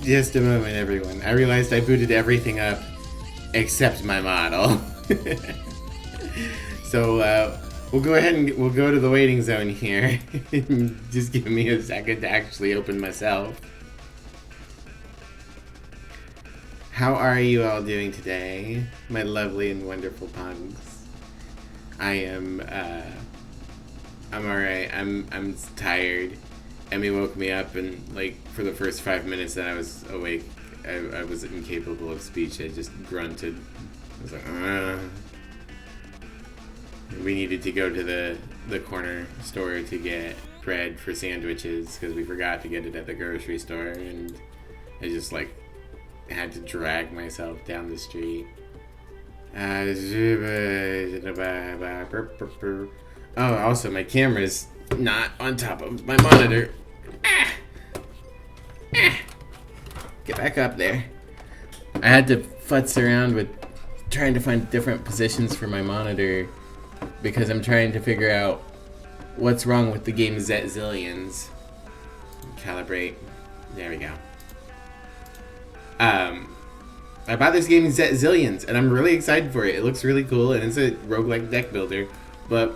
Just a moment, everyone. I realized I booted everything up except my model. So, we'll go ahead and we'll go to the waiting zone here. Just give me a second to actually open myself. How are you all doing today, my lovely and wonderful pugs? I'm alright. I'm tired. Emmy woke me up, and like for the first 5 minutes that I was awake, I was incapable of speech. I just grunted. I was like, We needed to go to the corner store to get bread for sandwiches because we forgot to get it at the grocery store, and I just like had to drag myself down the street. Oh, also my camera's not on top of my monitor. Get back up there. I had to futz around with trying to find different positions for my monitor because I'm trying to figure out what's wrong with the game Zillions. Calibrate. There we go. I bought this game Zillions, and I'm really excited for it. It looks really cool, and it's a roguelike deck builder. But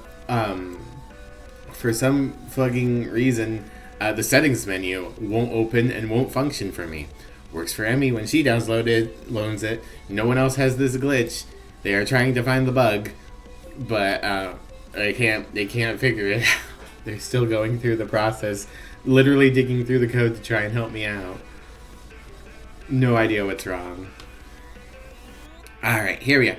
for some fucking reason, the settings menu won't open and won't function for me. Works for Emmy when she loans it. No one else has this glitch. They are trying to find the bug, but they can't figure it out. They're still going through the process, literally digging through the code to try and help me out. No idea what's wrong. Alright, here we are.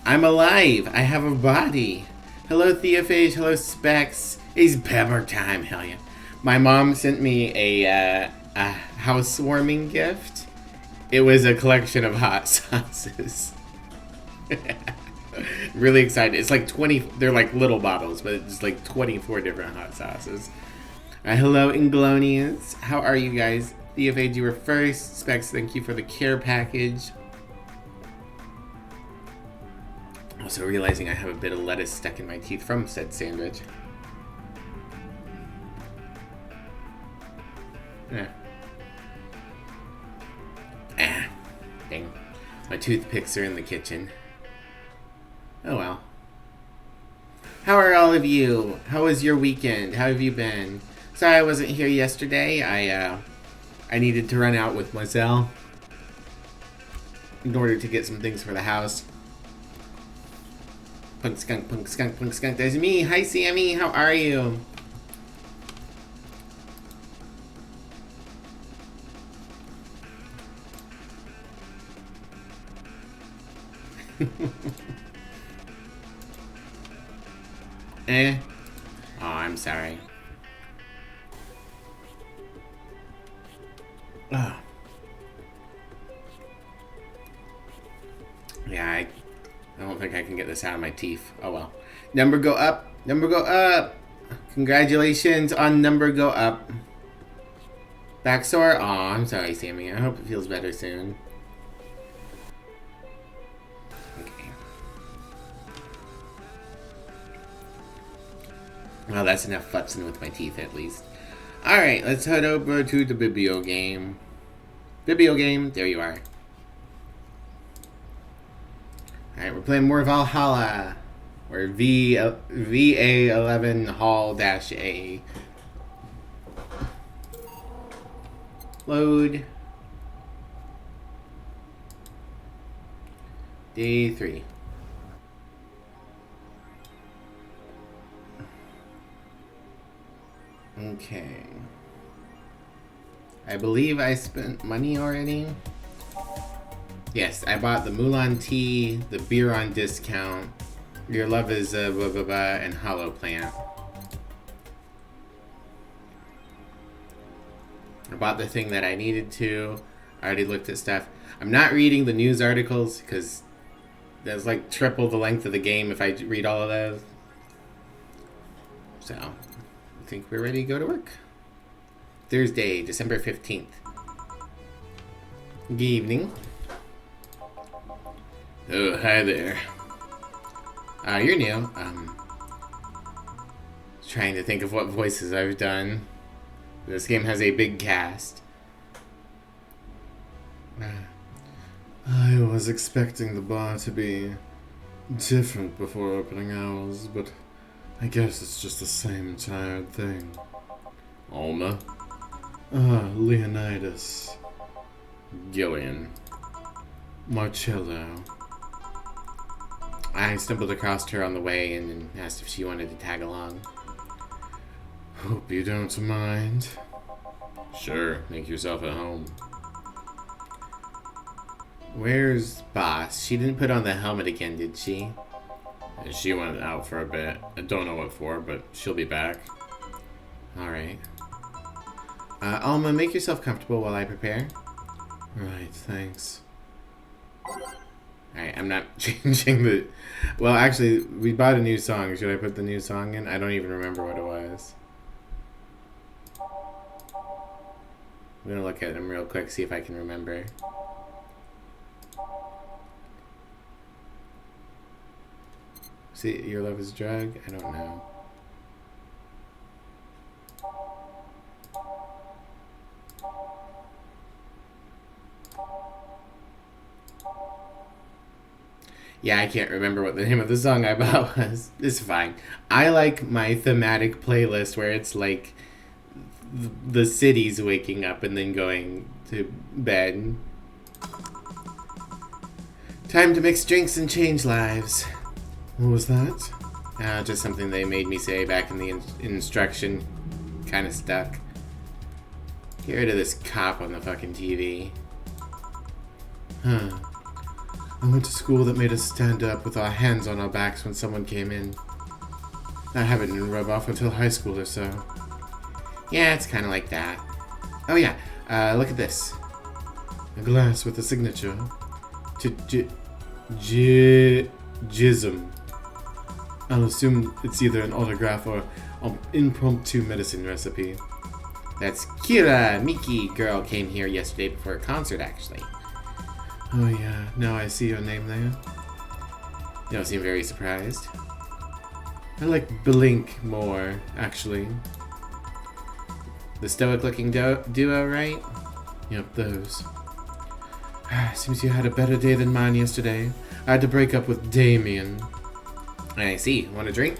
I'm alive. I have a body. Hello, Theophage. Hello, Specs. It's pepper time. Hell yeah. My mom sent me a housewarming gift. It was a collection of hot sauces. Really excited. It's like 20. They're like little bottles, but it's like 24 different hot sauces. Hello, Inglonians. How are you guys? Theophage, you were first. Specs, thank you for the care package. Also realizing I have a bit of lettuce stuck in my teeth from said sandwich. Dang. My toothpicks are in the kitchen. Oh well. How are all of you? How was your weekend? How have you been? Sorry I wasn't here yesterday. I needed to run out with Moselle in order to get some things for the house. Punk skunk, punk skunk, punk skunk. There's me. Hi, Sammy. How are you? Oh, I'm sorry. Oh. Yeah, I don't think I can get this out of my teeth. Oh well. Number go up. Number go up. Congratulations on number go up. Back sore? Oh, I'm sorry, Sammy. I hope it feels better soon. Okay. Well, that's enough futzing with my teeth, at least. Alright, let's head over to the Biblio game. Biblio game, there you are. Alright, we're playing more Valhalla. Or VA-11 Hall-A. Load. Day 3. Okay. I believe I spent money already. Yes, I bought the Mulan tea, the beer on discount, Your Love is blah blah blah, and Hollow Plant. I bought the thing that I needed to. I already looked at stuff. I'm not reading the news articles because that's like triple the length of the game if I read all of those. So, I think we're ready to go to work. Thursday, December 15th. Good evening. Oh, hi there. You're new. Trying to think of what voices I've done. This game has a big cast. I was expecting the bar to be different before opening hours, but I guess it's just the same tired thing. Alma? Ah, Leonidas. Gillian. Marcello. I stumbled across her on the way and asked if she wanted to tag along. Hope you don't mind. Sure, make yourself at home. Where's Boss? She didn't put on the helmet again, did she? She went out for a bit. I don't know what for, but she'll be back. Alright. Alma, make yourself comfortable while I prepare. Right, thanks. Alright, I'm not changing the... Well, actually, we bought a new song. Should I put the new song in? I don't even remember what it was. I'm gonna look at them real quick, see if I can remember. See, Your Love is a Drug? I don't know. Yeah, I can't remember what the name of the song I bought was. It's fine. I like my thematic playlist where it's like the city's waking up and then going to bed. Time to mix drinks and change lives. What was that? Just something they made me say back in the instruction. Kind of stuck. Get rid of this cop on the fucking TV. Huh. I went to school that made us stand up with our hands on our backs when someone came in. That habit didn't rub off until high school or so. Yeah, it's kind of like that. Oh yeah, look at this. A glass with a signature. Jism. I'll assume it's either an autograph or an impromptu medicine recipe. That's Kira, Miki girl came here yesterday before a concert, actually. Oh yeah, now I see your name there. You don't seem very surprised. I like Blink more, actually. The stoic-looking duo, right? Yep, those. Seems you had a better day than mine yesterday. I had to break up with Damien. I see. Want a drink?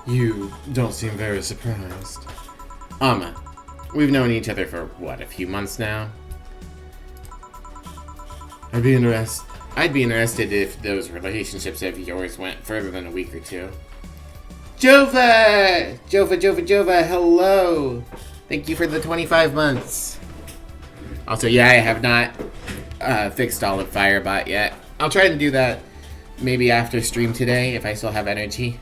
You don't seem very surprised. Alma, we've known each other for, what, a few months now? I'd be interested if those relationships of yours went further than a week or two. Jova! Jova, hello! Thank you for the 25 months. Also, yeah, I have not fixed all of Firebot yet. I'll try to do that maybe after stream today if I still have energy.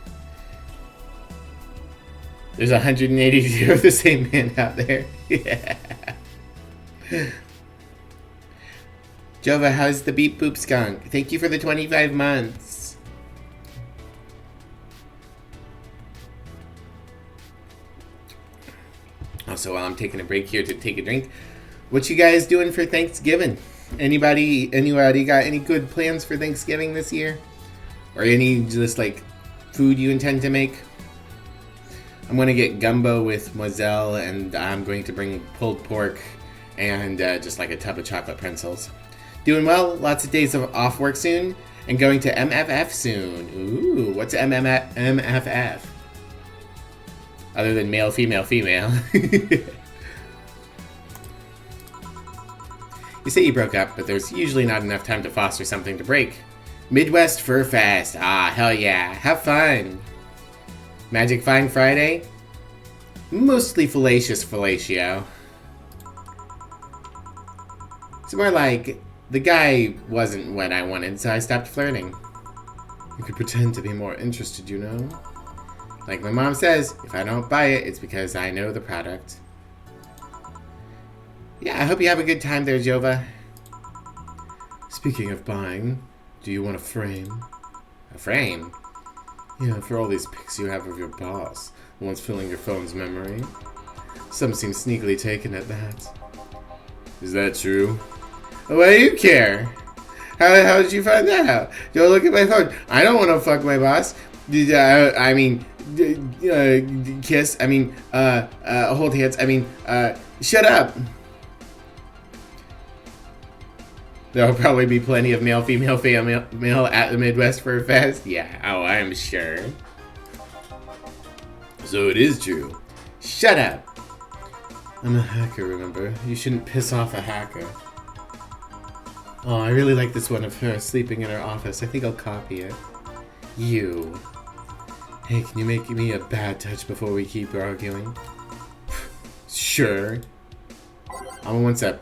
There's 182 of the same man out there. Yeah. Jova, how's the beep boop skunk? Thank you for the 25 months. Also, while I'm taking a break here to take a drink, what you guys doing for Thanksgiving? Anybody got any good plans for Thanksgiving this year? Or any just like food you intend to make? I'm gonna get gumbo with Moselle, and I'm going to bring pulled pork and just like a tub of chocolate pretzels. Doing well, lots of days of off work soon, and going to MFF soon. Ooh, what's MFF? Other than male, female, female. You say you broke up, but there's usually not enough time to foster something to break. Midwest Fur Fest. Ah, hell yeah. Have fun. Magic Find Friday? Mostly fallacious fellatio. It's more like, the guy wasn't what I wanted, so I stopped flirting. You could pretend to be more interested, you know? Like my mom says, if I don't buy it, it's because I know the product. Yeah, I hope you have a good time there, Jova. Speaking of buying, do you want a frame? A frame? Yeah, for all these pics you have of your boss, the ones filling your phone's memory. Some seem sneakily taken at that. Is that true? Why do you care? How did you find that out? Don't look at my phone. I don't want to fuck my boss. I mean, kiss. I mean, hold hands. I mean, shut up. There'll probably be plenty of male, female, male at the Midwest Fur Fest. Yeah, oh, I'm sure. So it is true. Shut up. I'm a hacker, remember? You shouldn't piss off a hacker. Oh, I really like this one of her sleeping in her office. I think I'll copy it. You. Hey, can you make me a bad touch before we keep arguing? Sure. I want a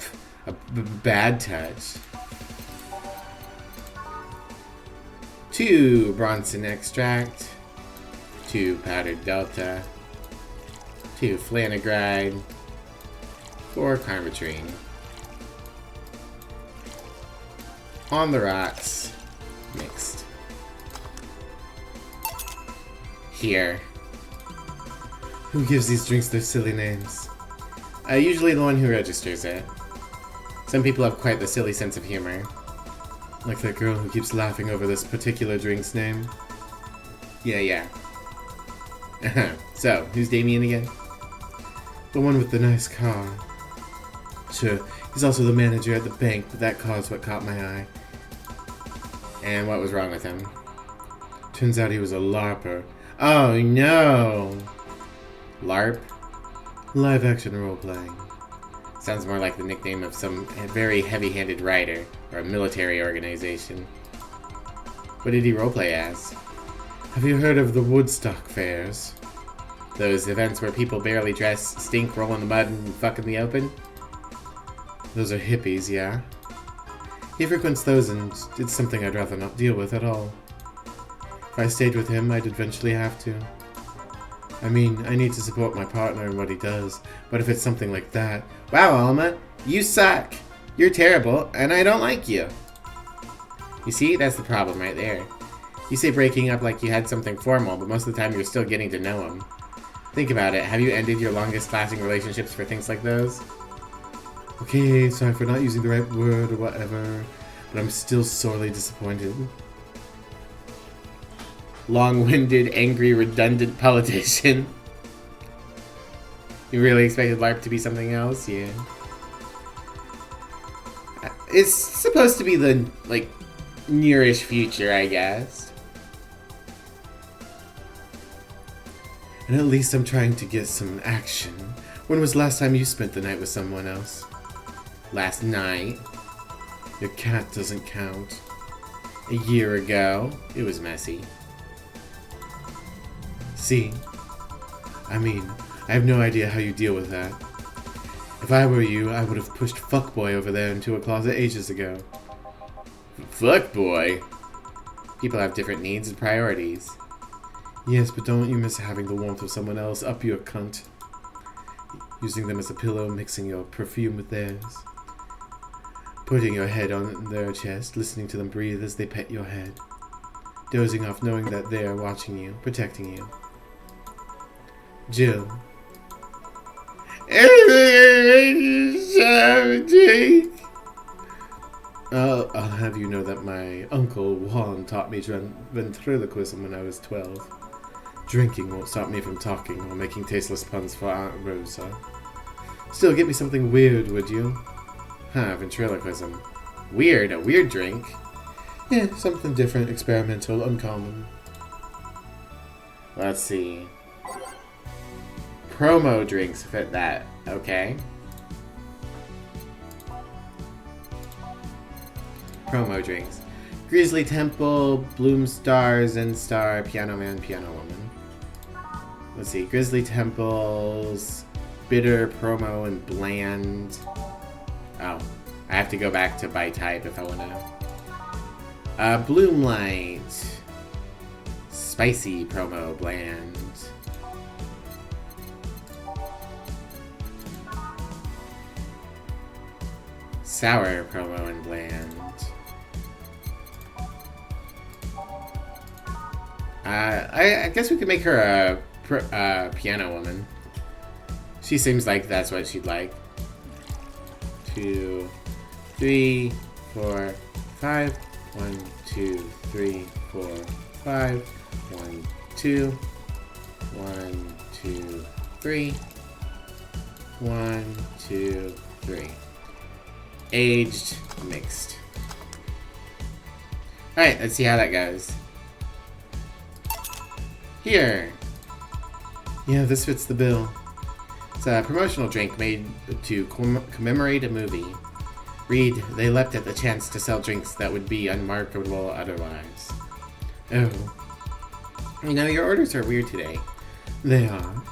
bad touch. 2 Bronson extract. 2 powdered delta. 2 flanagride. 4 carmetrine. On the rocks. Mixed. Here. Who gives these drinks their silly names? Usually the one who registers it. Some people have quite the silly sense of humor. Like that girl who keeps laughing over this particular drink's name. Yeah. So, who's Damien again? The one with the nice car. Sure, he's also the manager at the bank, but that car's what caught my eye. And what was wrong with him? Turns out he was a LARPer. Oh no! LARP? Live action role-playing. Sounds more like the nickname of some very heavy-handed writer, or a military organization. What did he roleplay as? Have you heard of the Woodstock fairs? Those events where people barely dress, stink, roll in the mud, and fuck in the open? Those are hippies, yeah? He frequents those, and it's something I'd rather not deal with at all. If I stayed with him, I'd eventually have to. I mean, I need to support my partner in what he does, but if it's something like that... Wow, Alma, you suck! You're terrible, and I don't like you. You see, that's the problem right there. You say breaking up like you had something formal, but most of the time you're still getting to know him. Think about it, have you ended your longest-lasting relationships for things like those? Okay, sorry for not using the right word or whatever, but I'm still sorely disappointed. Long-winded, angry, redundant politician. You really expected LARP to be something else? Yeah. It's supposed to be the, like, nearish future, I guess. And at least I'm trying to get some action. When was the last time you spent the night with someone else? Last night? Your cat doesn't count. A year ago, it was messy. See? I mean, I have no idea how you deal with that. If I were you, I would have pushed Fuckboy over there into a closet ages ago. Fuckboy? People have different needs and priorities. Yes, but don't you miss having the warmth of someone else up your cunt? Using them as a pillow, mixing your perfume with theirs. Putting your head on their chest, listening to them breathe as they pet your head. Dozing off knowing that they are watching you, protecting you. Jill. I'll have you know that my uncle Juan taught me ventriloquism when I was 12. Drinking won't stop me from talking or making tasteless puns for Aunt Rosa. Still, get me something weird, would you? Huh, ventriloquism. Weird, a weird drink? Yeah, something different, experimental, uncommon. Let's see. Promo drinks fit that, okay. Promo drinks. Grizzly Temple, Bloom Star, Zen Star, Piano Man, Piano Woman. Let's see, Grizzly Temples, Bitter, Promo, and Bland. Oh, I have to go back to by type if I want to. Bloom Light, Spicy, Promo, Bland. Sour, Promo, and Bland. I guess we could make her a piano woman. She seems like that's what she'd like. 2, 3, 4, 5. 1, 2, 3, 4, 5. 1, 2. 1, 2, 3. 1, 2, 3. Aged, mixed. Alright, let's see how that goes. Here! Yeah, this fits the bill. It's a promotional drink made to commemorate a movie. Read, they leapt at the chance to sell drinks that would be unmarketable otherwise. Oh. You know, your orders are weird today. They are.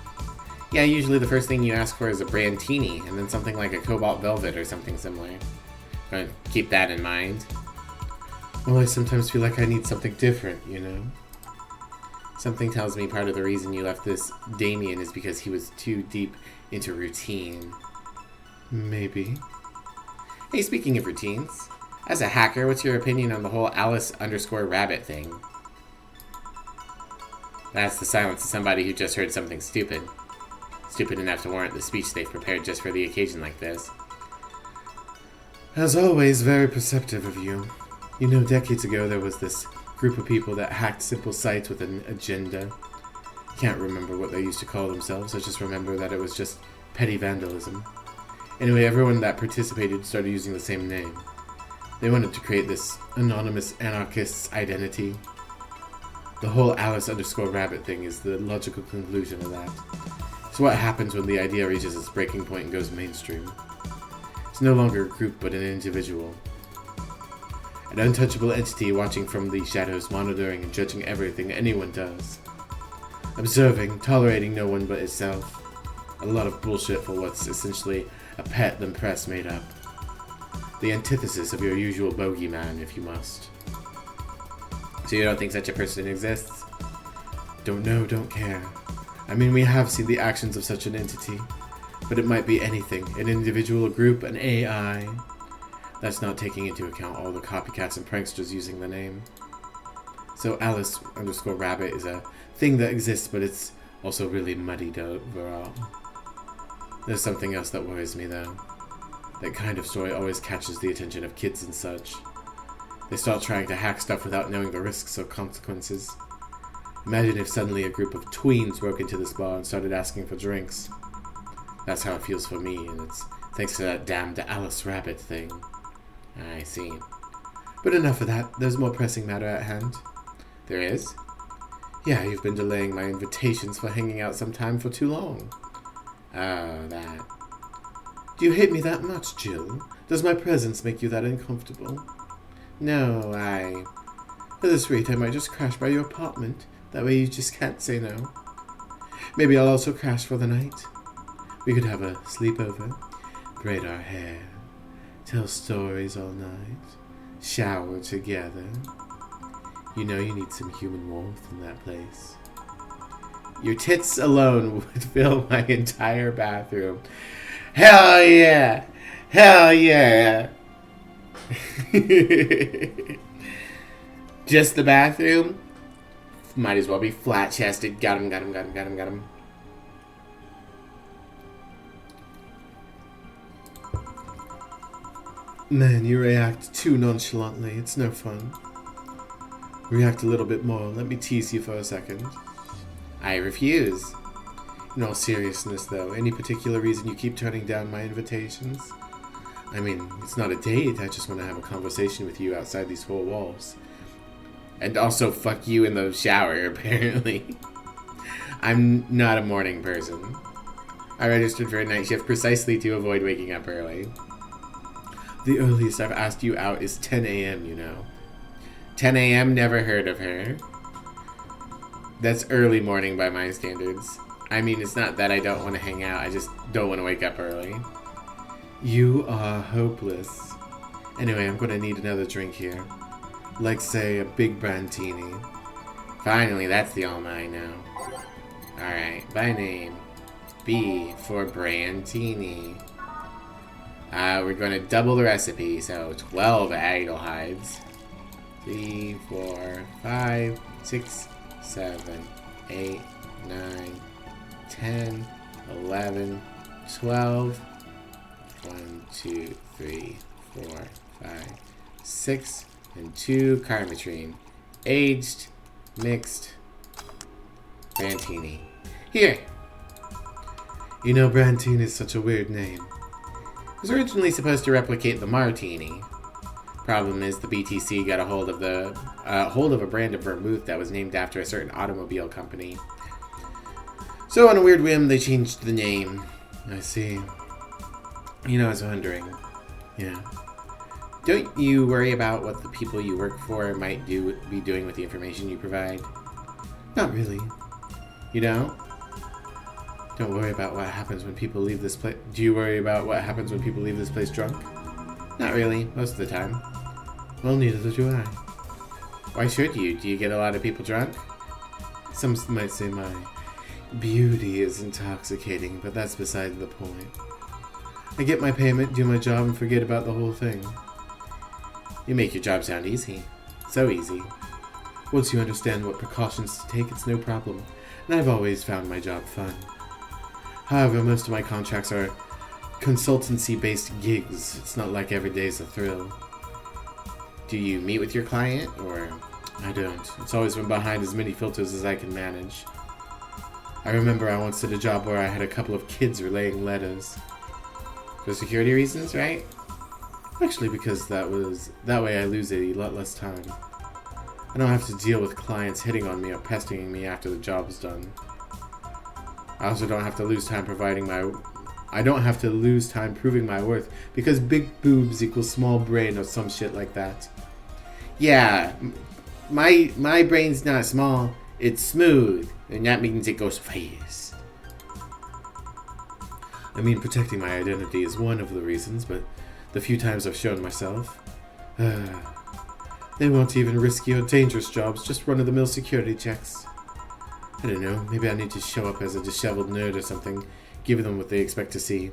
Yeah, usually the first thing you ask for is a Brandtini, and then something like a Cobalt Velvet or something similar. But keep that in mind. Well, I sometimes feel like I need something different, you know? Something tells me part of the reason you left this Damien is because he was too deep into routine. Maybe. Hey, speaking of routines, as a hacker, what's your opinion on the whole Alice_Rabbit thing? That's the silence of somebody who just heard something stupid. Stupid enough to warrant the speech they've prepared just for the occasion like this. As always, very perceptive of you. You know, decades ago there was this group of people that hacked simple sites with an agenda. Can't remember what they used to call themselves, I just remember that it was just petty vandalism. Anyway, everyone that participated started using the same name. They wanted to create this anonymous anarchist's identity. The whole Alice_Rabbit thing is the logical conclusion of that. It's what happens when the idea reaches its breaking point and goes mainstream. It's no longer a group, but an individual. An untouchable entity watching from the shadows, monitoring and judging everything anyone does. Observing, tolerating no one but itself. A lot of bullshit for what's essentially a pet the press made up. The antithesis of your usual bogeyman, if you must. So you don't think such a person exists? Don't know, don't care. I mean, we have seen the actions of such an entity. But it might be anything. An individual, a group, an AI. That's not taking into account all the copycats and pranksters using the name. So Alice_Rabbit is a thing that exists, but it's also really muddied overall. There's something else that worries me, though. That kind of story always catches the attention of kids and such. They start trying to hack stuff without knowing the risks or consequences. Imagine if suddenly a group of tweens broke into this bar and started asking for drinks. That's how it feels for me, and it's thanks to that damned Alice Rabbit thing. I see. But enough of that. There's more pressing matter at hand. There is? Yeah, you've been delaying my invitations for hanging out sometime for too long. Oh, that. Do you hate me that much, Jill? Does my presence make you that uncomfortable? No, At this rate, I might just crash by your apartment. That way you just can't say no. Maybe I'll also crash for the night. We could have a sleepover, braid our hair, tell stories all night, shower together. You know you need some human warmth in that place. Your tits alone would fill my entire bathroom. Hell yeah! Hell yeah! Just the bathroom? Might as well be flat-chested. Got him, got him, got him, got him, got him. Man, you react too nonchalantly. It's no fun. React a little bit more. Let me tease you for a second. I refuse. In all seriousness, though, any particular reason you keep turning down my invitations? I mean, it's not a date. I just want to have a conversation with you outside these four walls. And also fuck you in the shower, apparently. I'm not a morning person. I registered for a night shift precisely to avoid waking up early. The earliest I've asked you out is 10 a.m., you know. 10 a.m., never heard of her. That's early morning by my standards. I mean, it's not that I don't want to hang out, I just don't want to wake up early. You are hopeless. Anyway, I'm going to need another drink here. Like, say, a big Brandtini. Finally, that's the all mine now. Alright, by name. B for Brandtini. We're going to double the recipe, so 12 eagle hides. 3, 4, 5, 6, 7, 8, 9, 10, 11, 12. 1, 2, 3, 4, 5, 6, and 2 Carmetrine. Aged, mixed, Brandtini. Here! You know, Brandtini is such a weird name. It was originally supposed to replicate the Martini. Problem is, the BTC got a hold of a brand of vermouth that was named after a certain automobile company. So on a weird whim, they changed the name. I see. You know, I was wondering. Yeah. Don't you worry about what the people you work for might be doing with the information you provide? Not really. You don't? Don't worry about what happens when people leave this place. Do you worry about what happens when people leave this place drunk? Not really, most of the time. Well, neither do I. Why should you? Do you get a lot of people drunk? Some might say my beauty is intoxicating, but that's beside the point. I get my payment, do my job, and forget about the whole thing. You make your job sound easy. So easy. Once you understand what precautions to take, it's no problem. And I've always found my job fun. However, most of my contracts are consultancy-based gigs. It's not like every day's a thrill. Do you meet with your client, or... I don't. It's always been behind as many filters as I can manage. I remember I once did a job where I had a couple of kids relaying letters. For security reasons, right? Actually, because that way I lose a lot less time. I don't have to deal with clients hitting on me or pestering me after the job's done. I also don't have to lose time proving my worth, because big boobs equals small brain or some shit like that. Yeah, my brain's not small, it's smooth, and that means it goes fast. I mean, protecting my identity is one of the reasons, but the few times I've shown myself, they won't even risk you on dangerous jobs, just run-of-the-mill security checks. I don't know, maybe I need to show up as a disheveled nerd or something, give them what they expect to see.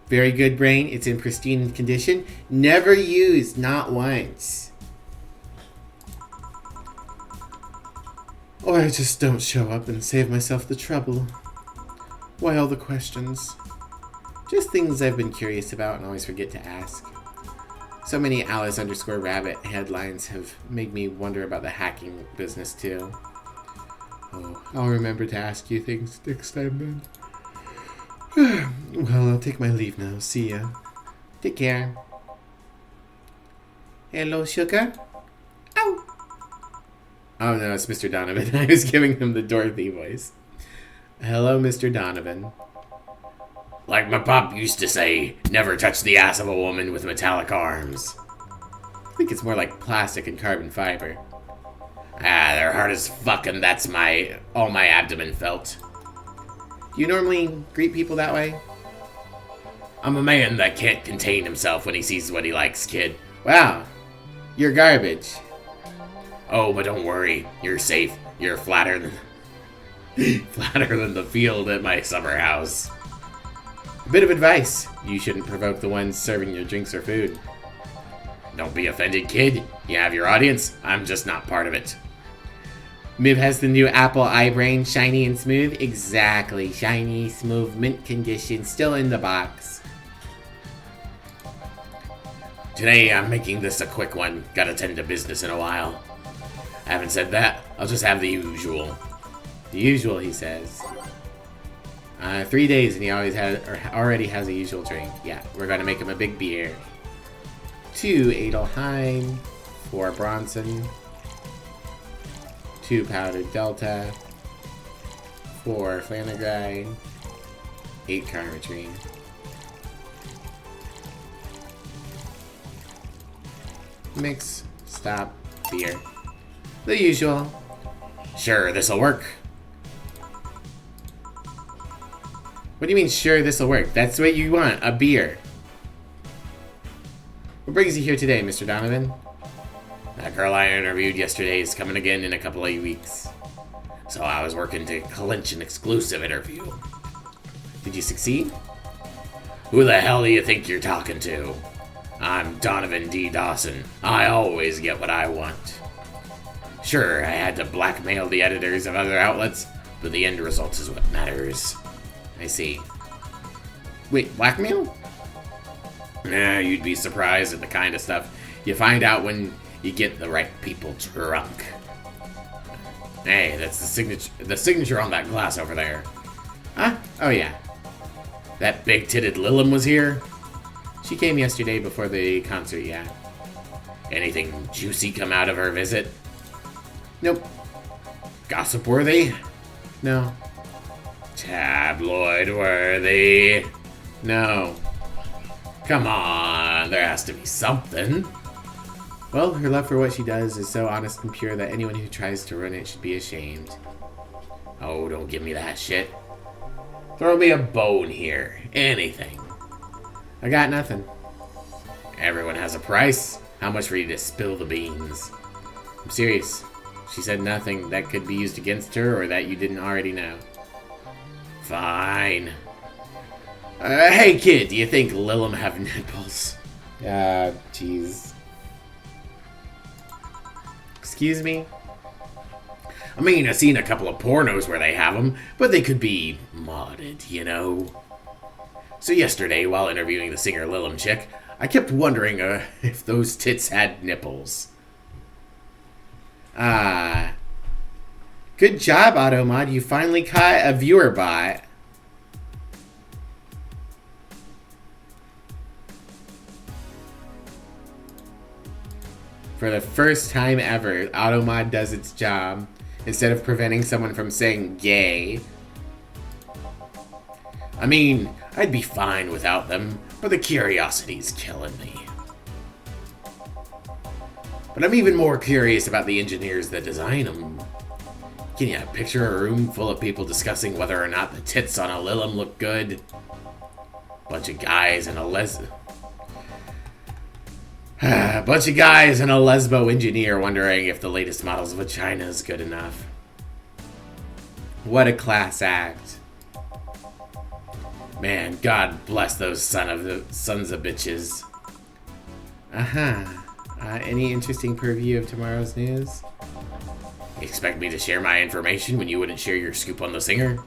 Very good, brain. It's in pristine condition. Never used, not once. Or I just don't show up and save myself the trouble. Why all the questions? Just things I've been curious about and always forget to ask. So many Alice_Rabbit headlines have made me wonder about the hacking business too. Oh, I'll remember to ask you things next time then. Well, I'll take my leave now. See ya. Take care. Hello, sugar? Ow! Oh no, it's Mr. Donovan. I was giving him the Dorothy voice. Hello, Mr. Donovan. Like my pop used to say, never touch the ass of a woman with metallic arms. I think it's more like plastic and carbon fiber. Ah, they're hard as fuck, and that's all my abdomen felt. Do you normally greet people that way? I'm a man that can't contain himself when he sees what he likes, kid. Wow, you're garbage. Oh, but don't worry, you're safe. You're flatter than the field at my summer house. A bit of advice. You shouldn't provoke the ones serving your drinks or food. Don't be offended, kid. You have your audience. I'm just not part of it. Miv has the new Apple iBrain, shiny and smooth. Exactly, shiny, smooth, mint condition, still in the box. Today I'm making this a quick one. Gotta tend to business in a while. Having said that, I'll just have the usual. The usual, he says. 3 days and he already has a usual drink. Yeah, we're gonna make him a big beer. 2 Adelheim, 4 Bronson, 2 Powdered Delta, 4 Flanagrine, 8 Carmetrine. Mix, stop, beer. The usual. Sure, this'll work. What do you mean, sure, this'll work? That's what you want, a beer. What brings you here today, Mr. Donovan? That girl I interviewed yesterday is coming again in a couple of weeks. So I was working to clinch an exclusive interview. Did you succeed? Who the hell do you think you're talking to? I'm Donovan D. Dawson. I always get what I want. Sure, I had to blackmail the editors of other outlets, but the end result is what matters. I see. Wait, blackmail? Nah, you'd be surprised at the kind of stuff you find out when you get the right people drunk. Hey, that's the signature on that glass over there. Huh? Oh yeah. That big-titted Lilum was here? She came yesterday before the concert, yeah. Anything juicy come out of her visit? Nope. Gossip worthy? No. Tabloid worthy? No. Come on, there has to be something. Well, her love for what she does is so honest and pure that anyone who tries to ruin it should be ashamed. Oh, don't give me that shit. Throw me a bone here. Anything. I got nothing. Everyone has a price. How much for you to spill the beans? I'm serious. She said nothing that could be used against her or that you didn't already know. Fine. Hey kid, do you think Lil'em have nipples? Jeez. Excuse me? I mean, I've seen a couple of pornos where they have them, but they could be modded, you know? So yesterday, while interviewing the singer Lil'em chick, I kept wondering if those tits had nipples. Good job, Automod. You finally caught a viewer bot. For the first time ever, Automod does its job. Instead of preventing someone from saying gay. I mean, I'd be fine without them, but the curiosity's killing me. But I'm even more curious about the engineers that design them. Can you picture a room full of people discussing whether or not the tits on a Lil'em look good? Bunch of guys and a lesbo engineer wondering if the latest models of a China is good enough. What a class act. Man, God bless those sons of bitches. Any interesting preview of tomorrow's news? You expect me to share my information when you wouldn't share your scoop on the singer?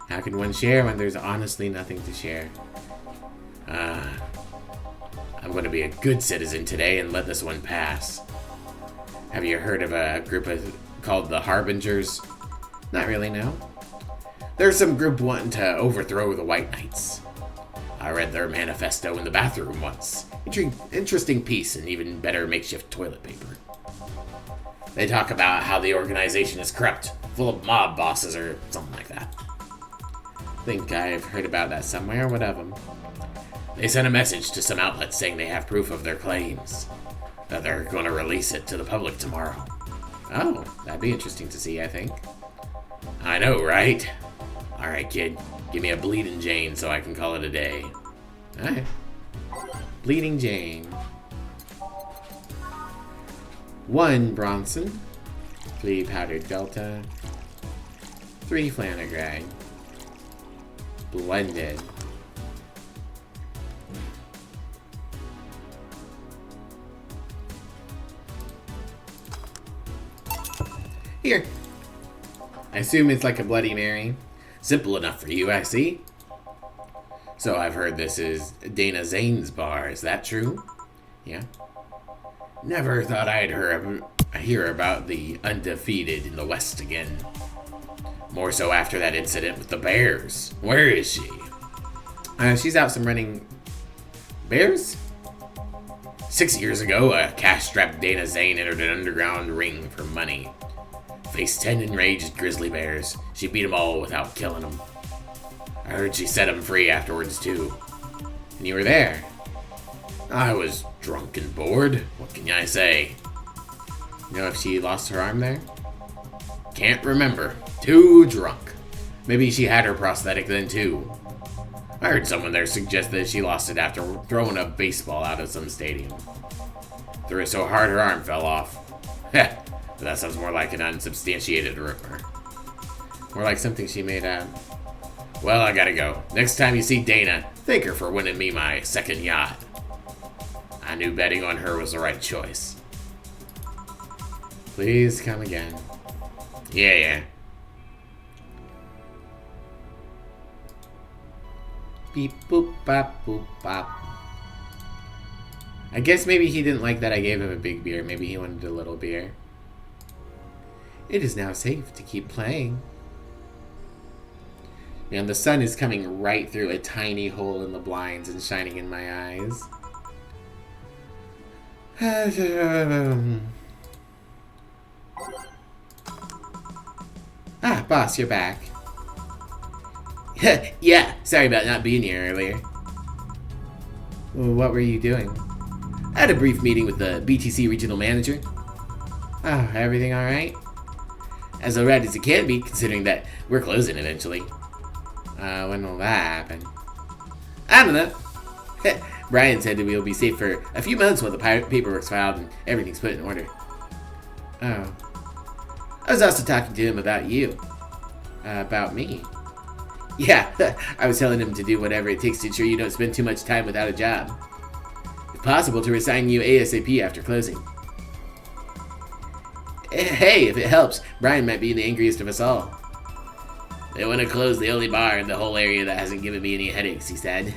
How can one share when there's honestly nothing to share? I'm going to be a good citizen today and let this one pass. Have you heard of a group called the Harbingers? Not really, no. There's some group wanting to overthrow the White Knights. I read their manifesto in the bathroom once. Interesting piece and even better makeshift toilet paper. They talk about how the organization is corrupt, full of mob bosses or something like that. Think I've heard about that somewhere. What of them? They sent a message to some outlets saying they have proof of their claims. That they're going to release it to the public tomorrow. Oh, that'd be interesting to see, I think. I know, right? Alright, kid. Give me a Bleeding Jane so I can call it a day. Alright. Bleeding Jane. 1 Bronson. 3 Powdered Delta. 3 Flanagan. Blended. Here. I assume it's like a Bloody Mary. Simple enough for you, I see. So I've heard this is Dana Zane's bar, is that true? Yeah. Never thought I'd hear about the undefeated in the West again. More so after that incident with the Bears. Where is she? She's out some running. Bears? 6 years ago, a cash-strapped Dana Zane entered an underground ring for money. Faced 10 enraged grizzly bears. She beat them all without killing them. I heard she set them free afterwards, too. And you were there? I was drunk and bored. What can I say? You know if she lost her arm there? Can't remember. Too drunk. Maybe she had her prosthetic then, too. I heard someone there suggest that she lost it after throwing a baseball out of some stadium. Threw it so hard her arm fell off. Heh. But that sounds more like an unsubstantiated rumor. More like something she made up. Well, I gotta go. Next time you see Dana, thank her for winning me my second yacht. I knew betting on her was the right choice. Please come again. Yeah. Beep boop bop boop bop. I guess maybe he didn't like that I gave him a big beer. Maybe he wanted a little beer. It is now safe to keep playing. And the sun is coming right through a tiny hole in the blinds and shining in my eyes. Ah, boss, you're back. Yeah, sorry about not being here earlier. Well, what were you doing? I had a brief meeting with the BTC regional manager. Oh, everything alright? As alright as it can be, considering that we're closing eventually. When will that happen? I don't know. Brian said that we'll be safe for a few months while the paperwork's filed and everything's put in order. Oh. I was also talking to him about you. About me? Yeah, I was telling him to do whatever it takes to ensure you don't spend too much time without a job. If possible, to reassign you ASAP after closing. Hey, if it helps, Brian might be the angriest of us all. They want to close the only bar in the whole area that hasn't given me any headaches, he said.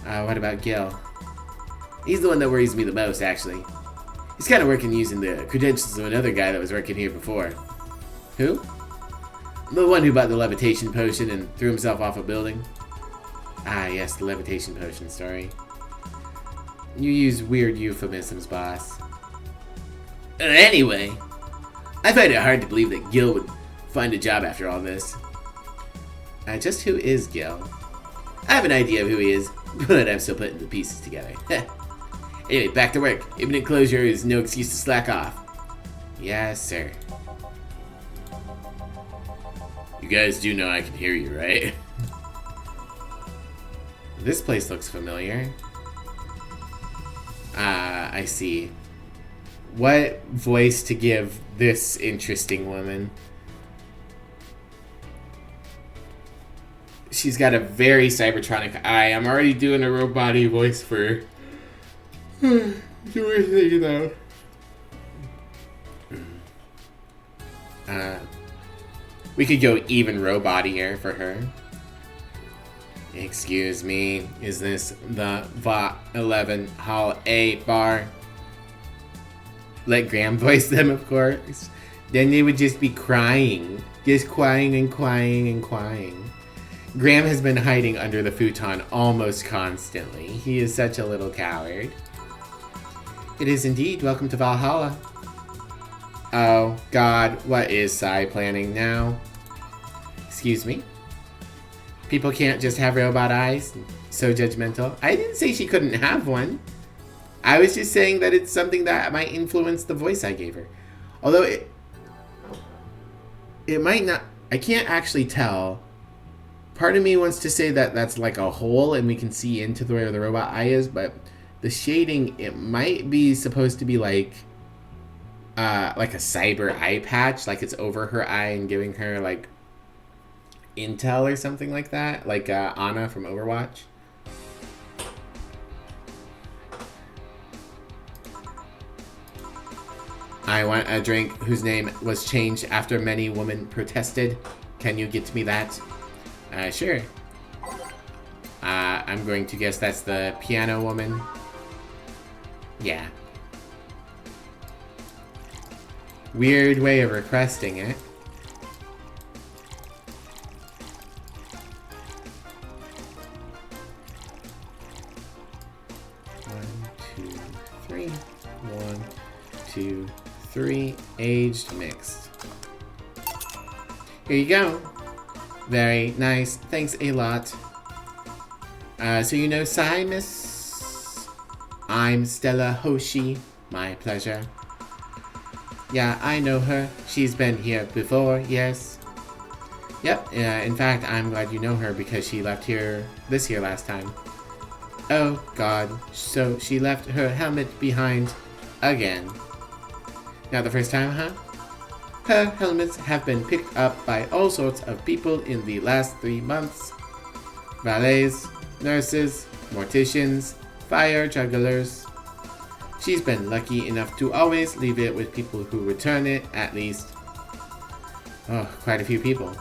What about Gil? He's the one that worries me the most, actually. He's kind of working using the credentials of another guy that was working here before. Who? The one who bought the levitation potion and threw himself off a building. Ah, yes, the levitation potion story. You use weird euphemisms, boss. Anyway, I find it hard to believe that Gil would find a job after all this. Just who is Gil? I have an idea of who he is, but I'm still putting the pieces together. Anyway, back to work. Imminent closure is no excuse to slack off. Yes, sir. You guys do know I can hear you, right? This place looks familiar. Ah, I see. What voice to give this interesting woman? She's got a very cybertronic eye. I'm already doing a robot-y voice for... Do we think though? We could go even robot-ier for her. Excuse me, is this the VA-11 Hall A bar? Let Graham voice them, of course. Then they would just be crying. Just crying and crying and crying. Graham has been hiding under the futon almost constantly. He is such a little coward. It is indeed. Welcome to Valhalla. Oh, God. What is Psy planning now? Excuse me? People can't just have robot eyes? So judgmental. I didn't say she couldn't have one. I was just saying that it's something that might influence the voice I gave her. Although it might not... I can't actually tell. Part of me wants to say that that's like a hole and we can see into where the robot eye is, but the shading, it might be supposed to be like a cyber eye patch, like it's over her eye and giving her like intel or something like that, like Ana from Overwatch. I want a drink whose name was changed after many women protested. Can you get me that? Sure. I'm going to guess that's the piano woman. Yeah. Weird way of requesting it. One, two, three. 1, 2, 3. Aged mixed. Here you go. Very nice. Thanks a lot. So you know Psy, miss? I'm Stella Hoshi. My pleasure. Yeah, I know her. She's been here before, yes. Yep, in fact, I'm glad you know her because she left here this year last time. Oh, God. So she left her helmet behind again. Not the first time, huh? Her helmets have been picked up by all sorts of people in the last 3 months. Valets, nurses, morticians, fire jugglers. She's been lucky enough to always leave it with people who return it, at least. Oh, quite a few people.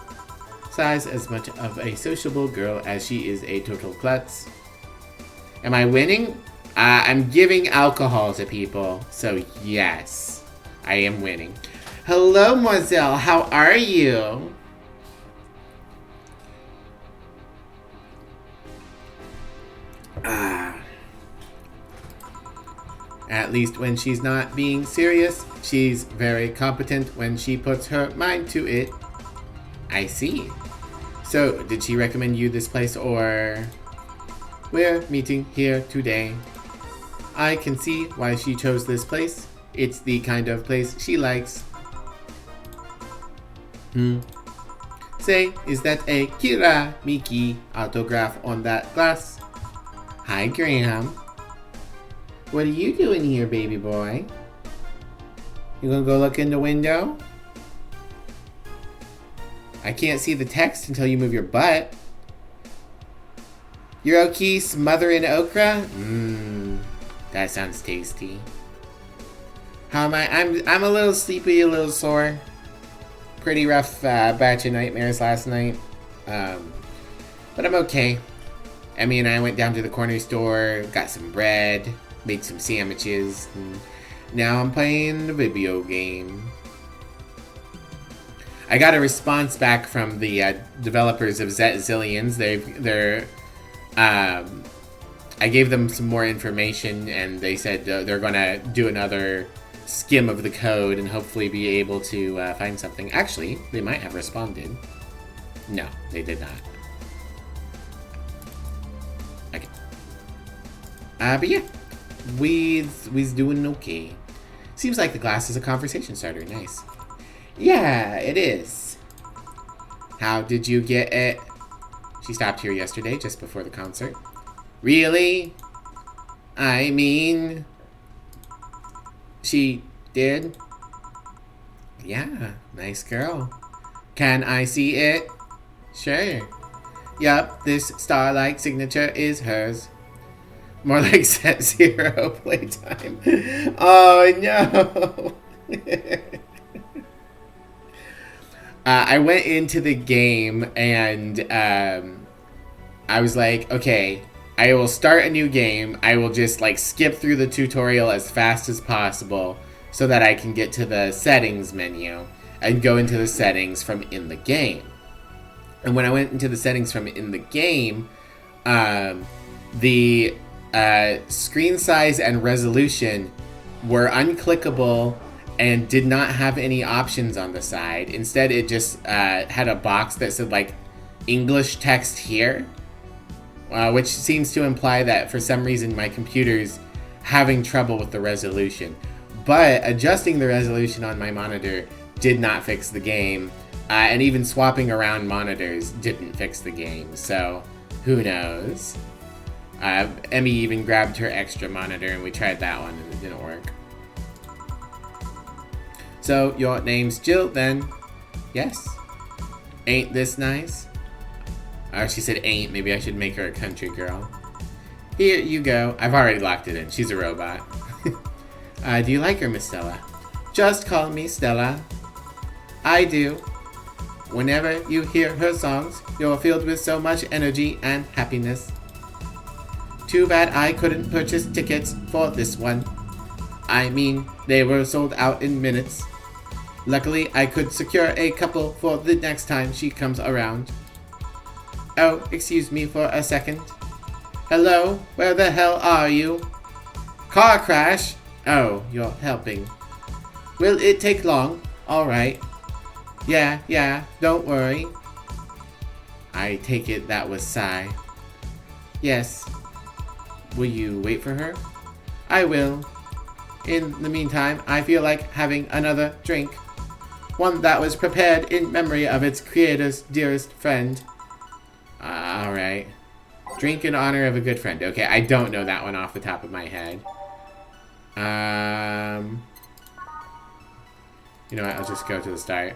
Sigh's as much of a sociable girl as she is a total klutz. Am I winning? I'm giving alcohol to people, so yes, I am winning. Hello, Moiselle. How are you? At least when she's not being serious, she's very competent when she puts her mind to it. I see. So, did she recommend you this place or... We're meeting here today. I can see why she chose this place. It's the kind of place she likes. Say, is that a Kira Miki autograph on that glass? Hi, Graham. What are you doing here, baby boy? You gonna go look in the window? I can't see the text until you move your butt. Euroki smothering okra? That sounds tasty. How am I? I'm a little sleepy, a little sore. Pretty rough batch of nightmares last night. But I'm okay. Emmy and I went down to the corner store, got some bread, made some sandwiches, and now I'm playing the video game. I got a response back from the developers of Zillions. I gave them some more information, and they said they're gonna do another skim of the code and hopefully be able to find something. Actually, they might have responded. No, they did not. Okay. But yeah, we's doing okay. Seems like the glass is a conversation starter. Nice. Yeah, it is. How did you get it? She stopped here yesterday, just before the concert. Really? I mean... She did? Yeah, nice girl. Can I see it? Sure. Yup, this star-like signature is hers. More like set zero playtime. Oh no! I went into the game and I was like, okay, I will start a new game. I will just like skip through the tutorial as fast as possible so that I can get to the settings menu and go into the settings from in the game. And when I went into the settings from in the game, the screen size and resolution were unclickable and did not have any options on the side. Instead, it just had a box that said like English text here, which seems to imply that for some reason my computer's having trouble with the resolution. But adjusting the resolution on my monitor did not fix the game, and even swapping around monitors didn't fix the game, so who knows. Emmy even grabbed her extra monitor and we tried that one and it didn't work. So, your name's Jill, then? Yes. Ain't this nice? Oh, she said ain't. Maybe I should make her a country girl. Here you go. I've already locked it in. She's a robot. Do you like her, Miss Stella? Just call me Stella. I do. Whenever you hear her songs, you're filled with so much energy and happiness. Too bad I couldn't purchase tickets for this one. I mean, they were sold out in minutes. Luckily, I could secure a couple for the next time she comes around. Oh, excuse me for a second. Hello? Where the hell are you? Car crash? Oh, you're helping. Will it take long? Alright. Yeah, don't worry. I take it that was Sai. Yes. Will you wait for her? I will. In the meantime, I feel like having another drink. One that was prepared in memory of its creator's dearest friend. Alright. Drink in honor of a good friend. Okay, I don't know that one off the top of my head. You know what, I'll just go to the start.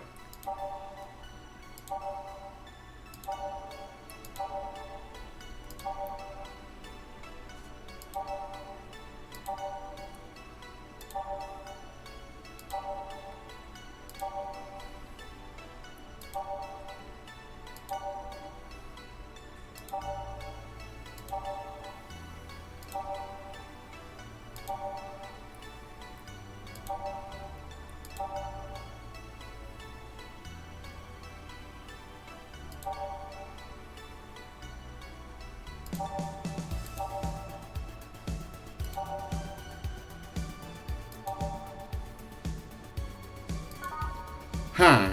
Huh.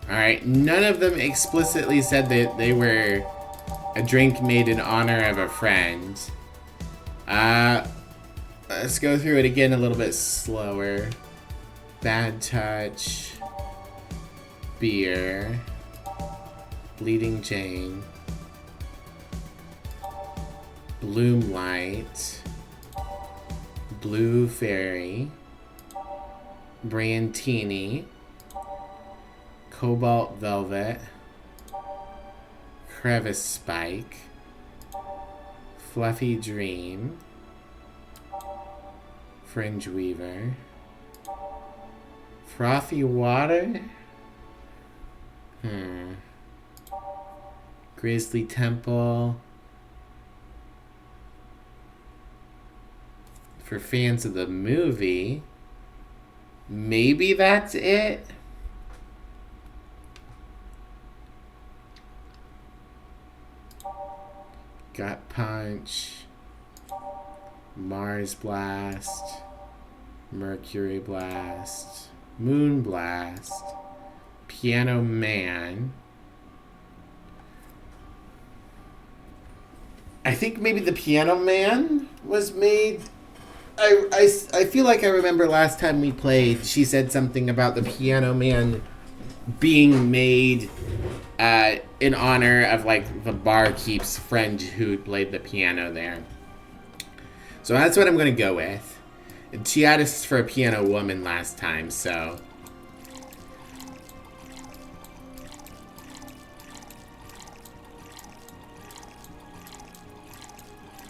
Alright, none of them explicitly said that they were a drink made in honor of a friend. Let's go through it again a little bit slower. Bad Touch. Beer. Bleeding Jane. Bloom Light. Blue Fairy. Brandtini. Cobalt Velvet. Crevice Spike. Fluffy Dream. Fringe Weaver. Frothy Water? Grizzly Temple. For fans of the movie, maybe that's it? Gut Punch. Mars Blast. Mercury Blast. Moon Blast. Piano Man. I think maybe the Piano Man was made. I feel like I remember last time we played, she said something about the Piano Man being made in honor of like the barkeep's friend who played the piano there. So that's what I'm gonna go with. And she asked us for a piano woman last time, so.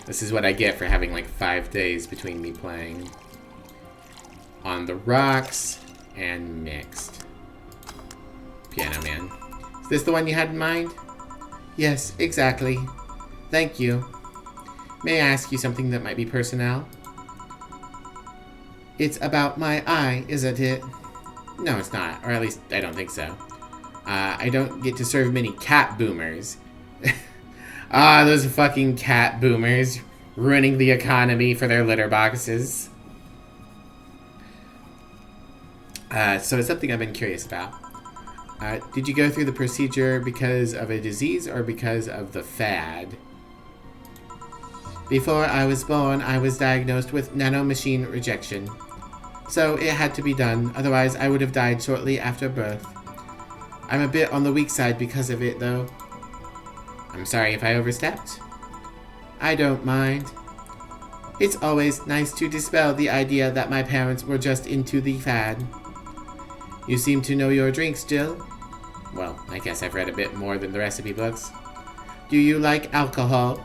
This is what I get for having like 5 days between me playing. On the Rocks and Mixed. Piano Man. Is this the one you had in mind? Yes, exactly. Thank you. May I ask you something that might be personnel? It's about my eye, isn't it? No, it's not. Or at least, I don't think so. I don't get to serve many cat boomers. Ah, those fucking cat boomers ruining the economy for their litter boxes. So it's something I've been curious about. Did you go through the procedure because of a disease or because of the fad? Before I was born, I was diagnosed with nanomachine rejection. So it had to be done, otherwise I would have died shortly after birth. I'm a bit on the weak side because of it, though. I'm sorry if I overstepped. I don't mind. It's always nice to dispel the idea that my parents were just into the fad. You seem to know your drinks, Jill. Well, I guess I've read a bit more than the recipe books. Do you like alcohol?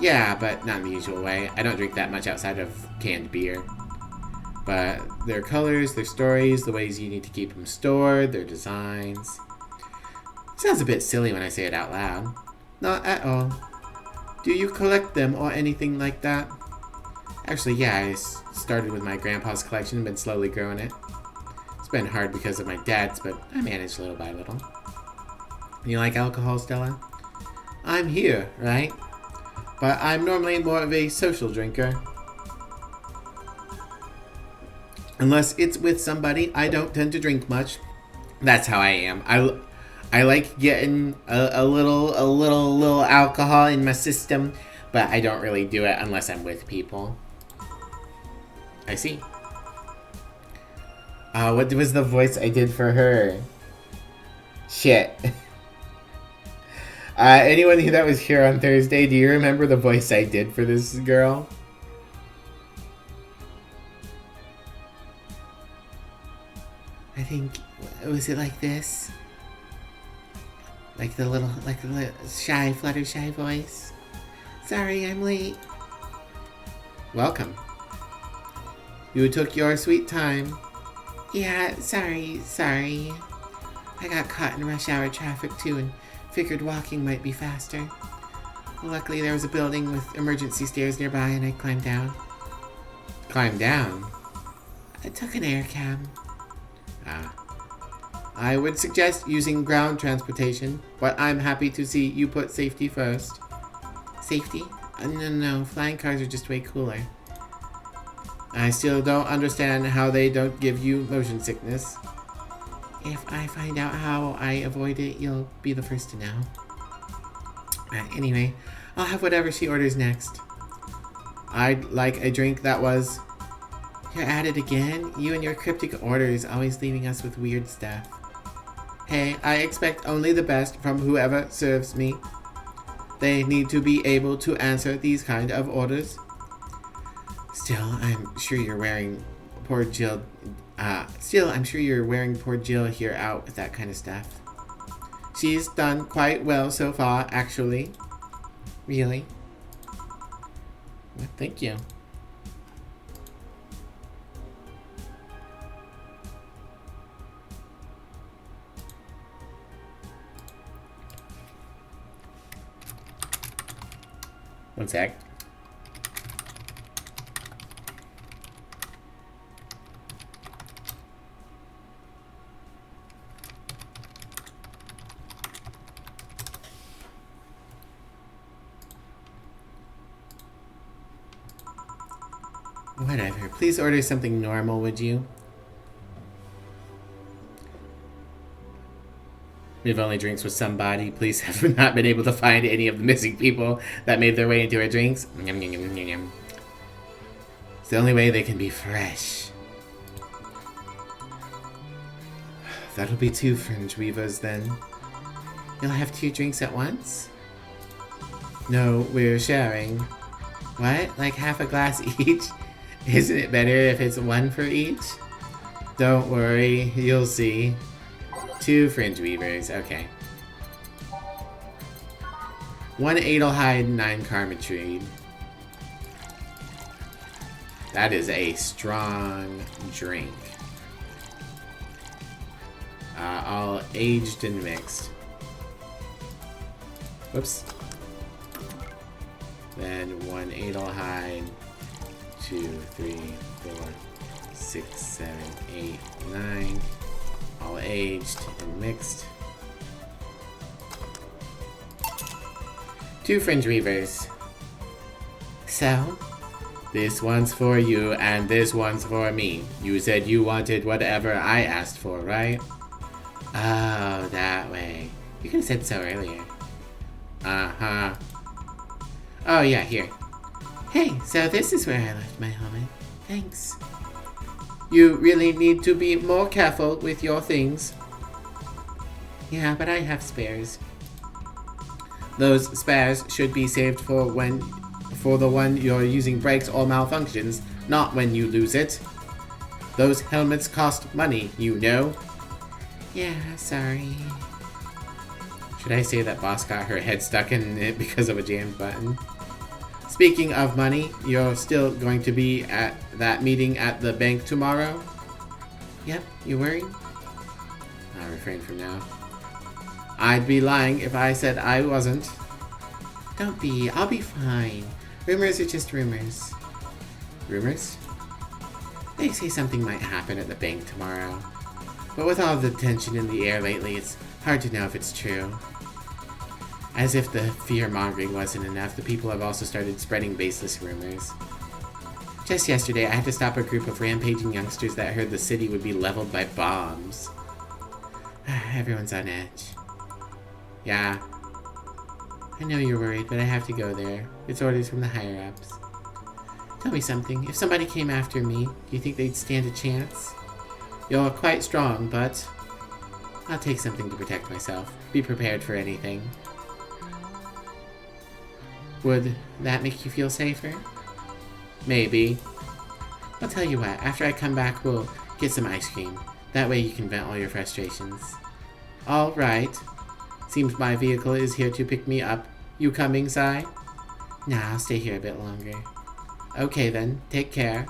Yeah, but not in the usual way. I don't drink that much outside of canned beer. But their colors, their stories, the ways you need to keep them stored, their designs. Sounds a bit silly when I say it out loud. Not at all. Do you collect them or anything like that? Actually, yeah, I started with my grandpa's collection and been slowly growing it. It's been hard because of my dad's, but I managed little by little. You like alcohol, Stella? I'm here, right? But I'm normally more of a social drinker. Unless it's with somebody, I don't tend to drink much. That's how I am. I like getting a little alcohol in my system, but I don't really do it unless I'm with people. I see. What was the voice I did for her? Shit. Anyone that was here on Thursday, do you remember the voice I did for this girl? I think, was it like this? Like the little shy, Fluttershy voice? Sorry, I'm late. Welcome. You took your sweet time. Yeah, sorry. I got caught in rush hour traffic too and figured walking might be faster. Luckily there was a building with emergency stairs nearby and I climbed down. Climbed down? I took an air cab. I would suggest using ground transportation, but I'm happy to see you put safety first. Safety? No, flying cars are just way cooler. I still don't understand how they don't give you motion sickness. If I find out how I avoid it, you'll be the first to know. Anyway, I'll have whatever she orders next. I'd like a drink that was... You're at it again? You and your cryptic orders, always leaving us with weird stuff. Hey, I expect only the best from whoever serves me. They need to be able to answer these kind of orders. Still, I'm sure you're wearing poor Jill here out with that kind of stuff. She's done quite well so far, actually. Really? Well, thank you. One sec. Whatever. Please order something normal, would you? We've only drinks with somebody. Please have not been able to find any of the missing people that made their way into our drinks. Yum, yum, yum, yum, yum. It's the only way they can be fresh. That'll be 2 fringe weavers then. You'll have 2 drinks at once? No, we're sharing. What? Like half a glass each? Isn't it better if it's 1 for each? Don't worry, you'll see. 2 fringe weavers, okay. 1 Adelheid, 9 Carmitride. That is a strong drink. All aged and mixed. Whoops. Then 1 Adelheid, 2, 3, 4, 6, 7, 8, 9. All aged and mixed. 2 fringe weavers. So, this one's for you and this one's for me. You said you wanted whatever I asked for, right? Oh, that way. You could have said so earlier. Uh-huh. Oh yeah, here. Hey, so this is where I left my helmet. Thanks. You really need to be more careful with your things. Yeah, but I have spares. Those spares should be saved for the one you're using breaks or malfunctions, not when you lose it. Those helmets cost money, you know. Yeah, sorry. Should I say that boss got her head stuck in it because of a jammed button? Speaking of money, you're still going to be at that meeting at the bank tomorrow? Yep, you worried? I'll refrain from now. I'd be lying if I said I wasn't. Don't be, I'll be fine. Rumors are just rumors. Rumors? They say something might happen at the bank tomorrow. But with all the tension in the air lately, it's hard to know if it's true. As if the fear-mongering wasn't enough, the people have also started spreading baseless rumors. Just yesterday, I had to stop a group of rampaging youngsters that heard the city would be leveled by bombs. Everyone's on edge. Yeah. I know you're worried, but I have to go there. It's orders from the higher-ups. Tell me something. If somebody came after me, do you think they'd stand a chance? You're quite strong, but I'll take something to protect myself. Be prepared for anything. Would that make you feel safer? Maybe. I'll tell you what, after I come back, we'll get some ice cream. That way you can vent all your frustrations. All right. Seems my vehicle is here to pick me up. You coming, Sai? Nah, I'll stay here a bit longer. Okay then, take care.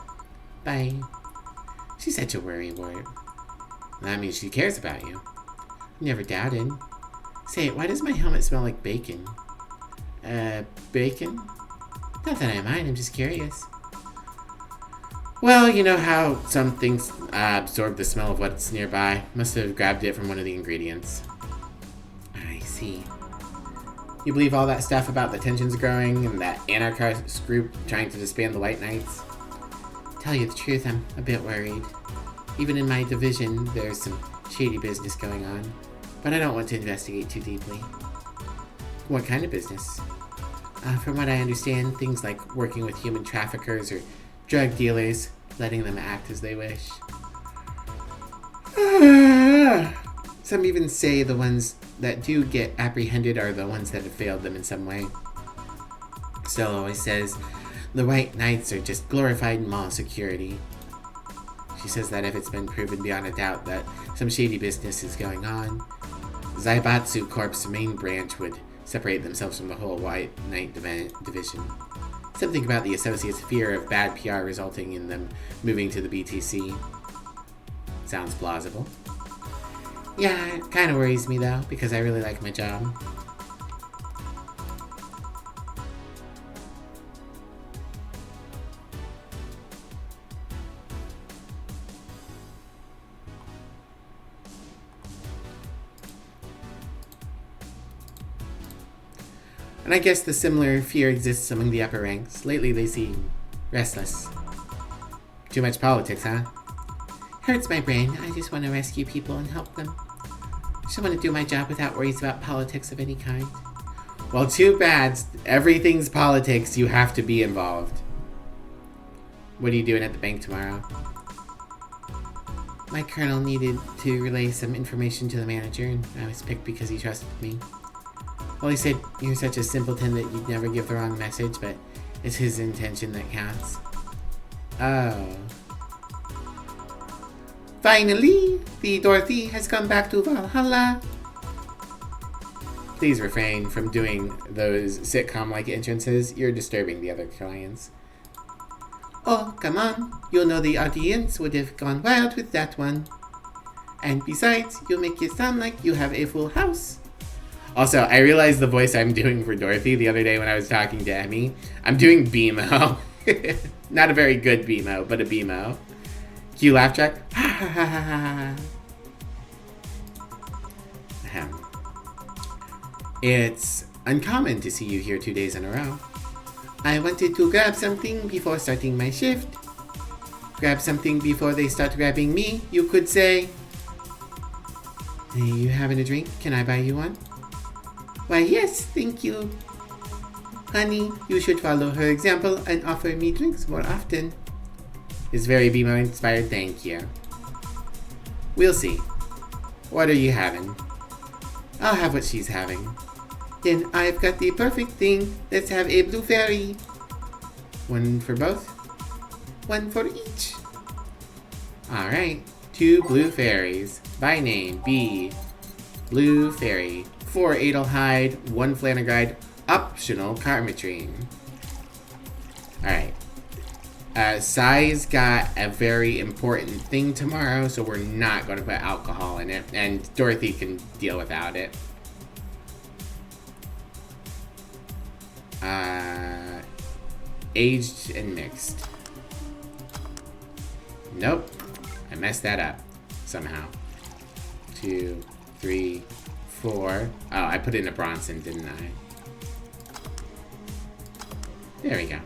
Bye. She's such a worrywart. That means she cares about you. Never doubted. Say, why does my helmet smell like bacon? Bacon? Not that I mind, I'm just curious. Well, you know how some things absorb the smell of what's nearby. Must have grabbed it from one of the ingredients. I see. You believe all that stuff about the tensions growing and that anarchist group trying to disband the White Knights? Tell you the truth, I'm a bit worried. Even in my division, there's some shady business going on, but I don't want to investigate too deeply. What kind of business? From what I understand, things like working with human traffickers or drug dealers, letting them act as they wish. Some even say the ones that do get apprehended are the ones that have failed them in some way. Stella always says the White Knights are just glorified mall security. She says that if it's been proven beyond a doubt that some shady business is going on, Zaibatsu Corp's main branch would separate themselves from the whole White Knight division. Something about the Associates' fear of bad PR resulting in them moving to the BTC. Sounds plausible. Yeah, it kind of worries me though, because I really like my job. And I guess the similar fear exists among the upper ranks. Lately they seem restless. Too much politics, huh? Hurts my brain. I just want to rescue people and help them. Just want to do my job without worries about politics of any kind. Well, too bad. Everything's politics. You have to be involved. What are you doing at the bank tomorrow? My colonel needed to relay some information to the manager, and I was picked because he trusted me. Well, he said you're such a simpleton that you'd never give the wrong message, but it's his intention that counts. Oh. Finally, the Dorothy has come back to Valhalla. Please refrain from doing those sitcom-like entrances. You're disturbing the other clients. Oh, come on. You know the audience would have gone wild with that one. And besides, you make it sound like you have a full house. Also, I realized the voice I'm doing for Dorothy the other day when I was talking to Emmy. I'm doing BMO. Not a very good BMO, but a BMO. Cue laugh track. It's uncommon to see you here 2 days in a row. I wanted to grab something before starting my shift. Grab something before they start grabbing me, you could say. Hey, you having a drink? Can I buy you one? Why, yes, thank you. Honey, you should follow her example and offer me drinks more often. It's very BMO inspired, thank you. We'll see. What are you having? I'll have what she's having. Then I've got the perfect thing. Let's have a blue fairy. One for both? One for each. Alright, 2 blue fairies. By name, B. Blue fairy. 4 Adelheid, 1 Flannerguide, optional Karmatrine. Alright. Sai's got a very important thing tomorrow, so we're not going to put alcohol in it, and Dorothy can deal without it. Aged and mixed. Nope. I messed that up. Somehow. 2, 3, 4. Oh, I put in a Bronson, didn't I? There we go.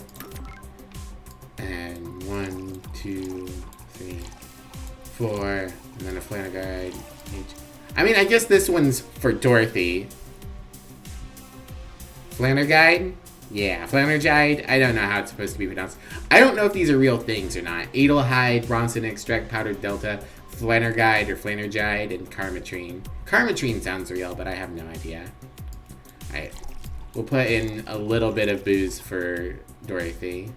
And 1, 2, 3, 4. And then a Flannerguide. I mean, I guess this one's for Dorothy. Flannerguide? Yeah, Flannerguide. I don't know how it's supposed to be pronounced. I don't know if these are real things or not. Adelheid, Bronson Extract, Powdered Delta, Flannerguide or Flannerguide, and Karmatrine. Karmatrine sounds real, but I have no idea. Alright. We'll put in a little bit of booze for Dorothy.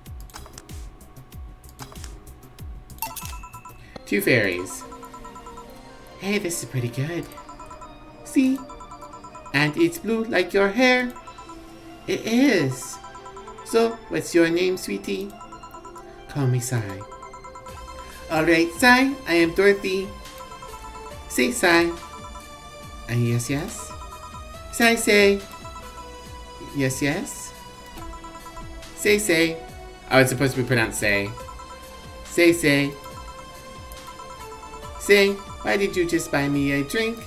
2 fairies. Hey, this is pretty good. See? And it's blue like your hair. It is. So, what's your name, sweetie? Call me Sai. Alright, Sai, I am Dorothy. Say Sai. Yes, yes. Sai, say. Yes, yes. Say, say. Oh, it's supposed to be pronounced say. Say, say. Say, why did you just buy me a drink?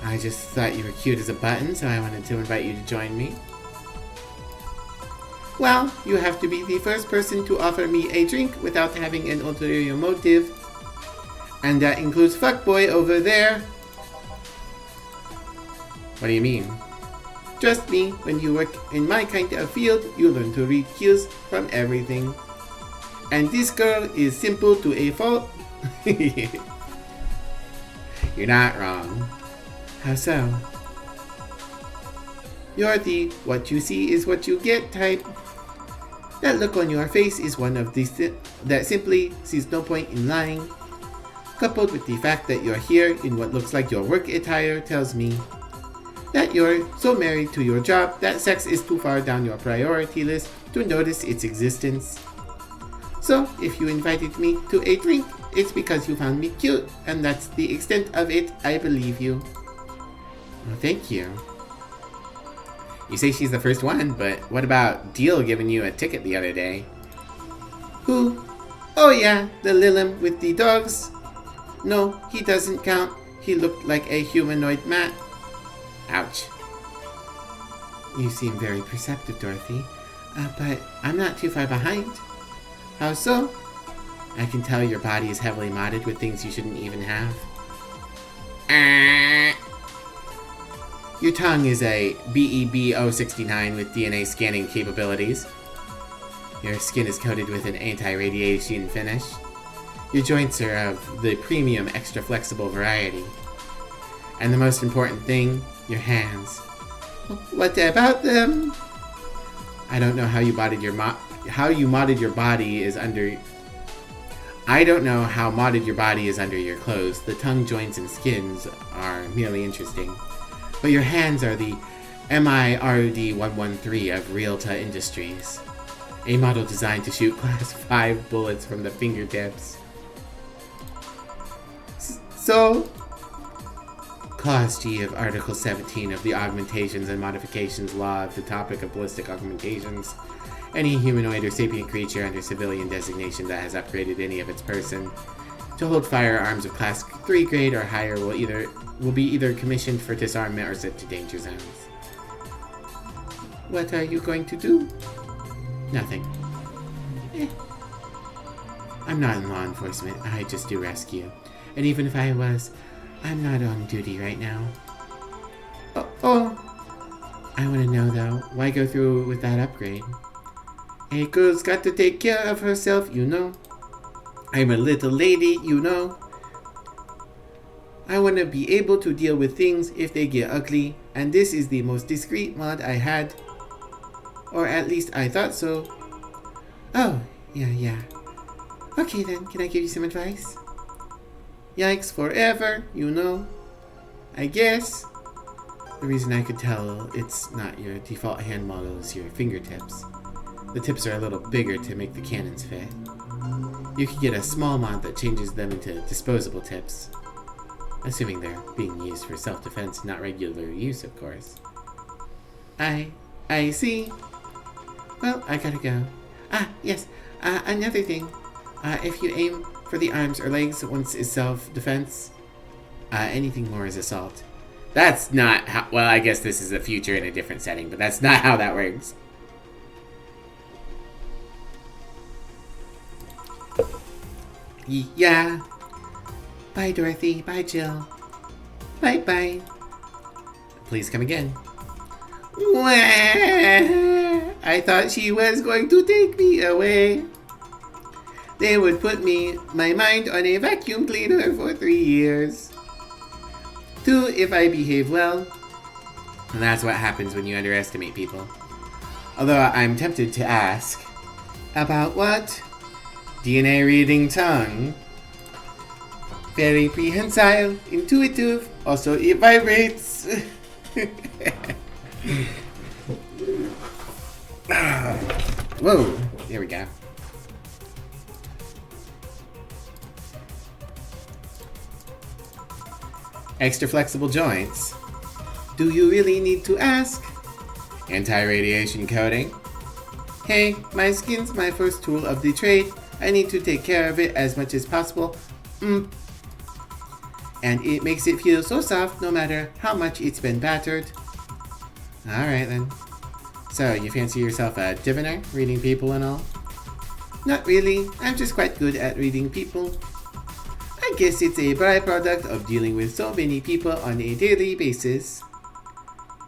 I just thought you were cute as a button, so I wanted to invite you to join me. Well, you have to be the first person to offer me a drink without having an ulterior motive. And that includes fuckboy over there. What do you mean? Trust me, when you work in my kind of field, you learn to read cues from everything. And this girl is simple to a fault. You're not wrong. How so? You're the what you see is what you get type. That look on your face is one of these that simply sees no point in lying. Coupled with the fact that you're here in what looks like your work attire tells me that you're so married to your job that sex is too far down your priority list to notice its existence. So, if you invited me to a drink, it's because you found me cute, and that's the extent of it. I believe you. Well, thank you. You say she's the first one, but what about Deal giving you a ticket the other day? Who? Oh yeah, the Lilim with the dogs. No, he doesn't count. He looked like a humanoid mat. Ouch. You seem very perceptive, Dorothy. But I'm not too far behind. How so? I can tell your body is heavily modded with things you shouldn't even have. Your tongue is a VA-11 with DNA scanning capabilities. Your skin is coated with an anti-radiation finish. Your joints are of the premium extra flexible variety. And the most important thing, your hands. What about them? I don't know how you modded your body is under. I don't know how modded your body is under your clothes. The tongue, joints, and skins are merely interesting. But your hands are the MIRD-113 of Realta Industries. A model designed to shoot class 5 bullets from the fingertips. So, Clause G of Article 17 of the Augmentations and Modifications Law of the topic of ballistic augmentations. Any humanoid or sapient creature under civilian designation that has upgraded any of its person to hold firearms of class 3 grade or higher will be either commissioned for disarmament or sent to danger zones. What are you going to do? Nothing. I'm not in law enforcement, I just do rescue. And even if I was, I'm not on duty right now. Oh. I want to know though, why go through with that upgrade? A girl's got to take care of herself, you know. I'm a little lady, you know. I want to be able to deal with things if they get ugly, and this is the most discreet mod I had. Or at least I thought so. Oh, yeah. Okay then, can I give you some advice? Yikes forever, you know. I guess. The reason I could tell it's not your default hand model is your fingertips. The tips are a little bigger to make the cannons fit. You could get a small mod that changes them into disposable tips. Assuming they're being used for self-defense, not regular use, of course. I see. Well, I gotta go. Yes. Another thing. If you aim for the arms or legs, once is self-defense. Anything more is assault. That's not how... Well, I guess this is a future in a different setting, but that's not how that works. Yeah. Bye, Dorothy. Bye, Jill. Bye-bye. Please come again. I thought she was going to take me away. They would put my mind on a vacuum cleaner for 3 years. 2 if I behave well. And that's what happens when you underestimate people. Although I'm tempted to ask. About what? DNA reading tongue. Very prehensile, intuitive, also it vibrates. Whoa, there we go. Extra flexible joints. Do you really need to ask? Anti-radiation coating. Hey, my skin's my first tool of the trade. I need to take care of it as much as possible. And it makes it feel so soft no matter how much it's been battered. Alright then. So, you fancy yourself a diviner, reading people and all? Not really. I'm just quite good at reading people. I guess it's a byproduct of dealing with so many people on a daily basis.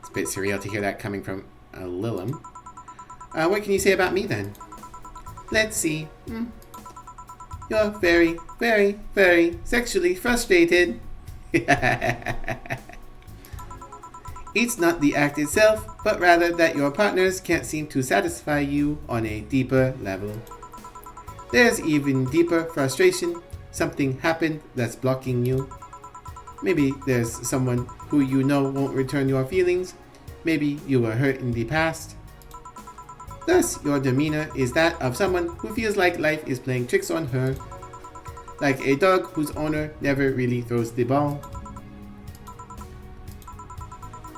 It's a bit surreal to hear that coming from Lilum. What can you say about me then? Let's see. You're very, very, very sexually frustrated. It's not the act itself, but rather that your partners can't seem to satisfy you on a deeper level. There's even deeper frustration. Something happened that's blocking you. Maybe there's someone who you know won't return your feelings. Maybe you were hurt in the past. Thus, your demeanor is that of someone who feels like life is playing tricks on her. Like a dog whose owner never really throws the ball.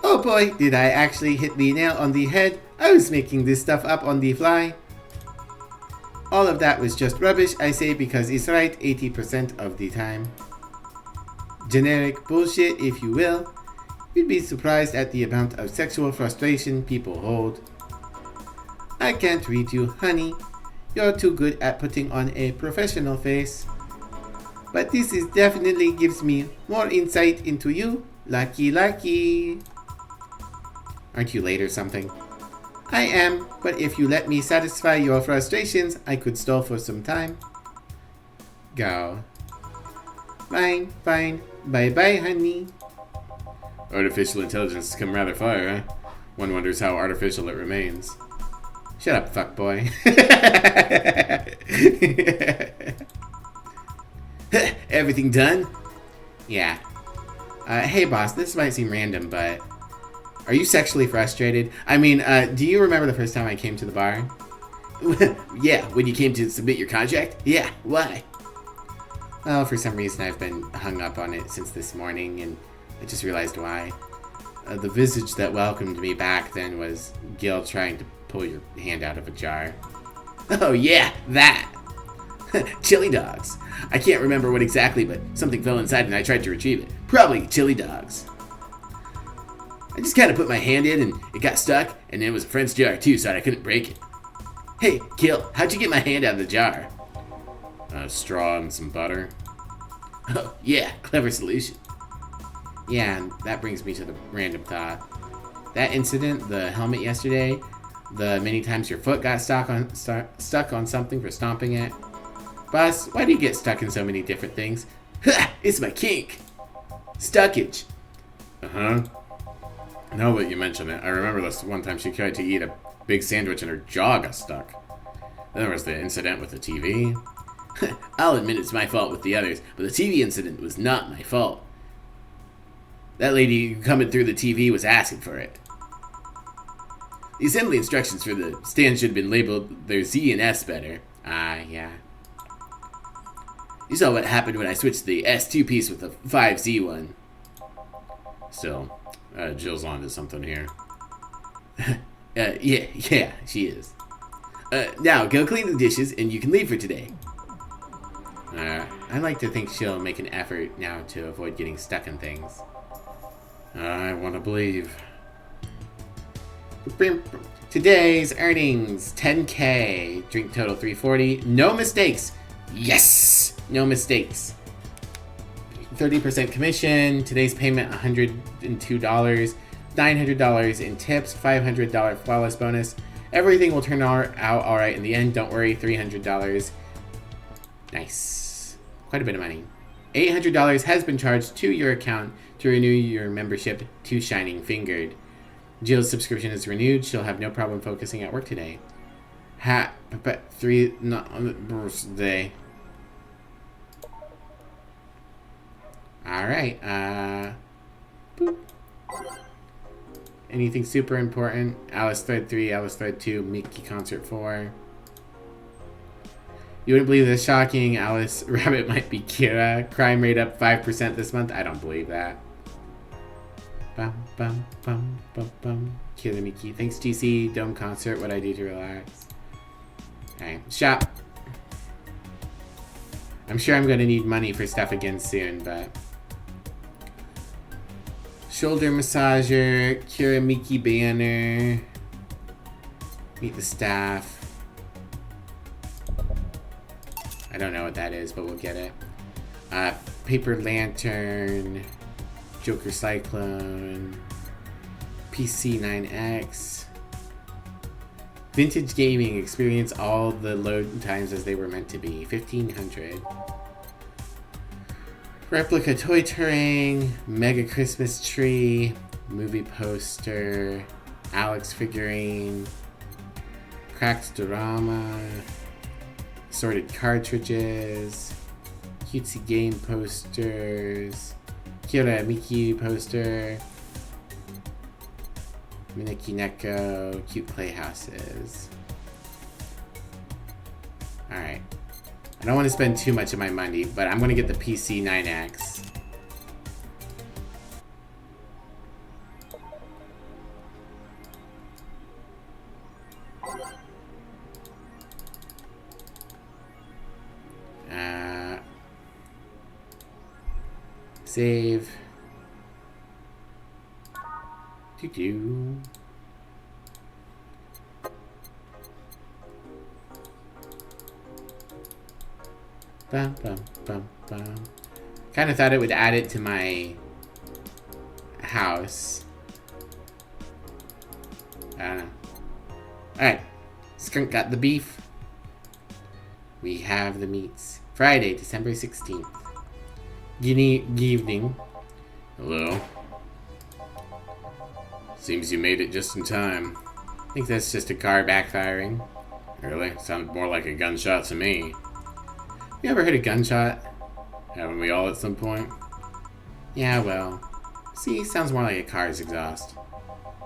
Oh boy, did I actually hit the nail on the head. I was making this stuff up on the fly. All of that was just rubbish, I say, because it's right 80% of the time. Generic bullshit, if you will. You'd be surprised at the amount of sexual frustration people hold. I can't read you, honey. You're too good at putting on a professional face. But this is definitely gives me more insight into you. Lucky. Aren't you late or something? I am, but if you let me satisfy your frustrations, I could stall for some time. Go. Fine. Bye, honey. Artificial intelligence has come rather far, huh? One wonders how artificial it remains. Shut up, fuckboy. Everything done? Yeah. Hey boss, this might seem random, but are you sexually frustrated? I mean, do you remember the first time I came to the bar? Yeah, when you came to submit your contract? Yeah, why? Well, for some reason I've been hung up on it since this morning, and I just realized why. The visage that welcomed me back then was Gil trying to pull your hand out of a jar. Oh yeah, that! Chili dogs. I can't remember what exactly, but something fell inside and I tried to retrieve it. Probably chili dogs. I just kind of put my hand in and it got stuck, and it was a French jar too, so I couldn't break it. Hey, Gil, how'd you get my hand out of the jar? Straw and some butter. Oh, yeah, clever solution. Yeah, and that brings me to the random thought. That incident, the helmet yesterday, the many times your foot got stuck on something for stomping it. Boss, why do you get stuck in so many different things? Ha! It's my kink. Stuckage. Uh-huh. Now that you mention it, I remember this one time she tried to eat a big sandwich and her jaw got stuck. Then there was the incident with the TV. I'll admit it's my fault with the others, but the TV incident was not my fault. That lady coming through the TV was asking for it. The assembly instructions for the stand should have been labeled their Z and S better. Yeah. You saw what happened when I switched the S2 piece with the 5Z one. Still, Jill's on to something here. Yeah, she is. Now, go clean the dishes and you can leave for today. I like to think she'll make an effort now to avoid getting stuck in things. I want to believe. Today's earnings, $10K. Drink total $340. No mistakes. Yes! No mistakes. 30% commission. Today's payment, $102. $900 in tips. $500 flawless bonus. Everything will turn out alright in the end. Don't worry. $300. Nice. Quite a bit of money. $800 has been charged to your account to renew your membership to Shining Fingered. Jill's subscription is renewed. She'll have no problem focusing at work today. Not on the birthday. Alright, boop. Anything super important? Alice Thread 3, Alice Thread 2, Mickey Concert 4. You wouldn't believe this shocking. Alice Rabbit might be Kira. Crime rate up 5% this month. I don't believe that. Bum, bum, bum, bum, bum. Kira Mickey. Thanks, GC. Dome Concert. What I do to relax. Alright, shop. I'm sure I'm going to need money for stuff again soon, but... Shoulder massager. Kira Mickey banner. Meet the staff. I don't know what that is, but we'll get it. Paper Lantern, Joker Cyclone, PC9X. Vintage Gaming, experience all the load times as they were meant to be. 1500. Replica Toy Terrain, Mega Christmas Tree, Movie Poster, Alex Figurine, Cracked Dorama, Assorted Cartridges, Cutesy Game Posters, Kira Miki Poster, Miniki Neko, Cute Playhouses. Alright. I don't want to spend too much of my money, but I'm going to get the PC9X. Save. Doo-doo. Bum, bum, bum, bum. Kind of thought it would add it to my house. I don't know. Alright. Skunk got the beef. We have the meats. Friday, December 16th. Good evening. Hello. Seems you made it just in time. I think that's just a car backfiring. Really? Sounded more like a gunshot to me. You ever heard a gunshot? Haven't we all at some point? Yeah, well. See, sounds more like a car's exhaust.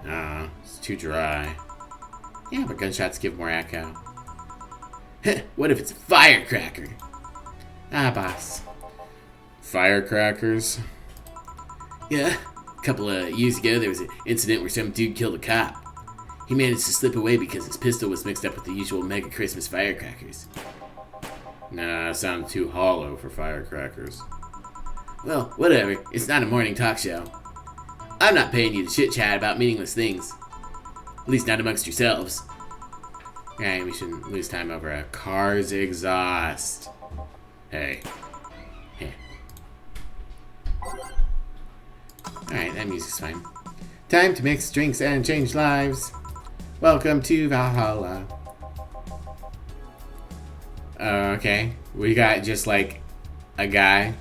It's too dry. Yeah, but gunshots give more echo. What if it's a firecracker? Boss. Firecrackers? Yeah, a couple of years ago there was an incident where some dude killed a cop. He managed to slip away because his pistol was mixed up with the usual Mega Christmas firecrackers. Nah, it sounded too hollow for firecrackers. Well, whatever. It's not a morning talk show. I'm not paying you to chit-chat about meaningless things. At least not amongst yourselves. Right, we shouldn't lose time over a car's exhaust. Hey. Alright, that music's fine. Time to mix drinks and change lives. Welcome to Valhalla. Okay. We got just like a guy.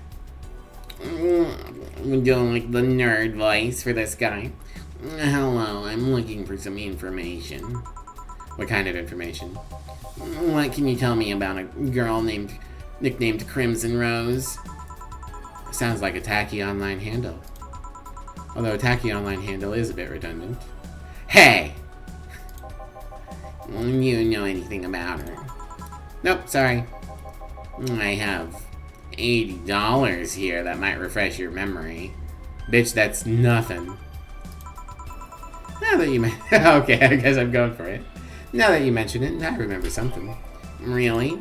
I'm doing like the nerd voice for this guy. Hello, I'm looking for some information. What kind of information? What can you tell me about a girl nicknamed Crimson Rose? Sounds like a tacky online handle. Although a tacky online handle is a bit redundant. Hey! You know anything about her? Nope, sorry. I have $80 here that might refresh your memory. Bitch, that's nothing. Now that you okay, I guess I'm going for it. Now that you mention it, I remember something. Really?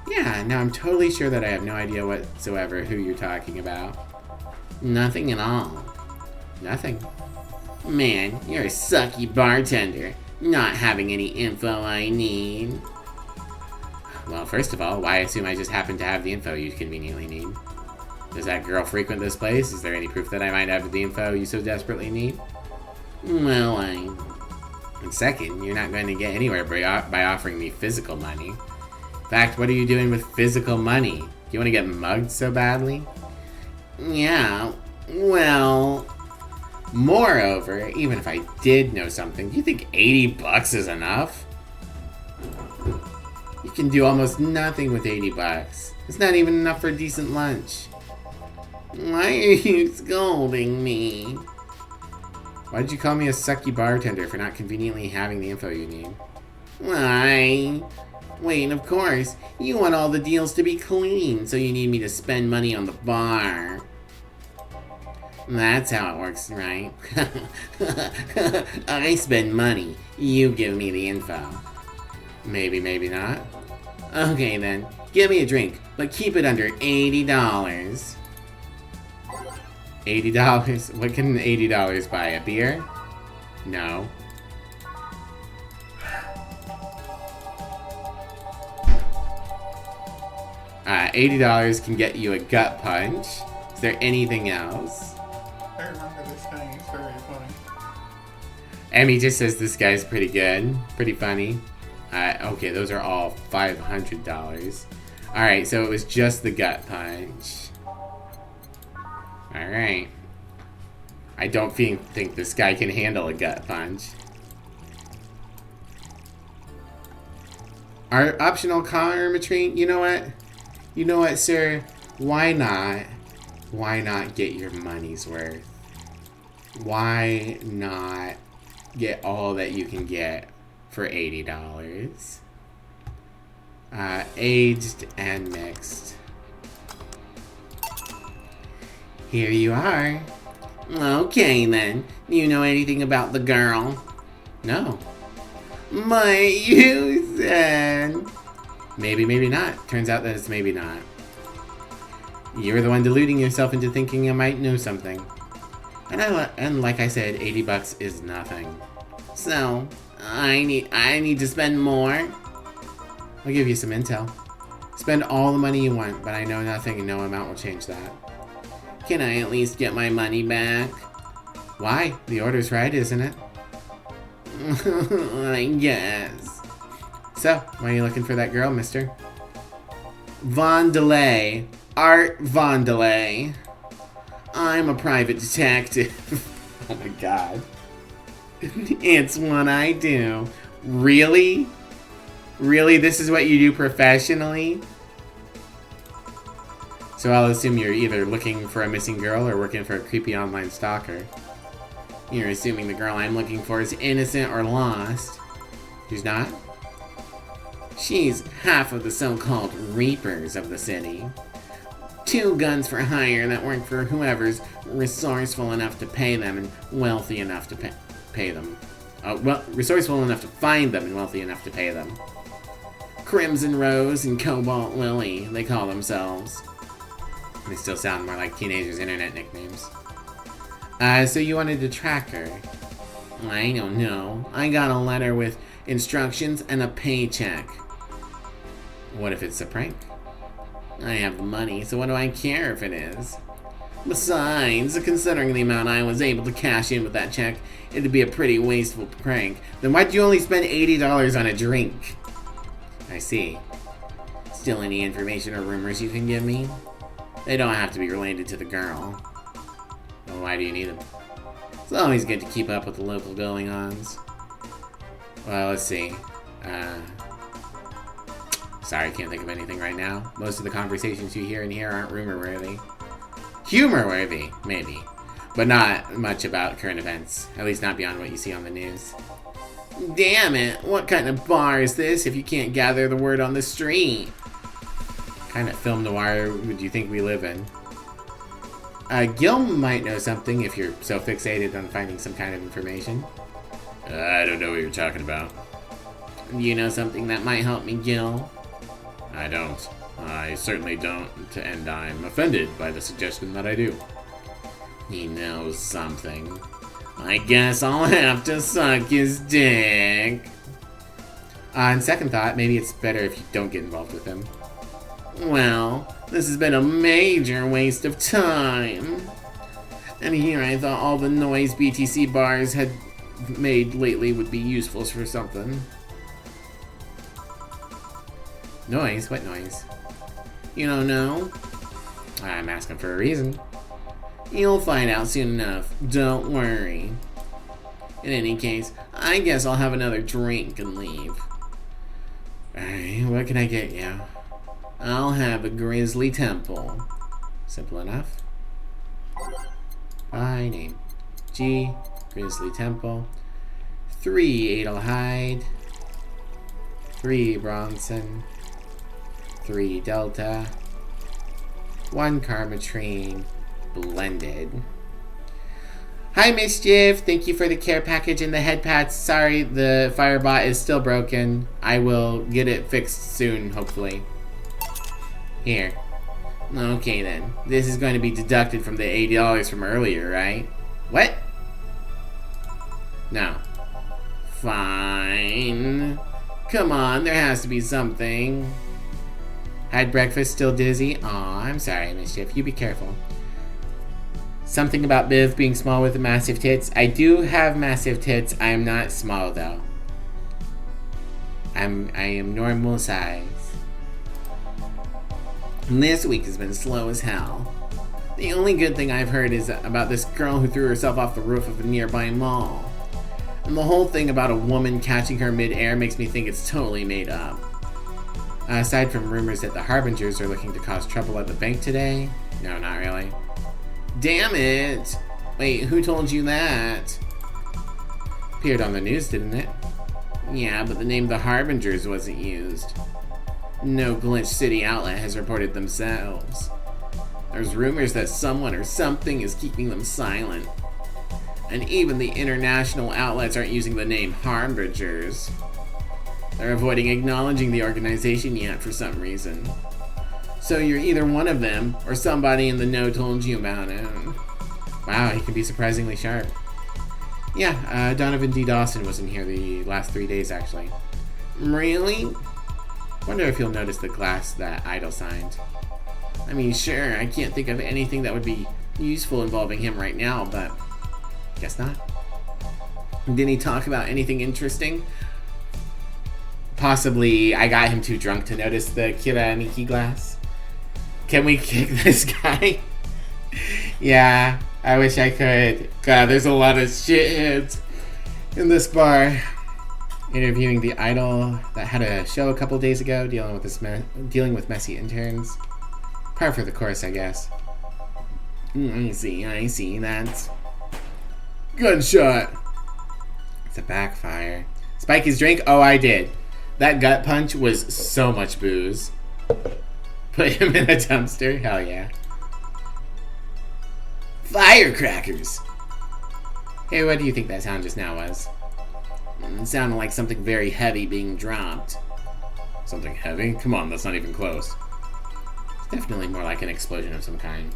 Yeah, now I'm totally sure that I have no idea whatsoever who you're talking about. Nothing at all. Nothing. Man, you're a sucky bartender. Not having any info I need. Well, first of all, why assume I just happen to have the info you conveniently need? Does that girl frequent this place? Is there any proof that I might have the info you so desperately need? Well, And second, you're not going to get anywhere by offering me physical money. In fact, what are you doing with physical money? Do you want to get mugged so badly? Yeah, well... Moreover, even if I did know something, do you think $80 is enough? You can do almost nothing with $80. It's not even enough for a decent lunch. Why are you scolding me? Why did you call me a sucky bartender for not conveniently having the info you need? Why? Wait, of course. You want all the deals to be clean, so you need me to spend money on the bar. That's how it works, right? I spend money. You give me the info. Maybe, maybe not. Okay then, give me a drink, but keep it under $80. $80? What can $80 buy? A beer? No. $80 can get you a gut punch. Is there anything else? I remember this thing. It's very funny. Emmy just says this guy's pretty good. Pretty funny. Okay, those are all $500. Alright, so it was just the gut punch. Alright. I don't think this guy can handle a gut punch. Our optional car retreat, you know what? You know what, sir? Why not? Why not get your money's worth? Why not get all that you can get for $80? Aged and mixed. Here you are. Okay then. You know anything about the girl? No. But you said... Maybe, maybe not. Turns out that it's maybe not. You're the one deluding yourself into thinking I might know something. And like I said, $80 is nothing. So, I need to spend more? I'll give you some intel. Spend all the money you want, but I know nothing and no amount will change that. Can I at least get my money back? Why? The order's right, isn't it? I guess. So, why are you looking for that girl, mister? Von Delay. Art Von Delay. I'm a private detective. Oh my god. It's what I do. Really? Really? This is what you do professionally? So I'll assume you're either looking for a missing girl or working for a creepy online stalker. You're assuming the girl I'm looking for is innocent or lost. She's not? She's half of the so-called Reapers of the city. 2 guns for hire that work for whoever's resourceful enough to pay them and wealthy enough to pay them. Well, resourceful enough to find them and wealthy enough to pay them. Crimson Rose and Cobalt Lily, they call themselves. They still sound more like teenagers' internet nicknames. So you wanted to track her? I don't know. I got a letter with instructions and a paycheck. What if it's a prank? I have the money, so what do I care if it is? Besides, considering the amount I was able to cash in with that check, it'd be a pretty wasteful prank. Then why'd you only spend $80 on a drink? I see. Still any information or rumors you can give me? They don't have to be related to the girl. Well, why do you need them? It's always good to keep up with the local going-ons. Well, let's see. Sorry, I can't think of anything right now. Most of the conversations you hear in here aren't rumor-worthy. Humor-worthy, maybe. But not much about current events. At least not beyond what you see on the news. Damn it! What kind of bar is this if you can't gather the word on the street? What kind of film noir would you think we live in? Gil might know something if you're so fixated on finding some kind of information. I don't know what you're talking about. You know something that might help me, Gil? I don't. I certainly don't, and I'm offended by the suggestion that I do. He knows something. I guess I'll have to suck his dick. On second thought, maybe it's better if you don't get involved with him. Well, this has been a major waste of time. And here I thought all the noise BTC bars had made lately would be useful for something. Noise? What noise? You don't know? I'm asking for a reason. You'll find out soon enough. Don't worry. In any case, I guess I'll have another drink and leave. Alright, what can I get you? I'll have a Grizzly Temple. Simple enough. By name. G. Grizzly Temple. 3 Adelhyde. 3 Bronson. 3 Delta. 1 Karmatrine. Blended. Hi Mischief, thank you for the care package and the head pats. Sorry, the Firebot is still broken. I will get it fixed soon, hopefully. Here. Okay then. This is going to be deducted from the $80 from earlier, right? What? No. Fine. Come on, there has to be something. Had breakfast, still dizzy? Aw, I'm sorry, Mischief. You be careful. Something about Biv being small with massive tits. I do have massive tits. I am not small, though. I am normal size. And this week has been slow as hell. The only good thing I've heard is about this girl who threw herself off the roof of a nearby mall. And the whole thing about a woman catching her mid-air makes me think it's totally made up. Aside from rumors that the Harbingers are looking to cause trouble at the bank today? No, not really. Damn it! Wait, who told you that? Appeared on the news, didn't it? Yeah, but the name the Harbingers wasn't used. No Glitch City outlet has reported themselves. There's rumors that someone or something is keeping them silent. And even the international outlets aren't using the name Harbingers. They're avoiding acknowledging the organization yet for some reason. So you're either one of them, or somebody in the know told you about it. Wow, he can be surprisingly sharp. Yeah, Donovan D. Dawson wasn't here the last 3 days, actually. Really? Wonder if you'll notice the glass that Idol signed. I mean, sure, I can't think of anything that would be useful involving him right now, but guess not. Didn't he talk about anything interesting? Possibly, I got him too drunk to notice the Kira Miki glass. Can we kick this guy? Yeah, I wish I could. God, there's a lot of shitheads in this bar. Interviewing the idol that had a show a couple days ago, dealing with messy interns. Par for the course, I guess. I see. That's gunshot. It's a backfire. Spike his drink? Oh, I did. That gut punch was so much booze. Put him in a dumpster? Hell yeah. Firecrackers! Hey, what do you think that sound just now was? It sounded like something very heavy being dropped. Something heavy? Come on, that's not even close. It's definitely more like an explosion of some kind.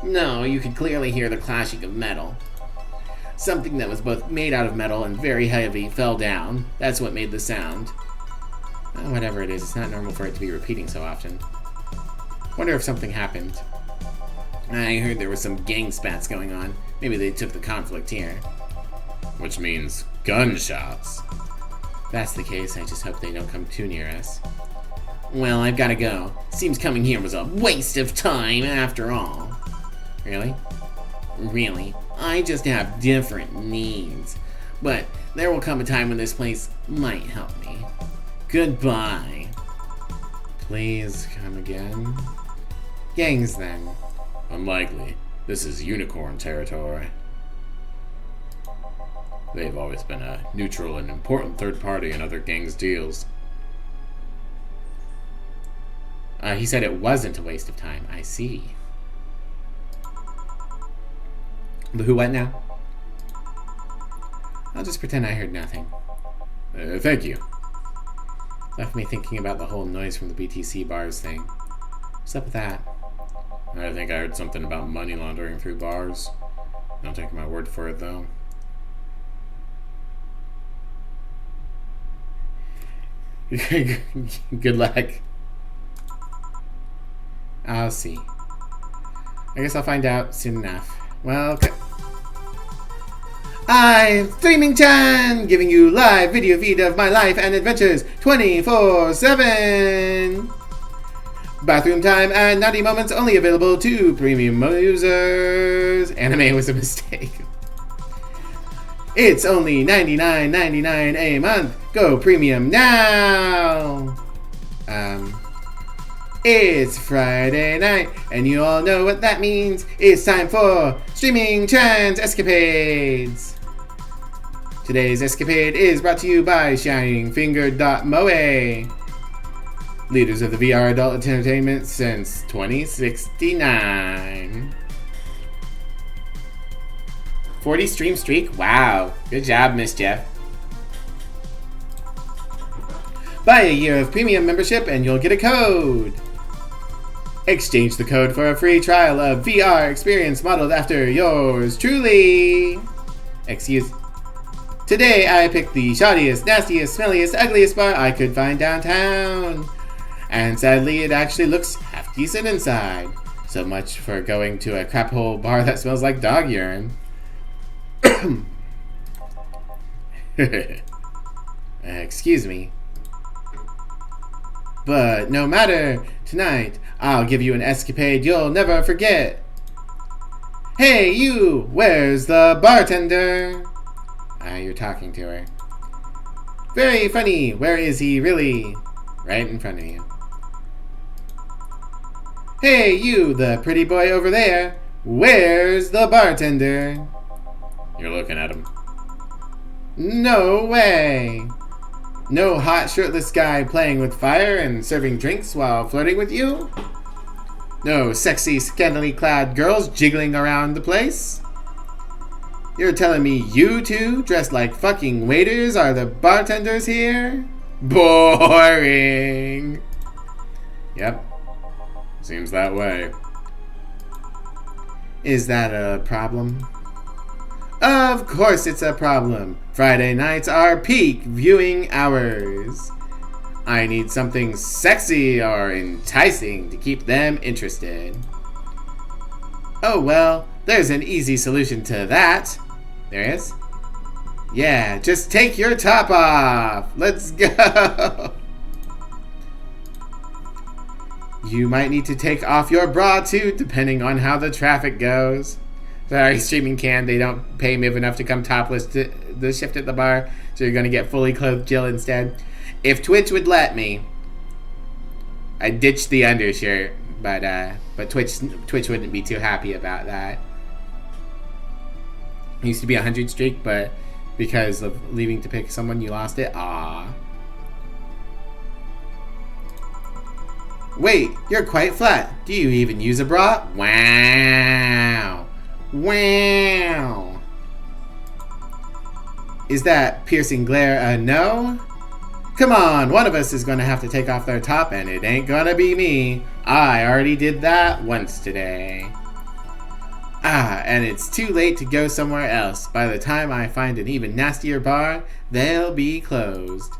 No, you could clearly hear the clashing of metal. Something that was both made out of metal and very heavy fell down. That's what made the sound. Whatever it is, it's not normal for it to be repeating so often. Wonder if something happened. I heard there was some gang spats going on. Maybe they took the conflict here. Which means gunshots. If that's the case, I just hope they don't come too near us. Well, I've gotta go. Seems coming here was a waste of time after all. Really? Really? I just have different needs. But there will come a time when this place might help me. Goodbye. Please come again. Gangs, then. Unlikely. This is unicorn territory. They've always been a neutral and important third party in other gangs' deals. He said it wasn't a waste of time. I see. The who what now? I'll just pretend I heard nothing. Thank you. Left me thinking about the whole noise from the BTC bars thing. What's up with that? I think I heard something about money laundering through bars. Don't take my word for it, though. Good luck. I'll see. I guess I'll find out soon enough. Well, okay. I'm Streaming Chan, giving you live video feed of my life and adventures 24/7. Bathroom time and naughty moments only available to premium users. Anime was a mistake. It's only $99.99 a month. Go premium now. It's Friday night, and you all know what that means. It's time for Streaming Chan's Escapades. Today's escapade is brought to you by ShiningFinger.moe, leaders of the VR adult entertainment since 2069. 40 stream streak? Wow. Good job, Miss Jeff. Buy a year of premium membership and you'll get a code. Exchange the code for a free trial of VR experience modeled after yours truly. Excuse. Today I picked the shoddiest, nastiest, smelliest, ugliest bar I could find downtown. And sadly, it actually looks half decent inside. So much for going to a crap hole bar that smells like dog urine. Excuse me. But no matter, tonight I'll give you an escapade you'll never forget. Hey you, where's the bartender? You're talking to her. Very funny, where is he really? Right in front of you. Hey you, the pretty boy over there, where's the bartender? You're looking at him. No way! No hot shirtless guy playing with fire and serving drinks while flirting with you? No sexy scantily clad girls jiggling around the place? You're telling me you two, dressed like fucking waiters, are the bartenders here? Boring! Yep. Seems that way. Is that a problem? Of course it's a problem. Friday nights are peak viewing hours. I need something sexy or enticing to keep them interested. Oh well, there's an easy solution to that. There is? Yeah, just take your top off. Let's go. You might need to take off your bra too, depending on how the traffic goes. Sorry, streaming can. They don't pay Miv enough to come topless to the shift at the bar, so you're gonna get fully clothed Jill instead. If Twitch would let me, I'd ditch the undershirt, but Twitch wouldn't be too happy about that. It used to be a 100 streak, but because of leaving to pick someone, you lost it. Ah. Wait, you're quite flat. Do you even use a bra? Wow. Wow. Is that piercing glare a no? Come on, one of us is gonna have to take off their top, and it ain't gonna be me. I already did that once today. And it's too late to go somewhere else. By the time I find an even nastier bar, they'll be closed.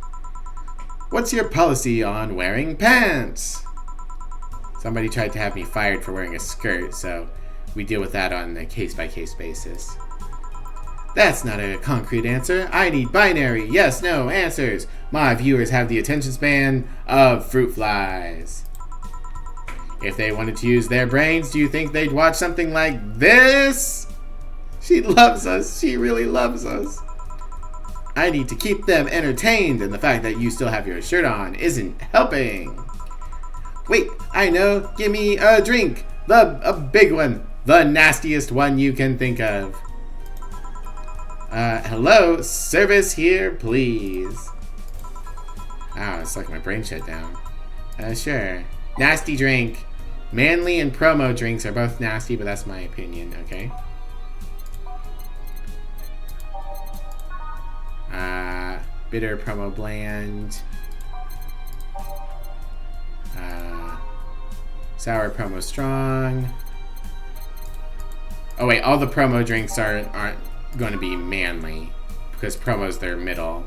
What's your policy on wearing pants? Somebody tried to have me fired for wearing a skirt, so we deal with that on a case-by-case basis. That's not a concrete answer. I need binary yes, no answers. My viewers have the attention span of fruit flies. If they wanted to use their brains, do you think they'd watch something like this? She loves us. She really loves us. I need to keep them entertained, and the fact that you still have your shirt on isn't helping. Wait, I know. Give me a drink. A big one. The nastiest one you can think of. Hello? Service here, please. Oh, it's like my brain shut down. Sure. Nasty drink. Manly and promo drinks are both nasty, but that's my opinion, okay? Bitter promo bland. Sour promo strong. Oh wait, all the promo drinks aren't going to be manly because promo's their middle.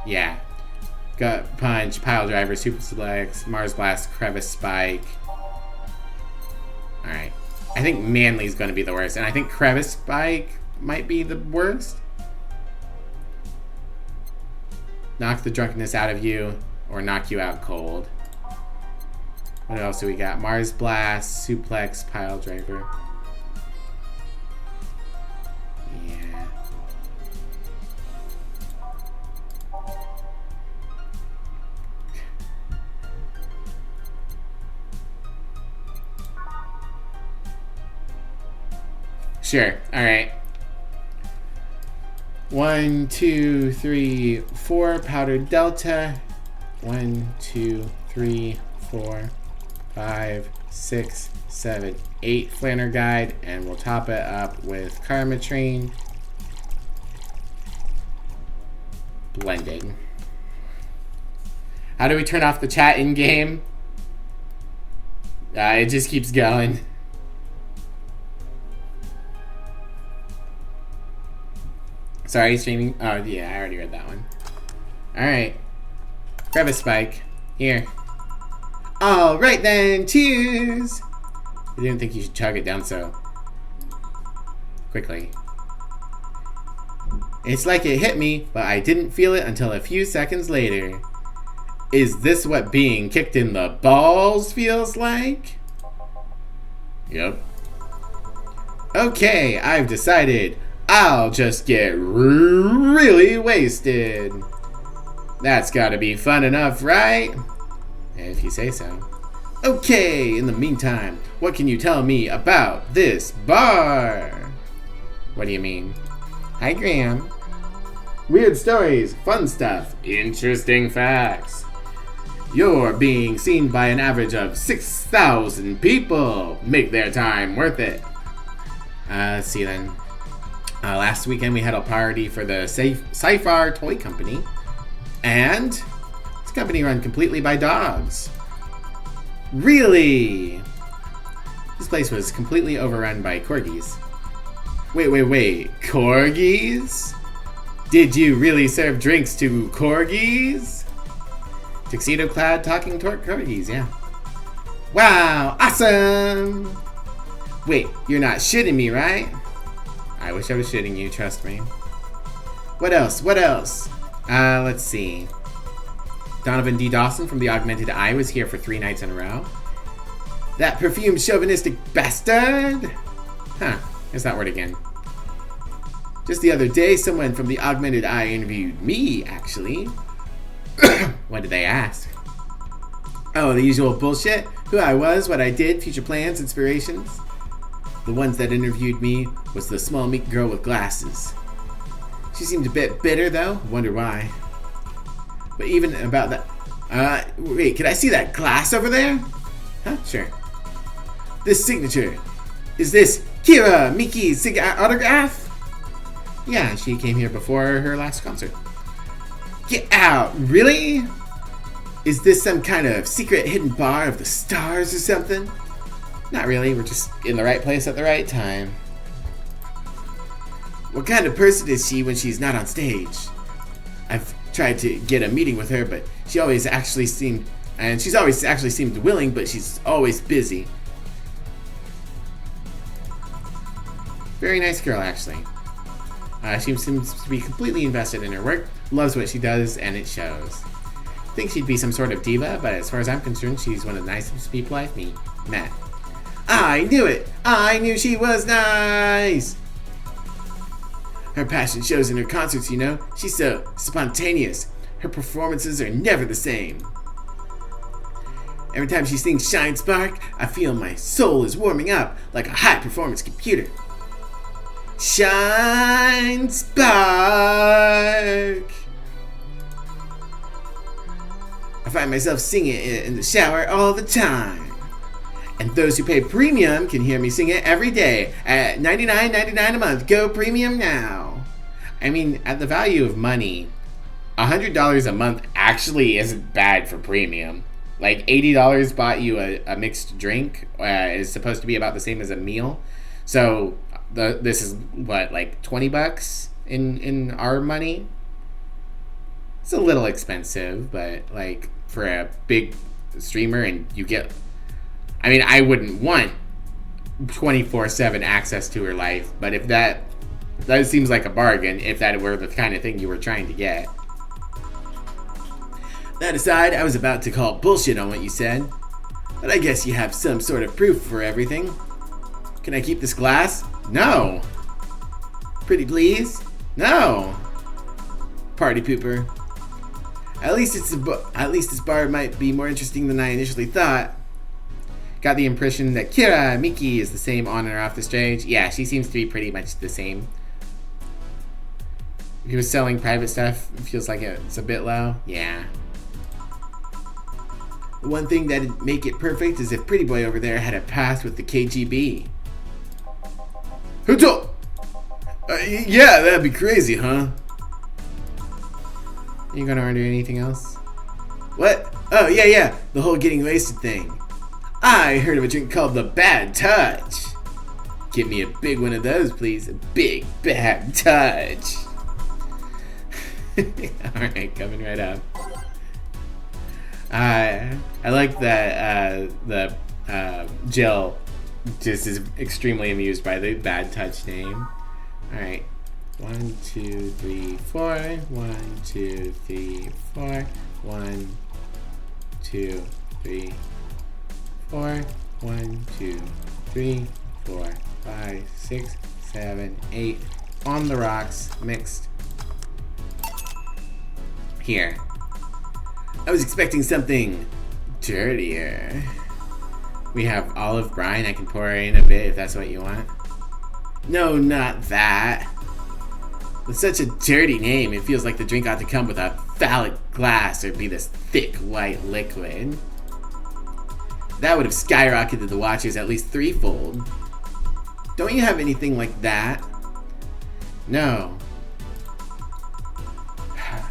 Yeah. Gut punch, pile driver, super selects, Mars blast, crevice spike. Alright. I think manly's going to be the worst, and I think crevice spike might be the worst. Knock the drunkenness out of you, or knock you out cold. What else do we got? Mars blast, suplex, pile driver. Yeah. Sure. All right. 1, 2, 3, 4 powdered delta. 1, 2, 3, 4, 5, 6, 7, 8 flanner guide, and we'll top it up with Karmatrine. Blending. How do we turn off the chat in game? It just keeps going. Sorry, streaming. Oh yeah, I already read that one. Alright. Grab a spike. Here. Alright then, cheers! I didn't think you should chug it down so quickly. It's like it hit me, but I didn't feel it until a few seconds later. Is this what being kicked in the balls feels like? Yep. Okay, I've decided I'll just get really wasted. That's gotta be fun enough, right? If you say so. Okay, in the meantime, what can you tell me about this bar? What do you mean? Hi, Graham. Weird stories, fun stuff, interesting facts. You're being seen by an average of 6,000 people. Make their time worth it. Let's see then. Last weekend we had a party for the Sci-Fi Toy Company. And this company run completely by dogs. Really? This place was completely overrun by corgis. Wait. Corgis? Did you really serve drinks to corgis? Tuxedo-clad talking corgis, yeah. Wow, awesome! Wait, you're not shitting me, right? I wish I was shitting you, trust me. What else? Let's see. Donovan D. Dawson from the Augmented Eye was here for 3 nights in a row. That perfumed chauvinistic bastard! Huh, there's that word again. Just the other day, someone from the Augmented Eye interviewed me, actually. What did they ask? Oh, the usual bullshit. Who I was, what I did, future plans, inspirations. The ones that interviewed me was the small meek girl with glasses. She seemed a bit bitter, though. Wonder why. But even about that... wait, can I see that glass over there? Huh? Sure. This signature. Is this Kira Miki's autograph? Yeah, she came here before her last concert. Get out! Really? Is this some kind of secret hidden bar of the stars or something? Not really, we're just in the right place at the right time. What kind of person is she when she's not on stage? I've tried to get a meeting with her, but she's always actually seemed willing, but she's always busy. Very nice girl, actually. She seems to be completely invested in her work, loves what she does, and it shows. Think she'd be some sort of diva, but as far as I'm concerned, she's one of the nicest people I've met. I knew it! I knew she was nice! Her passion shows in her concerts, you know? She's so spontaneous. Her performances are never the same. Every time she sings Shine Spark, I feel my soul is warming up like a high-performance computer. Shine Spark! I find myself singing it in the shower all the time. And those who pay premium can hear me sing it every day at $99.99 a month. Go premium now. I mean, at the value of money, $100 a month actually isn't bad for premium. Like $80 bought you a mixed drink is supposed to be about the same as a meal. So this is what, like $20 in our money? It's a little expensive, but like for a big streamer, and you get, I mean, I wouldn't want 24/7 access to her life, but if that seems like a bargain if that were the kind of thing you were trying to get. That aside, I was about to call bullshit on what you said, but I guess you have some sort of proof for everything. Can I keep this glass? No. Pretty please? No. Party pooper. At least this bar might be more interesting than I initially thought. Got the impression that Kira Miki is the same on and off the stage. Yeah, she seems to be pretty much the same. If he was selling private stuff, it feels like it's a bit low. Yeah. The one thing that'd make it perfect is if Pretty Boy over there had a pass with the KGB. Who told? Yeah, that'd be crazy, huh? You gonna order anything else? What? Oh, yeah, the whole getting wasted thing. I heard of a drink called the Bad Touch. Give me a big one of those, please. A big bad touch. Alright, coming right up. I like that Jill just is extremely amused by the bad touch name. Alright. 1, 2, 3, 4. 1, 2, 3, 4. 1, 2, 3, 4. 1, 2, 3, 4, 5, 6, 7, 8. On the rocks, mixed. Here. I was expecting something dirtier. We have olive brine. I can pour in a bit if that's what you want. No, not that. With such a dirty name, it feels like the drink ought to come with a phallic glass or be this thick white liquid. That would have skyrocketed the watchers at least threefold. Don't you have anything like that? No.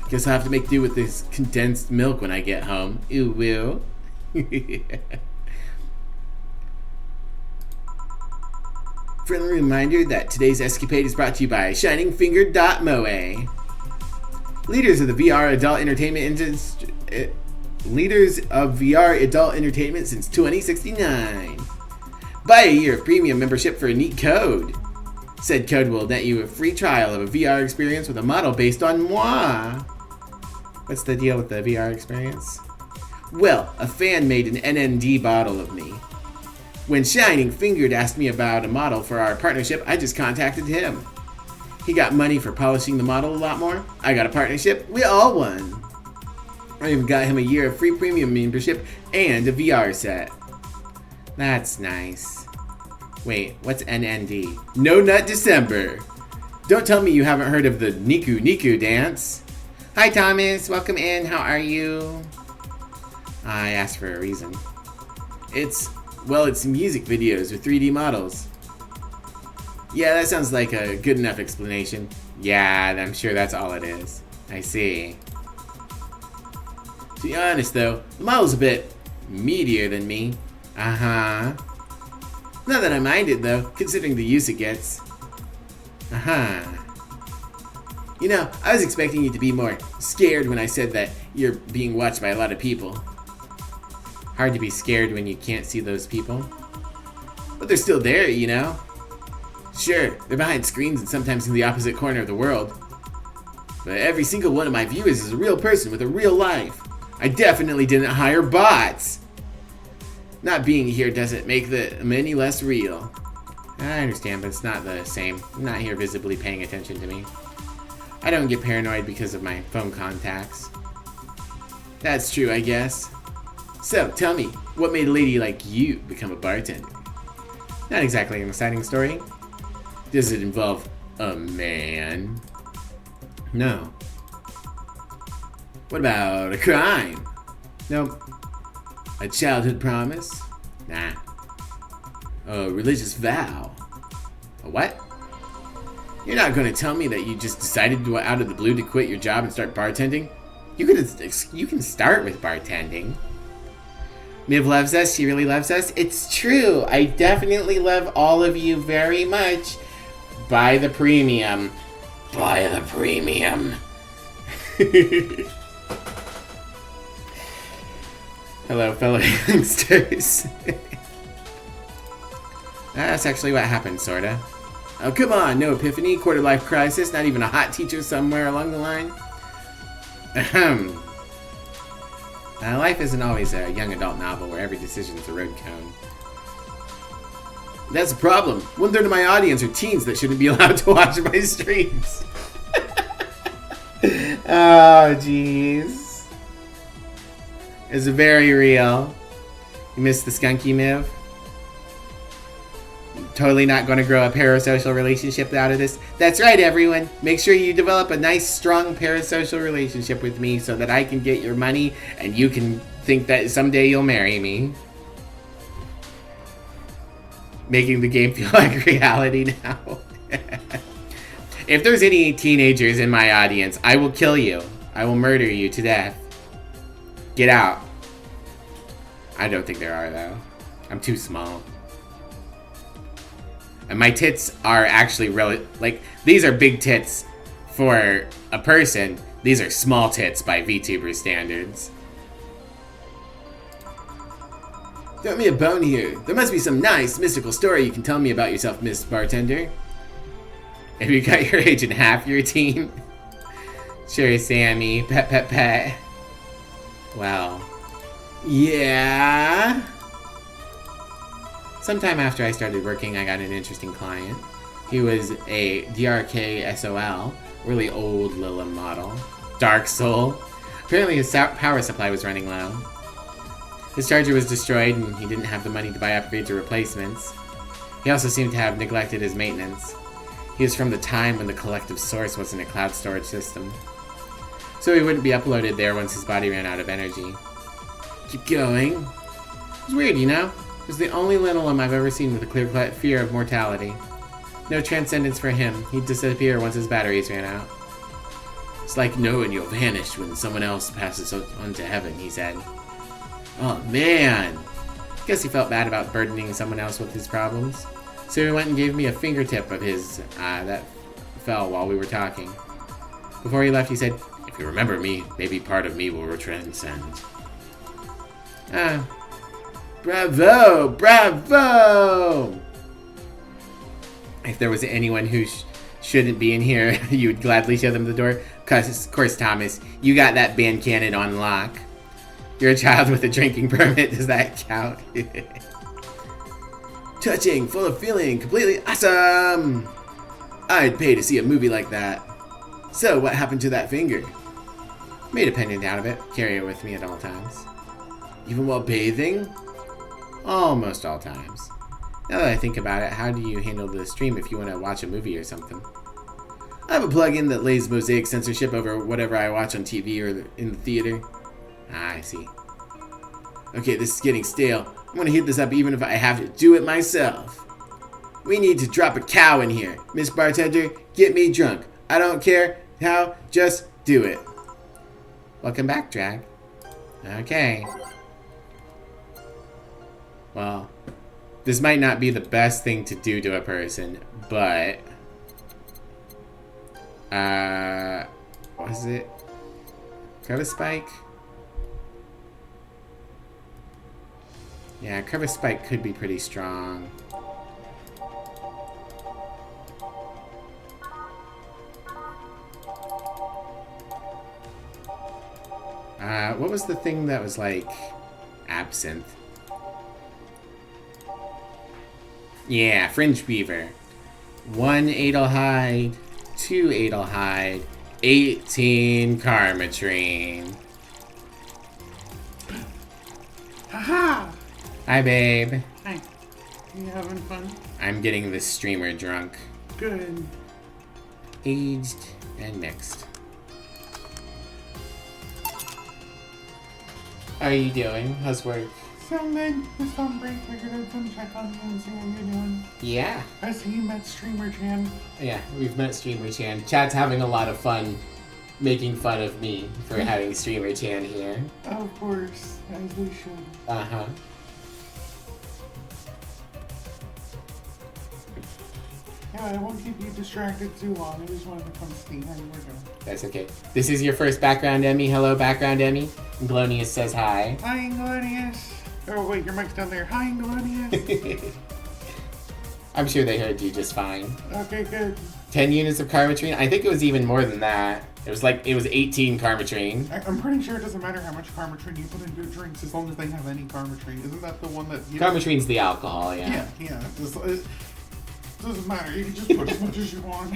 Guess I'll have to make do with this condensed milk when I get home. Ooh, will. Friendly reminder that today's escapade is brought to you by ShiningFinger.moe. Leaders of the VR adult entertainment industry. Leaders of VR adult entertainment since 2069. Buy a year of premium membership for a neat code. Said code will net you a free trial of a VR experience with a model based on moi. What's the deal with the VR experience? Well, a fan made an NND bottle of me. When Shining Fingered asked me about a model for our partnership, I just contacted him. He got money for polishing the model a lot more. I got a partnership. We all won. I even got him a year of free premium membership and a VR set. That's nice. Wait, what's NND? No Nut December. Don't tell me you haven't heard of the Niku Niku dance. Hi Thomas, welcome in. How are you? I asked for a reason. It's music videos with 3D models. Yeah, that sounds like a good enough explanation. Yeah, I'm sure that's all it is. I see. To be honest though, the model's a bit meatier than me. Uh-huh. Not that I mind it though, considering the use it gets. Uh-huh. You know, I was expecting you to be more scared when I said that you're being watched by a lot of people. Hard to be scared when you can't see those people. But they're still there, you know? Sure, they're behind screens and sometimes in the opposite corner of the world. But every single one of my viewers is a real person with a real life. I definitely didn't hire bots. Not being here doesn't make them any less real. I understand, but it's not the same. I'm not here visibly paying attention to me. I don't get paranoid because of my phone contacts. That's true, I guess. So, tell me, what made a lady like you become a bartender? Not exactly an exciting story. Does it involve a man? No. What about a crime? Nope. A childhood promise? Nah. A religious vow? A what? You're not going to tell me that you just decided out of the blue to quit your job and start bartending? You can start with bartending. Miv loves us. She really loves us. It's true. I definitely love all of you very much. Buy the premium. Buy the premium. Hello, fellow youngsters. That's actually what happened, sorta. Oh, come on. No epiphany, quarter-life crisis, not even a hot teacher somewhere along the line. Ahem. Life isn't always a young adult novel where every decision's a road cone. That's a problem. 1/3 of my audience are teens that shouldn't be allowed to watch my streams. Oh, jeez. It's very real. You missed the skunky Miv? Totally not going to grow a parasocial relationship out of this. That's right, everyone. Make sure you develop a nice, strong parasocial relationship with me so that I can get your money and you can think that someday you'll marry me. Making the game feel like reality now. If there's any teenagers in my audience, I will kill you. I will murder you to death. Get out. I don't think there are, though. I'm too small. And my tits are actually really, like, these are big tits for a person. These are small tits by VTuber standards. Throw me a bone here. There must be some nice, mystical story you can tell me about yourself, Miss Bartender. Have you got your age in half your teen? Sure, Sammy. Pet, pet, pet. Well, yeah. Sometime after I started working, I got an interesting client. He was a DRK SOL, really old Lilith model. Dark Soul. Apparently his power supply was running low. His charger was destroyed and he didn't have the money to buy upgrades or replacements. He also seemed to have neglected his maintenance. He was from the time when the collective source wasn't a cloud storage system. So he wouldn't be uploaded there once his body ran out of energy. Keep going. It's weird, you know? It was the only Linolem I've ever seen with a clear fear of mortality. No transcendence for him. He'd disappear once his batteries ran out. It's like knowing you'll vanish when someone else passes on to heaven, he said. Oh man! Guess he felt bad about burdening someone else with his problems. So he went and gave me a fingertip of his that fell while we were talking. Before he left, he said, "If you remember me, maybe part of me will transcend." Bravo! Bravo! If there was anyone who shouldn't be in here, you would gladly show them the door. Of course, Thomas, you got that band cannon on lock. You're a child with a drinking permit. Does that count? Touching, full of feeling, completely awesome! I'd pay to see a movie like that. So, what happened to that finger? Made a pendant out of it. Carry it with me at all times. Even while bathing? Almost all times. Now that I think about it, how do you handle the stream if you want to watch a movie or something? I have a plugin that lays mosaic censorship over whatever I watch on TV or in the theater. Ah, I see. Okay, this is getting stale. I'm gonna heat this up even if I have to do it myself. We need to drop a cow in here. Miss Bartender, get me drunk. I don't care how, just do it. Welcome back, Drag. Okay. Well, this might not be the best thing to do to a person, but... what is it? Crevice Spike? Yeah, Crevice Spike could be pretty strong. What was the thing that was like absinthe? Yeah, Fringe Beaver. 1 Adelhide, 2 Adelhide, 18 Karmatrine. Haha! Hi, babe. Hey, you having fun? I'm getting this streamer drunk. Good. Aged and mixed. How are you doing? How's work? So good. Just on break, figured I'd come check on you and see how you're doing. Yeah. I see you met Streamer Chan. Yeah, we've met Streamer Chan. Chad's having a lot of fun making fun of me for having Streamer Chan here. Of course, as we should. Uh-huh. Yeah, I won't keep you distracted too long. I just wanted to come see how you were doing. That's okay. This is your first background Emmy. Hello, background Emmy. Glonius says hi. Hi, Inglorious. Oh, wait, your mic's down there. Hi, Inglorious. I'm sure they heard you just fine. Okay, good. 10 units of Karmatrine? I think it was even more than that. It was 18 Karmatrine. I'm pretty sure it doesn't matter how much Karmatrine you put into drinks as long as they have any Karmatrine. Isn't that the one that... Karmatrine's the alcohol, yeah. Yeah. It doesn't matter. You can just put as much as you want.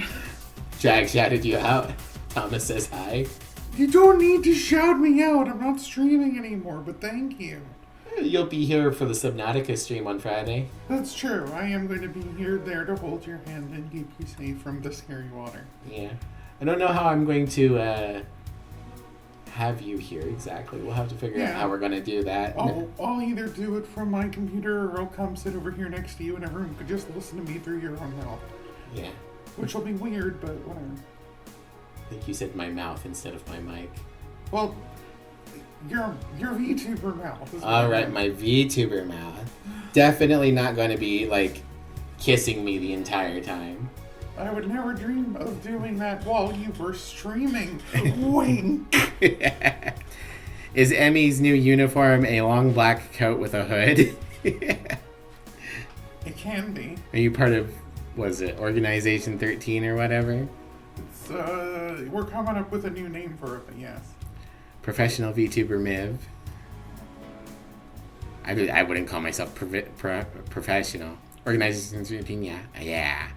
Drag shouted you out. Thomas says hi. You don't need to shout me out. I'm not streaming anymore, but thank you. You'll be here for the Subnautica stream on Friday. That's true. I am going to be there to hold your hand and keep you safe from the scary water. Yeah. I don't know how I'm going to have you here exactly. We'll have to figure out how we're going to do that. I'll either do it from my computer or I'll come sit over here next to you and everyone could just listen to me through your own mouth. Yeah. Which will be weird, but whatever. I think you said my mouth instead of my mic. Well, your VTuber mouth. Alright, my VTuber mouth. Definitely not going to be, kissing me the entire time. I would never dream of doing that while you were streaming. Wink. Is Emmy's new uniform a long black coat with a hood? It can be. Are you part of, was it Organization 13 or whatever? It's, we're coming up with a new name for it, but yes. Professional VTuber Miv. I wouldn't call myself professional. Organization 13, yeah. Yeah.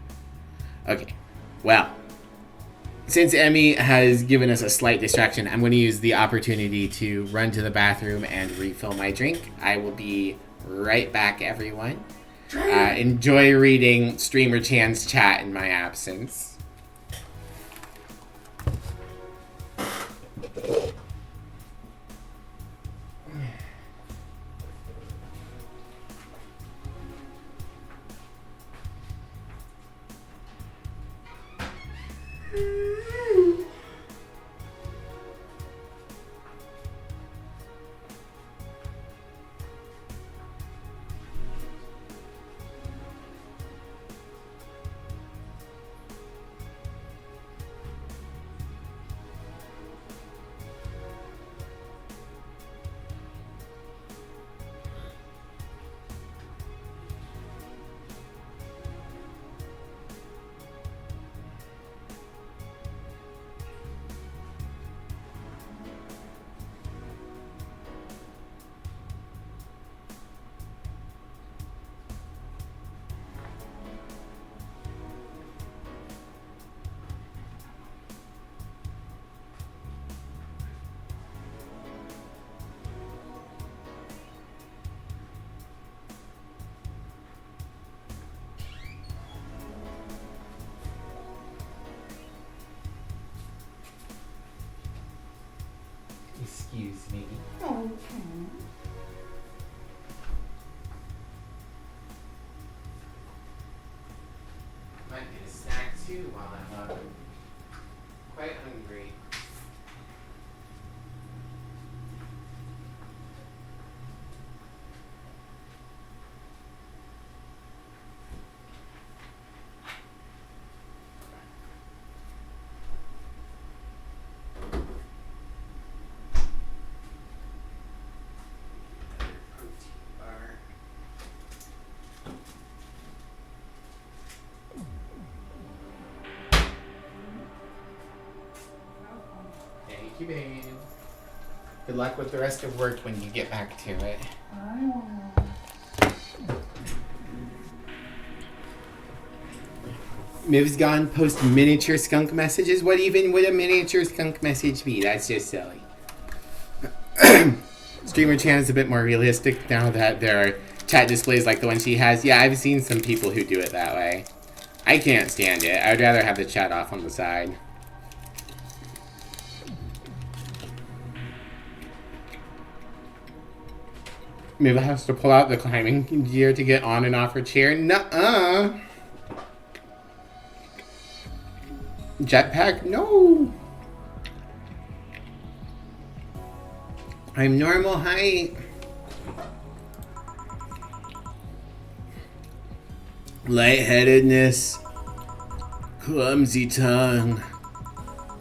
Okay. Well, since Emmy has given us a slight distraction, I'm going to use the opportunity to run to the bathroom and refill my drink. I will be right back, everyone. Enjoy reading Streamer Chan's chat in my absence. Excuse me. Okay. Might get a snack too while I'm quite hungry. Thank you, babe. Good luck with the rest of work when you get back to it. I will. Miv's gone post miniature skunk messages. What even would a miniature skunk message be? That's just silly. Streamer Chan is a bit more realistic now that there are chat displays like the one she has. Yeah, I've seen some people who do it that way. I can't stand it. I'd rather have the chat off on the side. Miv has to pull out the climbing gear to get on and off her chair. Nuh-uh. Jetpack? No. I'm normal height. Lightheadedness. Clumsy tongue.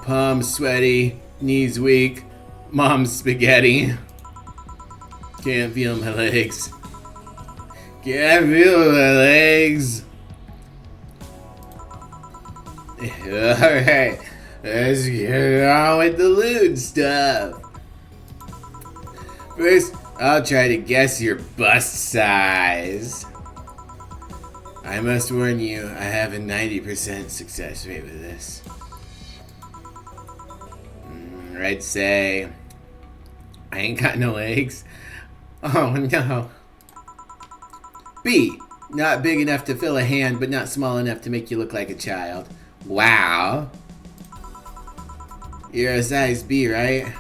Palms sweaty. Knees weak. Mom's spaghetti. Can't feel my legs. Can't feel my legs. Alright, let's get on with the lewd stuff. First, I'll try to guess your bust size. I must warn you, I have a 90% success rate with this. I'd say I ain't got no legs. Oh no. B, not big enough to fill a hand, but not small enough to make you look like a child. Wow. You're a size B, right?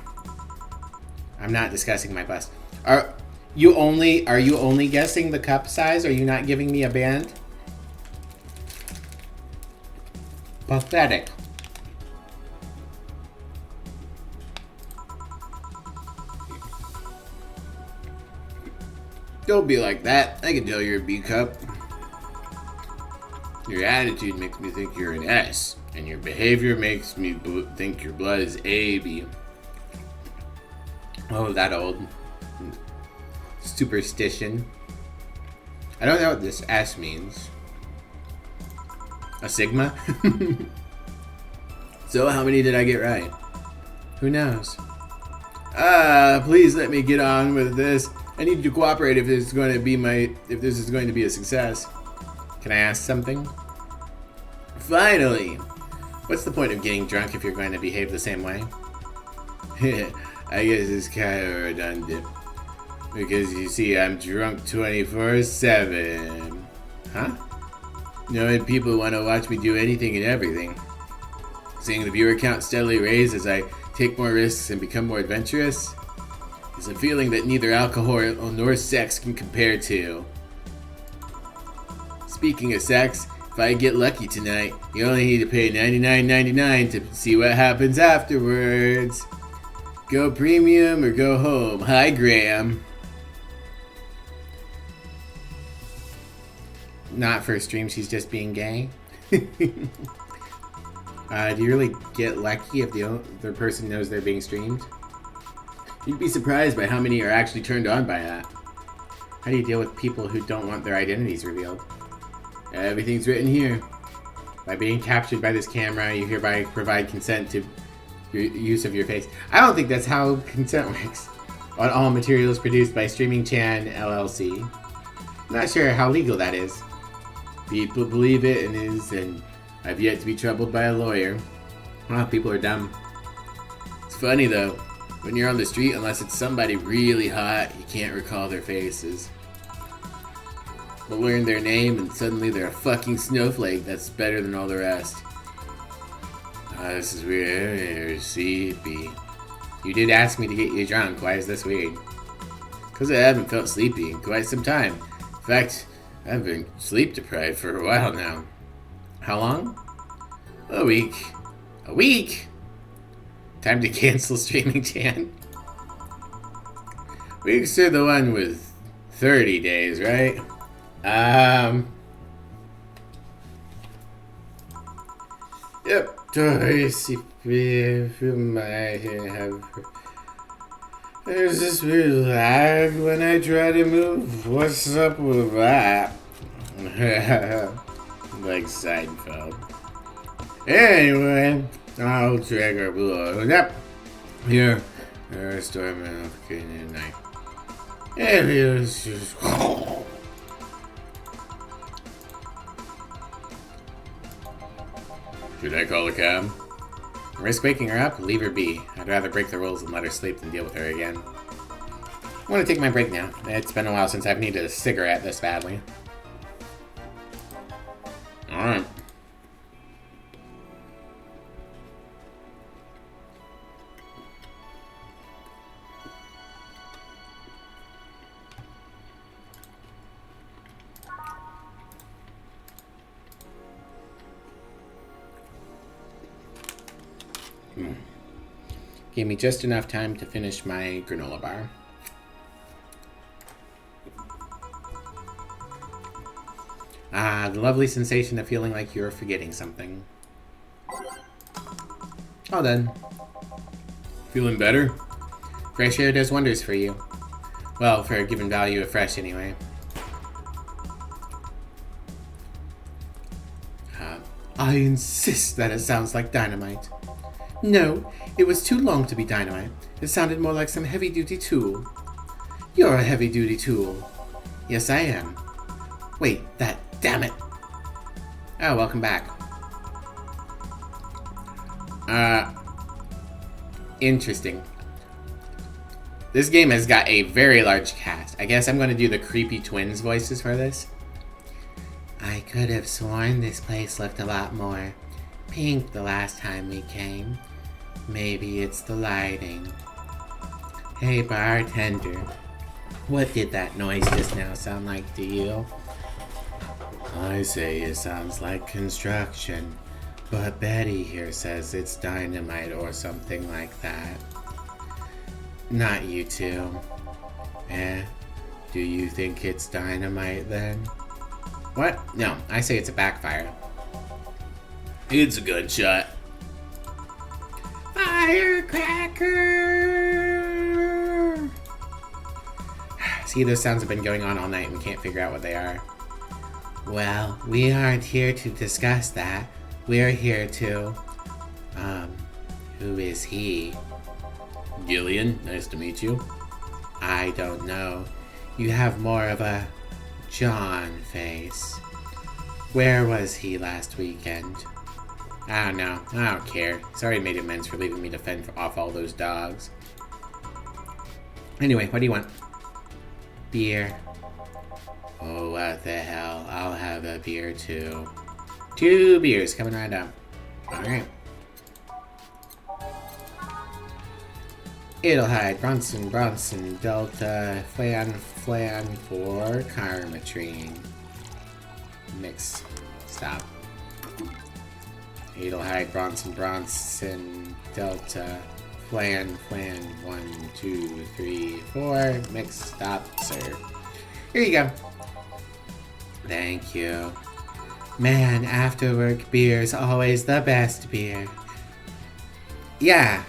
I'm not discussing my bust. Are you only guessing the cup size? Are you not giving me a band? Pathetic. Don't be like that. I can tell you're a B cup. Your attitude makes me think you're an S, and your behavior makes me think your blood is AB. Oh, that old superstition. I don't know what this S means. A sigma? So how many did I get right? Who knows? Please let me get on with this. I need to cooperate if this is going to be a success. Can I ask something? Finally! What's the point of getting drunk if you're going to behave the same way? I guess it's kind of redundant. Because you see, I'm drunk 24/7. Huh? Knowing people want to watch me do anything and everything. Seeing the viewer count steadily raise as I take more risks and become more adventurous is a feeling that neither alcohol nor sex can compare to. Speaking of sex, if I get lucky tonight, you only need to pay $99.99 to see what happens afterwards. Go premium or go home. Hi, Graham. Not for a stream, she's just being gay. Do you really get lucky if the other person knows they're being streamed? You'd be surprised by how many are actually turned on by that. How do you deal with people who don't want their identities revealed? Everything's written here. By being captured by this camera, you hereby provide consent to your use of your face. I don't think that's how consent works. On all materials produced by Streaming Chan LLC. I'm not sure how legal that is. People believe it and is, and I've yet to be troubled by a lawyer. Well, people are dumb. It's funny though, when you're on the street, unless it's somebody really hot, you can't recall their faces. But learn their name and suddenly they're a fucking snowflake that's better than all the rest. This is weird. Sleepy. You did ask me to get you drunk. Why is this weird? Because I haven't felt sleepy in quite some time. In fact, I've been sleep deprived for a while now. How long? A week. A week? Time to cancel Streaming Chan. Weeks are the one with 30 days, right? Yep. Twice there's this weird lag when I try to move. What's up with that? Like Seinfeld. Anyway, I'll trigger below. Yep. Here. Storm notification at night. And it was just. Should I call a cab? Risk waking her up? Leave her be. I'd rather break the rules and let her sleep than deal with her again. I want to take my break now. It's been a while since I've needed a cigarette this badly. Alright. Gave me just enough time to finish my granola bar. The lovely sensation of feeling like you're forgetting something. All done. Feeling better? Fresh air does wonders for you. Well, for a given value of fresh anyway. I insist that it sounds like dynamite. No, it was too long to be dynamite. It sounded more like some heavy-duty tool. You're a heavy-duty tool. Yes, I am. Wait, that... Damn it! Oh, welcome back. Interesting. This game has got a very large cast. I guess I'm going to do the creepy twins voices for this. I could have sworn this place looked a lot more pink the last time we came. Maybe it's the lighting. Hey, bartender. What did that noise just now sound like to you? I say it sounds like construction, but Betty here says it's dynamite or something like that. Not you two. Do you think it's dynamite then? What? No, I say it's a backfire. It's a good shot. Firecracker! See, those sounds have been going on all night and we can't figure out what they are. Well, we aren't here to discuss that. We're here to... who is he? Gillian, nice to meet you. I don't know. You have more of a John face. Where was he last weekend? I don't know. I don't care. Sorry I made amends for leaving me to fend off all those dogs. Anyway, what do you want? Beer. Oh, what the hell. I'll have a beer too. 2 beers coming right up. Alright. Edelheid, Bronson, Delta, Flan for Carmetrine. Mix. Stop. Edelheid, Bronson, Delta, Flan, 1, 2, 3, 4. Mix. Stop, sir. Here you go. Thank you. Man, after work beer's always the best beer. Yeah.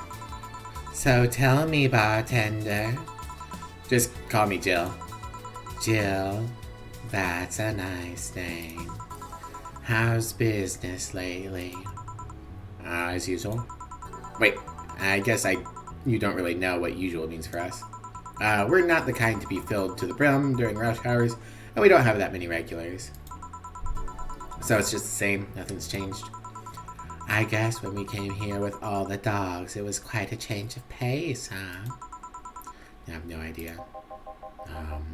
So tell me, bartender. Just call me Jill. Jill, that's a nice name. How's business lately? As usual. Wait, I guess you don't really know what usual means for us. We're not the kind to be filled to the brim during rush hours, and we don't have that many regulars. So it's just the same, nothing's changed. I guess when we came here with all the dogs, it was quite a change of pace, huh? I have no idea.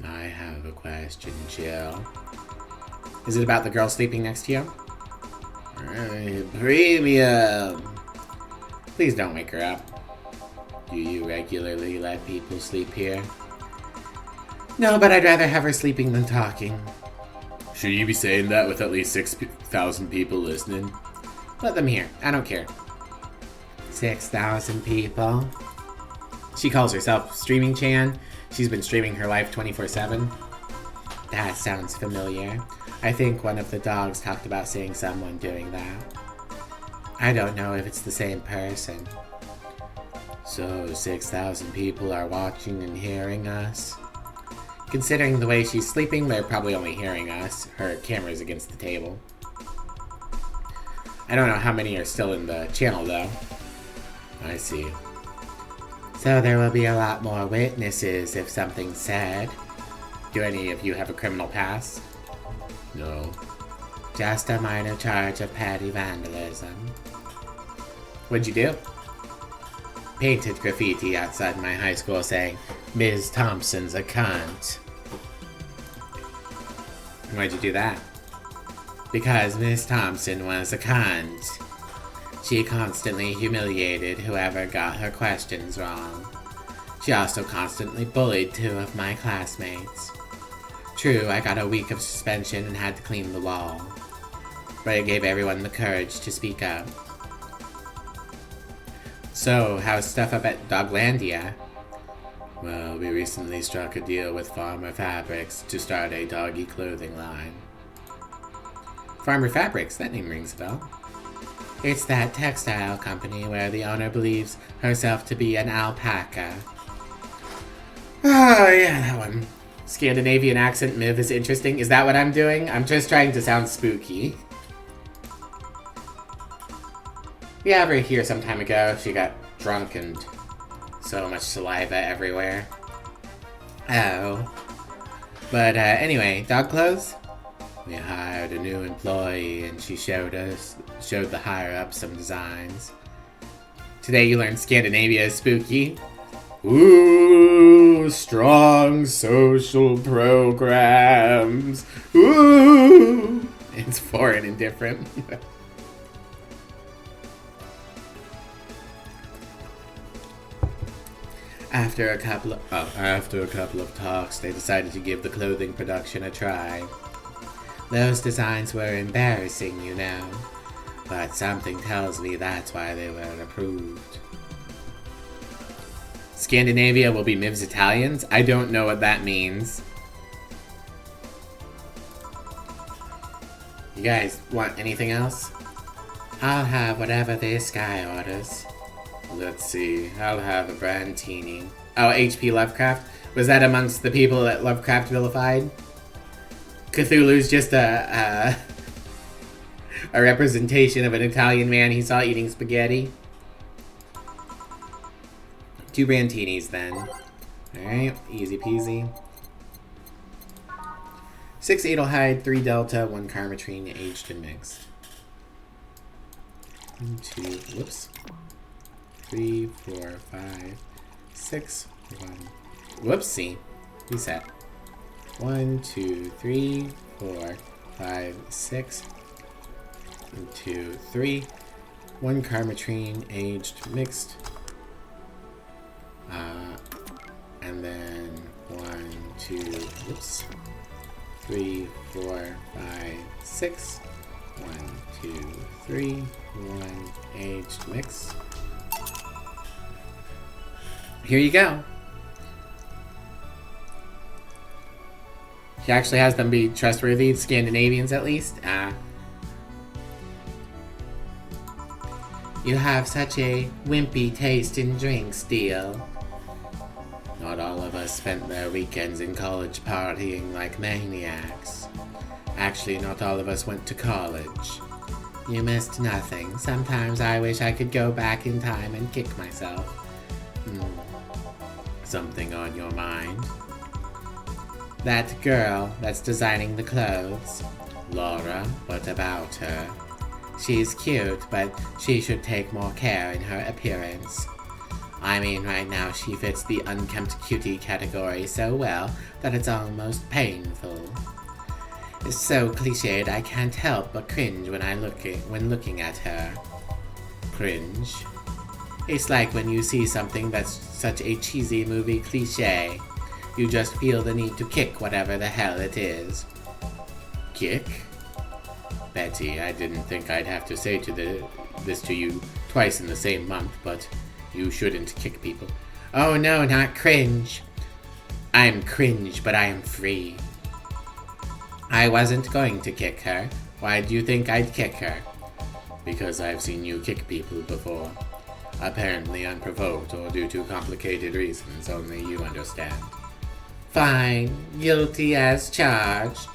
I have a question, Jill. Is it about the girl sleeping next to you? Premium! Please don't wake her up. Do you regularly let people sleep here? No, but I'd rather have her sleeping than talking. Should you be saying that with at least 6,000 people listening? Let them hear. I don't care. 6,000 people? She calls herself Streaming Chan. She's been streaming her life 24/7. That sounds familiar. I think one of the dogs talked about seeing someone doing that. I don't know if it's the same person. So 6,000 people are watching and hearing us? Considering the way she's sleeping, they're probably only hearing us. Her camera's against the table. I don't know how many are still in the channel, though. I see. So there will be a lot more witnesses if something's said. Do any of you have a criminal past? No. Just a minor charge of petty vandalism. What'd you do? Painted graffiti outside my high school saying, Ms. Thompson's a cunt. Why'd you do that? Because Miss Thompson was a cunt. She constantly humiliated whoever got her questions wrong. She also constantly bullied 2 of my classmates. True, I got a week of suspension and had to clean the wall. But it gave everyone the courage to speak up. So, how's stuff up at Doglandia? Well, we recently struck a deal with Farmer Fabrics to start a doggy clothing line. Farmer Fabrics, that name rings a bell. It's that textile company where the owner believes herself to be an alpaca. Oh, yeah, that one. Scandinavian accent myth is interesting. Is that what I'm doing? I'm just trying to sound spooky. You ever hear some time ago she got drunk and so much saliva everywhere? Oh. But anyway, dog clothes? We hired a new employee and she showed the higher up some designs. Today you learned Scandinavia is spooky. Ooh, strong social programs. Ooh. It's foreign and different. After a couple of talks, they decided to give the clothing production a try. Those designs were embarrassing, you know, but something tells me that's why they weren't approved. Scandinavia will be Miv's Italians? I don't know what that means. You guys want anything else? I'll have whatever this guy orders. Let's see. I'll have a brandini. Oh, H.P. Lovecraft? Was that amongst the people that Lovecraft vilified? Cthulhu's just a representation of an Italian man he saw eating spaghetti. 2 brantinis then. Alright, easy peasy. 6 Adelhyde, 3 Delta, 1 Carmetrine, aged and mixed. 1, 2, whoops. 3, 4, 5, 6, 1. Whoopsie. Reset. 1, 2, 3, 4, 5, 6. 1, 2, 3. 1 Carmetrine, aged, mixed. And then 1, 2, whoops. 3, 4, 5, 6. 1, 2, 3. 1 aged mix. Here you go. She actually has them be trustworthy, Scandinavians at least. You have such a wimpy taste in drinks, deal. Not all of us spent their weekends in college partying like maniacs. Actually, not all of us went to college. You missed nothing. Sometimes I wish I could go back in time and kick myself. Something on your mind? That girl that's designing the clothes. Laura, what about her? She's cute, but she should take more care in her appearance. I mean, right now she fits the unkempt cutie category so well that it's almost painful. It's so cliched I can't help but cringe when looking at her. Cringe? It's like when you see something that's such a cheesy movie cliche. You just feel the need to kick whatever the hell it is. Kick? Betty, I didn't think I'd have to say this to you twice in the same month, but you shouldn't kick people. Oh no, not cringe. I'm cringe, but I am free. I wasn't going to kick her. Why do you think I'd kick her? Because I've seen you kick people before. Apparently unprovoked or due to complicated reasons only you understand. Fine, guilty as charged.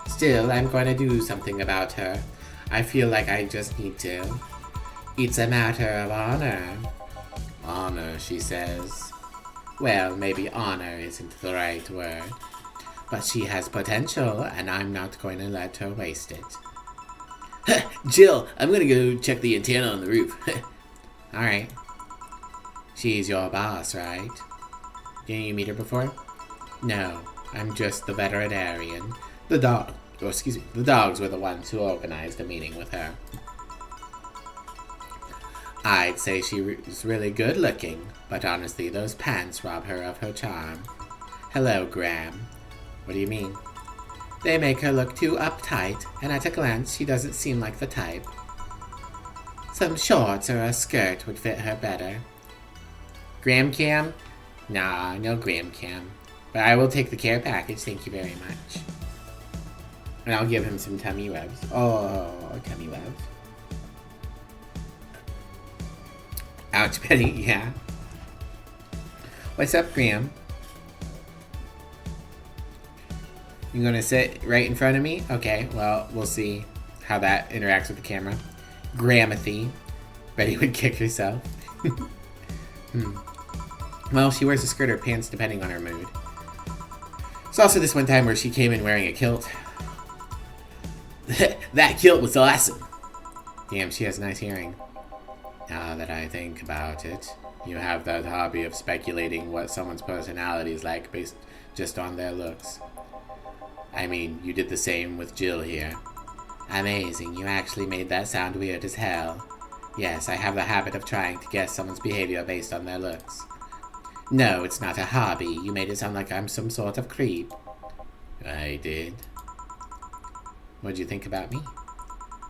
Still, I'm going to do something about her. I feel like I just need to. It's a matter of honor. Honor, she says. Well, maybe honor isn't the right word. But she has potential, and I'm not going to let her waste it. Jill, I'm going to go check the antenna on the roof. Alright. She's your boss, right? Didn't you meet her before? No, I'm just the veterinarian. The dogs were the ones who organized a meeting with her. I'd say she was really good looking, but honestly, those pants rob her of her charm. Hello, Graham. What do you mean? They make her look too uptight, and at a glance, she doesn't seem like the type. Some shorts or a skirt would fit her better. Graham Cam? Nah, no Graham Cam. But I will take the care package, thank you very much. And I'll give him some tummy rubs. Oh, tummy rubs. Ouch, Betty, yeah. What's up, Graham? You gonna sit right in front of me? Okay, well, we'll see how that interacts with the camera. Gramathy. Betty would kick herself. Well, she wears a skirt or pants depending on her mood. There's also this one time where she came in wearing a kilt. That kilt was awesome. Damn, she has nice hearing. Now that I think about it, you have that hobby of speculating what someone's personality is like based just on their looks. I mean, you did the same with Jill here. Amazing, you actually made that sound weird as hell. Yes, I have the habit of trying to guess someone's behavior based on their looks. No, it's not a hobby. You made it sound like I'm some sort of creep. I did. What'd you think about me?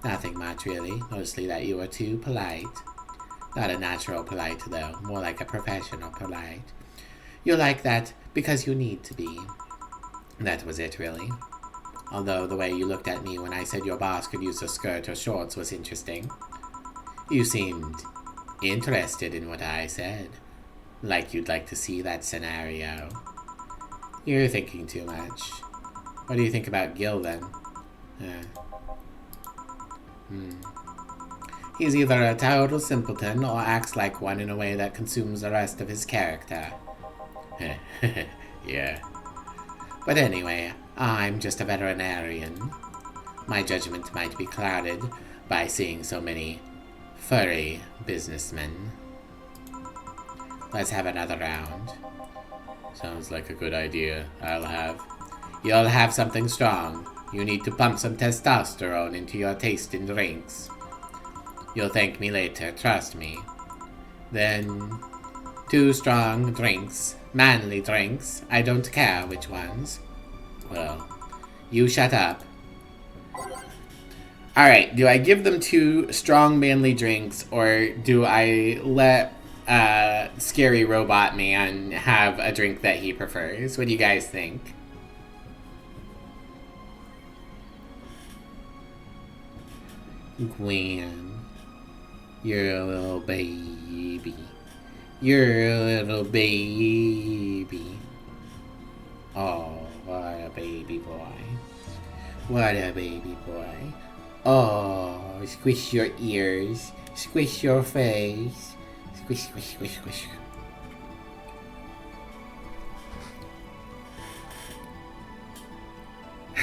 Nothing much, really. Mostly that you were too polite. Not a natural polite, though. More like a professional polite. You're like that because you need to be. That was it, really. Although the way you looked at me when I said your boss could use a skirt or shorts was interesting. You seemed interested in what I said. Like you'd like to see that scenario. You're thinking too much. What do you think about Gil, then? He's either a total simpleton or acts like one in a way that consumes the rest of his character. Yeah. But anyway, I'm just a veterinarian. My judgment might be clouded by seeing so many furry businessmen. Let's have another round. Sounds like a good idea. You'll have something strong. You need to pump some testosterone into your taste in drinks. You'll thank me later, trust me. Then, 2 strong drinks. Manly drinks. I don't care which ones. Well, you shut up. Alright, do I give them 2 strong manly drinks, or do I let Scary Robot Man have a drink that he prefers? What do you guys think? Gwen, you're a little baby. You're a little baby. Oh, what a baby boy. What a baby boy. Oh, squish your ears. Squish your face. Squish, squish, squish, squish.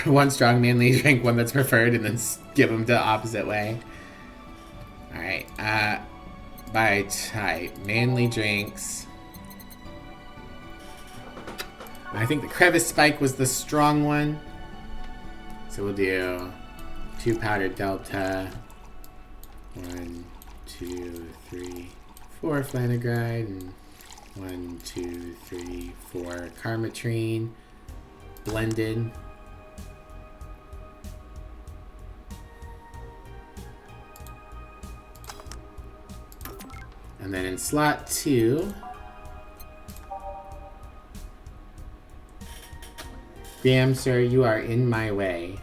One strong manly drink, one that's preferred, and then give them the opposite way. Alright, by type. Manly drinks. I think the crevice spike was the strong one. So we'll do 2 powdered delta. 1, 2, 3, 4 flanagride. And 1, 2, 3, 4 carmetrine. Blended. And then in slot 2, damn, sir, you are in my way.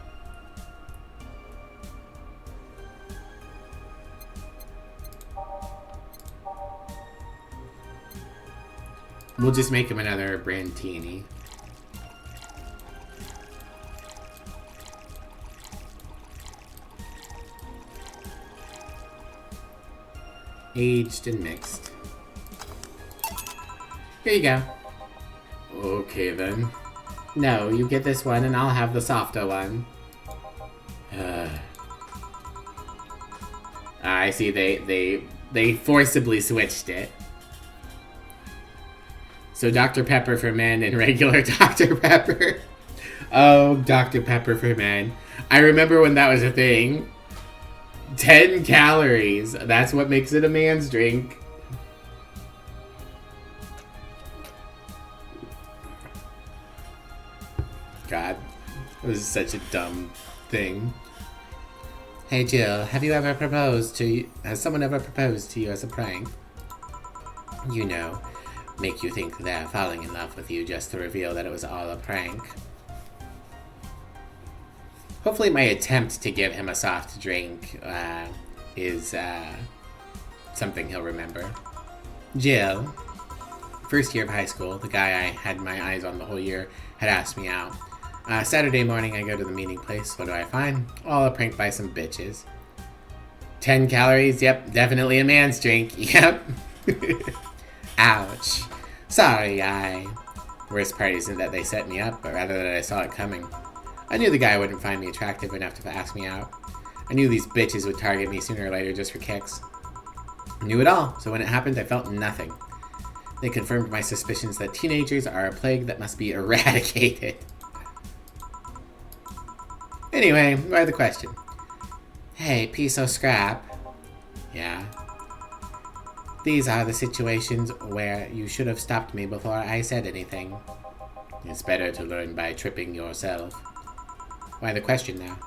We'll just make him another Brandtini. Aged and mixed. Here you go. Okay, then. No, you get this one and I'll have the softer one. I see they forcibly switched it. So Dr. Pepper for men and regular Dr. Pepper. Oh, Dr. Pepper for men. I remember when that was a thing. 10 calories. That's what makes it a man's drink. God, it was such a dumb thing. Hey Jill, have you ever proposed to you? Has someone ever proposed to you as a prank? You know, make you think they're falling in love with you just to reveal that it was all a prank. Hopefully my attempt to give him a soft drink is something he'll remember. Jill, first year of high school, the guy I had my eyes on the whole year had asked me out. Saturday morning I go to the meeting place. What do I find? All a prank by some bitches. 10 calories? Yep, definitely a man's drink. Yep. Ouch. Sorry, Worst part isn't that they set me up, but rather that I saw it coming. I knew the guy wouldn't find me attractive enough to ask me out. I knew these bitches would target me sooner or later just for kicks. I knew it all, so when it happened, I felt nothing. They confirmed my suspicions that teenagers are a plague that must be eradicated. Anyway, why the question? Hey, piece of scrap. Yeah. These are the situations where you should have stopped me before I said anything. It's better to learn by tripping yourself. Why the question now?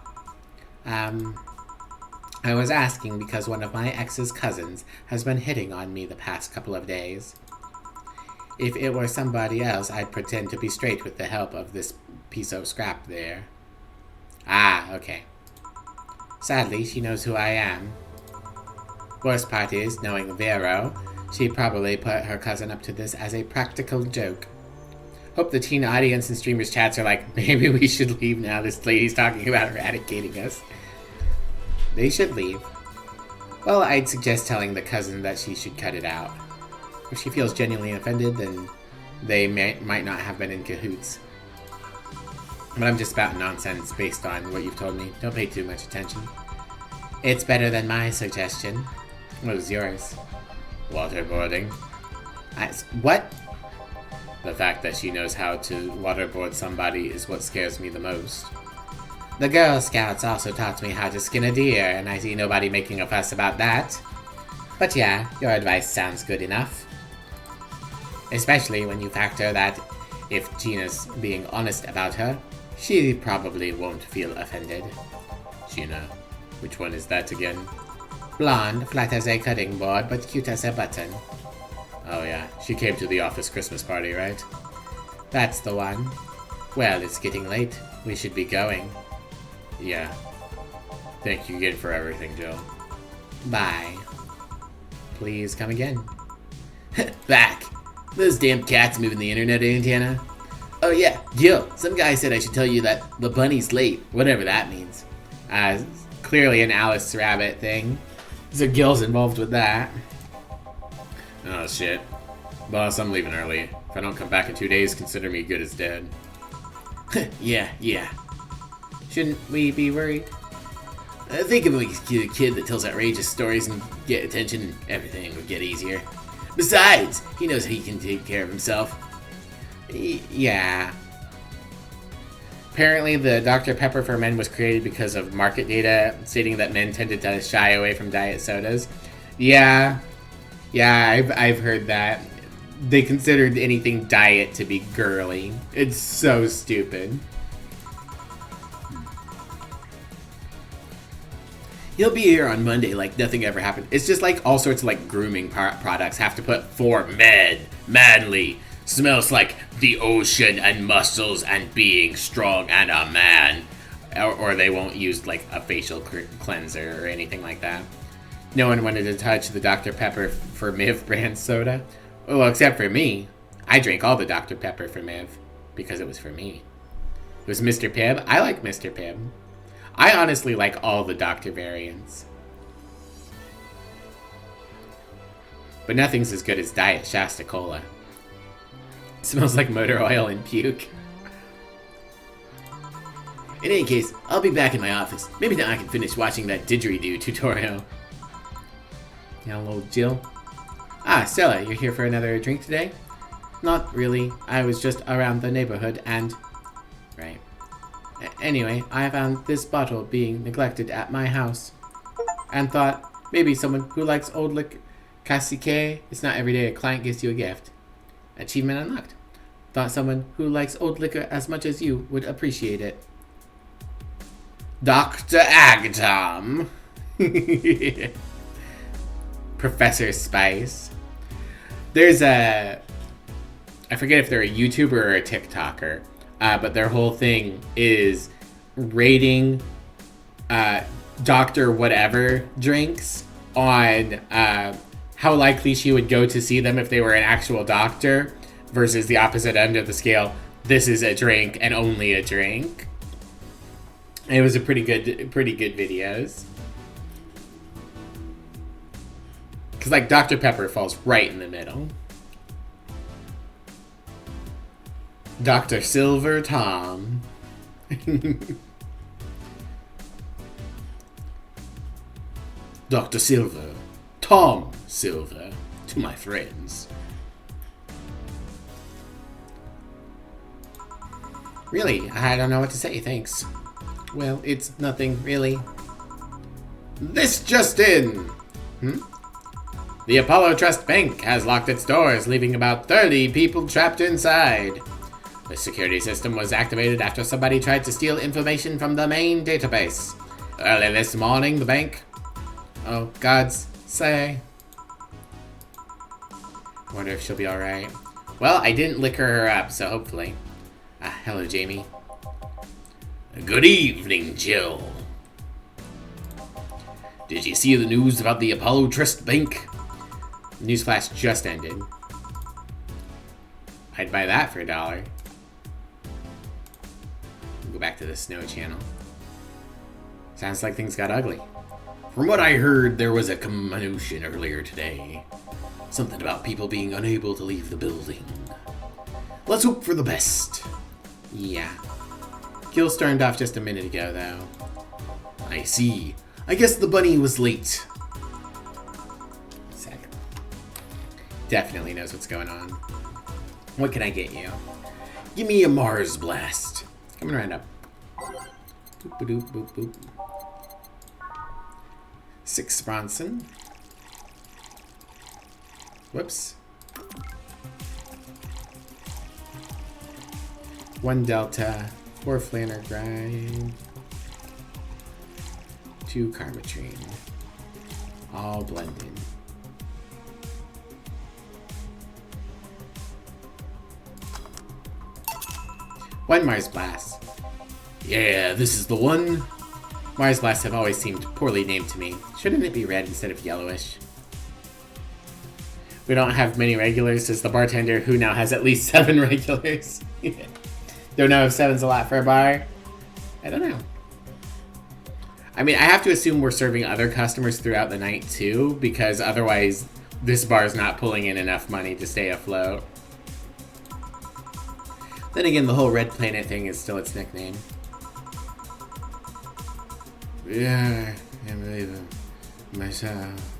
I was asking because one of my ex's cousins has been hitting on me the past couple of days. If it were somebody else, I'd pretend to be straight with the help of this piece of scrap there. Ah, okay. Sadly, she knows who I am. Worst part is, knowing Vero, she probably put her cousin up to this as a practical joke. Hope the teen audience and streamers chats are like, maybe we should leave now, this lady's talking about eradicating us. They should leave. Well, I'd suggest telling the cousin that she should cut it out. If she feels genuinely offended, then they might not have been in cahoots. But I'm just spouting nonsense based on what you've told me. Don't pay too much attention. It's better than my suggestion. What was yours? Waterboarding. What? The fact that she knows how to waterboard somebody is what scares me the most. The Girl Scouts also taught me how to skin a deer, and I see nobody making a fuss about that. But yeah, your advice sounds good enough. Especially when you factor that if Gina's being honest about her, she probably won't feel offended. Gina, which one is that again? Blonde, flat as a cutting board, but cute as a button. Oh yeah, she came to the office Christmas party, right? That's the one. Well, it's getting late. We should be going. Yeah. Thank you again for everything, Jill. Bye. Please come again. Back! Those damn cats moving the internet, Antenna. Oh yeah, Gil, some guy said I should tell you that the bunny's late, whatever that means. Clearly an Alice Rabbit thing. So Gil's involved with that. Oh shit. Boss, I'm leaving early. If I don't come back in 2 days, consider me good as dead. Yeah. Shouldn't we be worried? Think of a kid that tells outrageous stories and get attention and everything would get easier. Besides, he knows he can take care of himself. Yeah. Apparently, the Dr. Pepper for men was created because of market data stating that men tended to shy away from diet sodas. Yeah, I've heard that. They considered anything diet to be girly. It's so stupid. He'll be here on Monday like nothing ever happened. It's just like all sorts of like grooming products have to put for men. Manly. Smells like the ocean and muscles and being strong and a man. Or they won't use like a facial cleanser or anything like that. No one wanted to touch the Dr. Pepper for Miv brand soda. Well, except for me. I drank all the Dr. Pepper for Miv because it was for me. It was Mr. Pibb. I like Mr. Pibb. I honestly like all the Dr. variants. But nothing's as good as Diet Shasta Cola. It smells like motor oil and puke. In any case, I'll be back in my office. Maybe now I can finish watching that didgeridoo tutorial. Hello, Jill. Ah, Stella, you're here for another drink today? Not really. I was just around the neighborhood and... Right. Anyway, I found this bottle being neglected at my house. And thought, maybe someone who likes old liquor... Cacique, it's not every day a client gives you a gift. Achievement unlocked. Thought someone who likes old liquor as much as you would appreciate it. Dr. Agatom. Professor Spice. There's a... I forget if they're a YouTuber or a TikToker. But their whole thing is rating Dr. Whatever drinks on how likely she would go to see them if they were an actual doctor versus the opposite end of the scale. This is a drink and only a drink. It was a pretty good videos. Because like Dr. Pepper falls right in the middle. Dr. Silver Tom. Dr. Silver. Tom Silver. To my friends. Really, I don't know what to say, thanks. Well, it's nothing, really. This just in! The Apollo Trust Bank has locked its doors, leaving about 30 people trapped inside. The security system was activated after somebody tried to steal information from the main database. Early this morning, the bank... Oh, God's say... Wonder if she'll be alright. Well, I didn't liquor her up, so hopefully. Hello, Jamie. Good evening, Jill. Did you see the news about the Apollo Trust Bank? Newsflash just ended. I'd buy that for $1. Go back to the snow channel. Sounds like things got ugly. From what I heard, there was a commotion earlier today. Something about people being unable to leave the building. Let's hope for the best. Yeah. Gil stormed off just a minute ago, though. I see. I guess the bunny was late. Sick. Definitely knows what's going on. What can I get you? Give me a Mars blast. Coming right up. Boop, boop, boop, boop. 6 Bronson. Whoops. 1 Delta. 4 Flanner Grind. 2 Karmatrine. All blended. One Mars Blast. Yeah, this is the one. Mars Blasts have always seemed poorly named to me. Shouldn't it be red instead of yellowish? We don't have many regulars, says the bartender, who now has at least 7 regulars. Don't know if 7's a lot for a bar. I don't know. I mean, I have to assume we're serving other customers throughout the night, too, because otherwise this bar's not pulling in enough money to stay afloat. Then again, the whole Red Planet thing is still its nickname. Yeah, I can't believe it myself.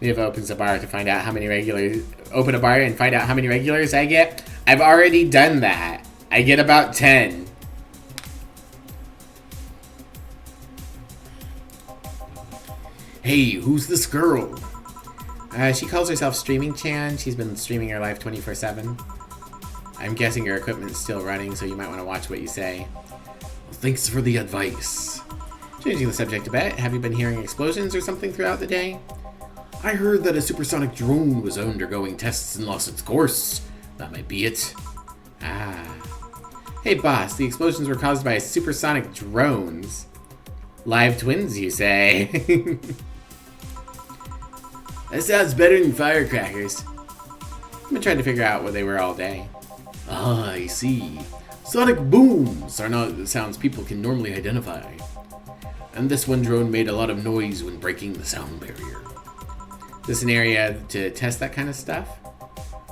Neva opens a bar to find out how many regulars. Open a bar and find out how many regulars I get. I've already done that. I get about 10. Hey, who's this girl? She calls herself Streaming Chan. She's been streaming her live 24/7. I'm guessing her equipment's still running, so you might want to watch what you say. Thanks for the advice. Changing the subject a bit, have you been hearing explosions or something throughout the day? I heard that a supersonic drone was undergoing tests and lost its course. That might be it. Ah. Hey boss, the explosions were caused by supersonic drones. Live twins, you say? That sounds better than firecrackers. I've been trying to figure out what they were all day. Ah, I see. Sonic booms are not sounds people can normally identify. And this one drone made a lot of noise when breaking the sound barrier. Is this an area to test that kind of stuff?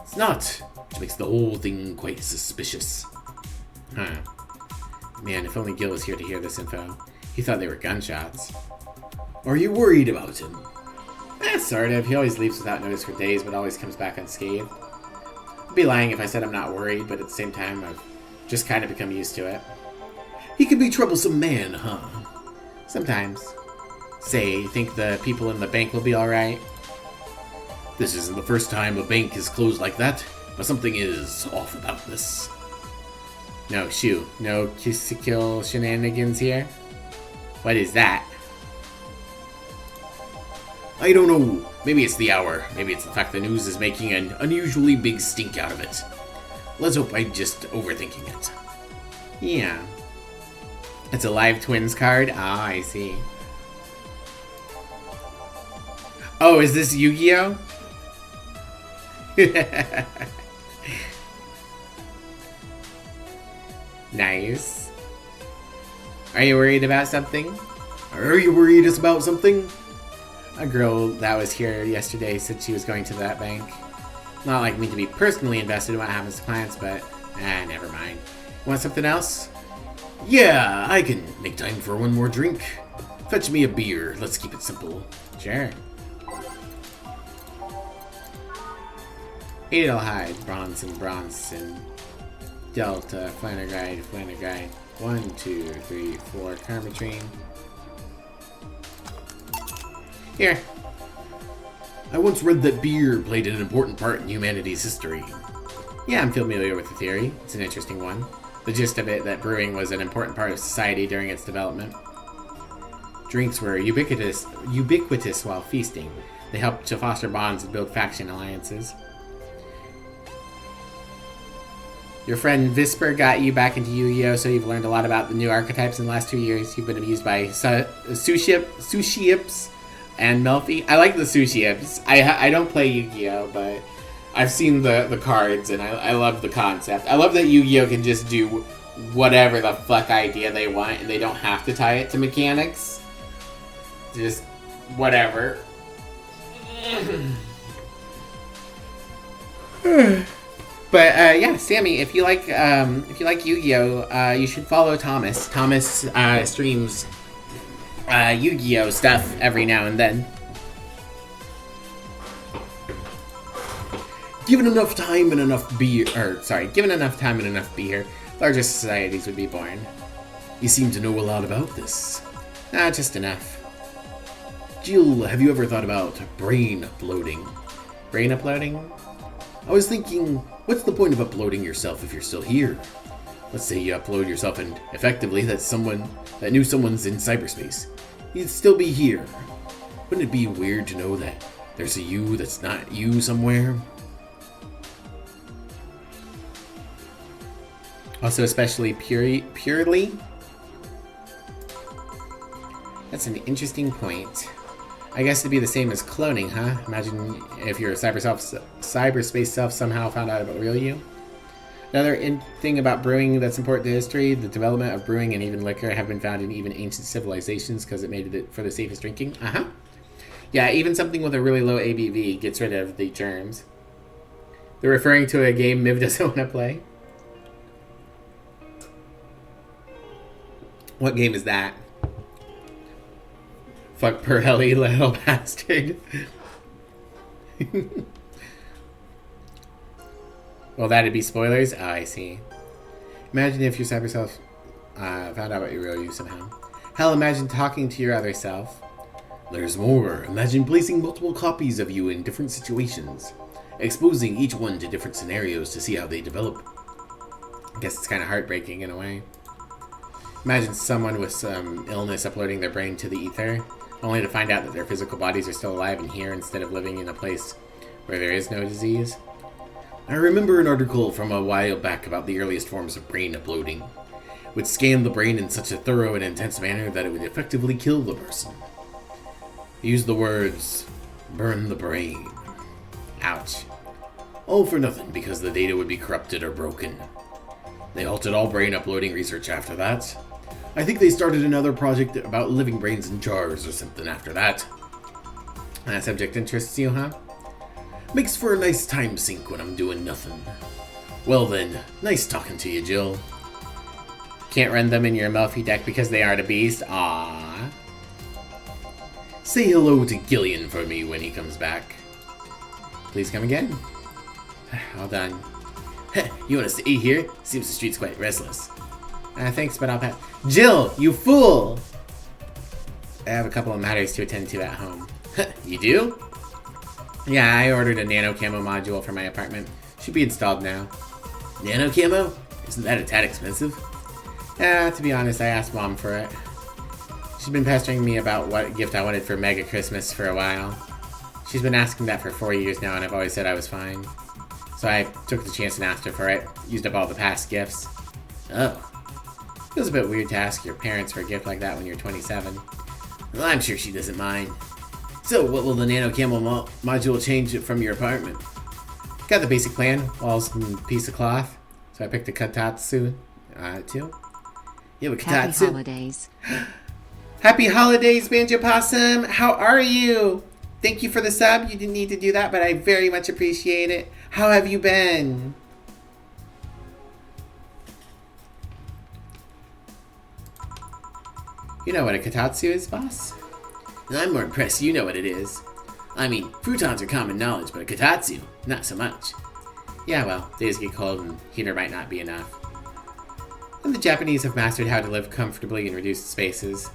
It's not, which makes the whole thing quite suspicious. Huh. Man, if only Gil was here to hear this info. He thought they were gunshots. Are you worried about him? Sort of. He always leaves without notice for days, but always comes back unscathed. I'd be lying if I said I'm not worried, but at the same time, I've just kind of become used to it. He can be a troublesome man, huh? Sometimes. Say, you think the people in the bank will be alright? This isn't the first time a bank is closed like that, but something is off about this. No, shoo. No kiss-to-kill shenanigans here? What is that? I don't know. Maybe it's the hour. Maybe it's the fact the news is making an unusually big stink out of it. Let's hope I'm just overthinking it. Yeah. It's a live twins card? Ah, I see. Oh, is this Yu-Gi-Oh? Nice. Are you worried about something? Are you worried about something? A girl that was here yesterday said she was going to that bank. Not like me to be personally invested in what happens to clients, but never mind. Want something else? Yeah, I can make time for one more drink. Fetch me a beer. Let's keep it simple. Sure. Edelhide, Bronson. Delta, Flannerguide. 1, 2, 3, 4, Karmatrine. Here. I once read that beer played an important part in humanity's history. Yeah, I'm familiar with the theory. It's an interesting one. The gist of it, that brewing was an important part of society during its development. Drinks were ubiquitous while feasting. They helped to foster bonds and build faction alliances. Your friend Visper got you back into Yu-Gi-Oh, so you've learned a lot about the new archetypes in the last 2 years. You've been amused by Suships and Melfi. I like the Suships. I don't play Yu-Gi-Oh, but I've seen the cards, and I love the concept. I love that Yu-Gi-Oh can just do whatever the fuck idea they want, and they don't have to tie it to mechanics. Just whatever. But yeah, Sammy, if you like Yu-Gi-Oh, you should follow Thomas. Thomas streams Yu-Gi-Oh stuff every now and then. Given enough time and enough beer, larger societies would be born. You seem to know a lot about this. Just enough. Jill, have you ever thought about brain uploading? Brain uploading? I was thinking, what's the point of uploading yourself if you're still here? Let's say you upload yourself and effectively that knew someone's in cyberspace. You'd still be here. Wouldn't it be weird to know that there's a you that's not you somewhere? Also, especially purely? That's an interesting point. I guess it'd be the same as cloning, huh? Imagine if your cyberspace self somehow found out about real you. Another thing about brewing that's important to history, the development of brewing and even liquor have been found in even ancient civilizations because it made it for the safest drinking. Yeah, even something with a really low ABV gets rid of the germs. They're referring to a game Miv doesn't want to play. What game is that? Fuck Pirelli, little bastard. Well, that'd be spoilers? Oh, I see. Imagine if your cyber self found out about your real you somehow. Hell, imagine talking to your other self. There's more. Imagine placing multiple copies of you in different situations, exposing each one to different scenarios to see how they develop. I guess it's kind of heartbreaking in a way. Imagine someone with some illness uploading their brain to the ether, only to find out that their physical bodies are still alive and here instead of living in a place where there is no disease. I remember an article from a while back about the earliest forms of brain uploading. It would scan the brain in such a thorough and intense manner that it would effectively kill the person. Use the words, burn the brain. Ouch. All for nothing because the data would be corrupted or broken. They halted all brain uploading research after that. I think they started another project about living brains in jars or something after that. That subject interests you, huh? Makes for a nice time sink when I'm doing nothing. Well then, nice talking to you, Jill. Can't run them in your Melfi deck because they aren't a beast? Aww. Say hello to Gillian for me when he comes back. Please come again. All done. You want to stay here? Seems the street's quite restless. Thanks, but I'll pass. Jill, you fool! I have a couple of matters to attend to at home. You do? Yeah, I ordered a nano camo module for my apartment. Should be installed now. Nano camo? Isn't that a tad expensive? To be honest, I asked Mom for it. She's been pestering me about what gift I wanted for Mega Christmas for a while. She's been asking that for 4 years now, and I've always said I was fine. So I took the chance and asked her for it. Used up all the past gifts. Oh. Feels a bit weird to ask your parents for a gift like that when you're 27. Well, I'm sure she doesn't mind. So, what will the nano camo module change from your apartment? Got the basic plan, walls and piece of cloth. So I picked a Katatsu, too. You have a Katatsu? Happy holidays. Happy holidays, Banjo Possum! How are you? Thank you for the sub. You didn't need to do that, but I very much appreciate it. How have you been? You know what a Katatsu is, boss? I'm more impressed you know what it is. I mean, futons are common knowledge, but a Katatsu, not so much. Yeah, well, days get cold and heater might not be enough. And the Japanese have mastered how to live comfortably in reduced spaces.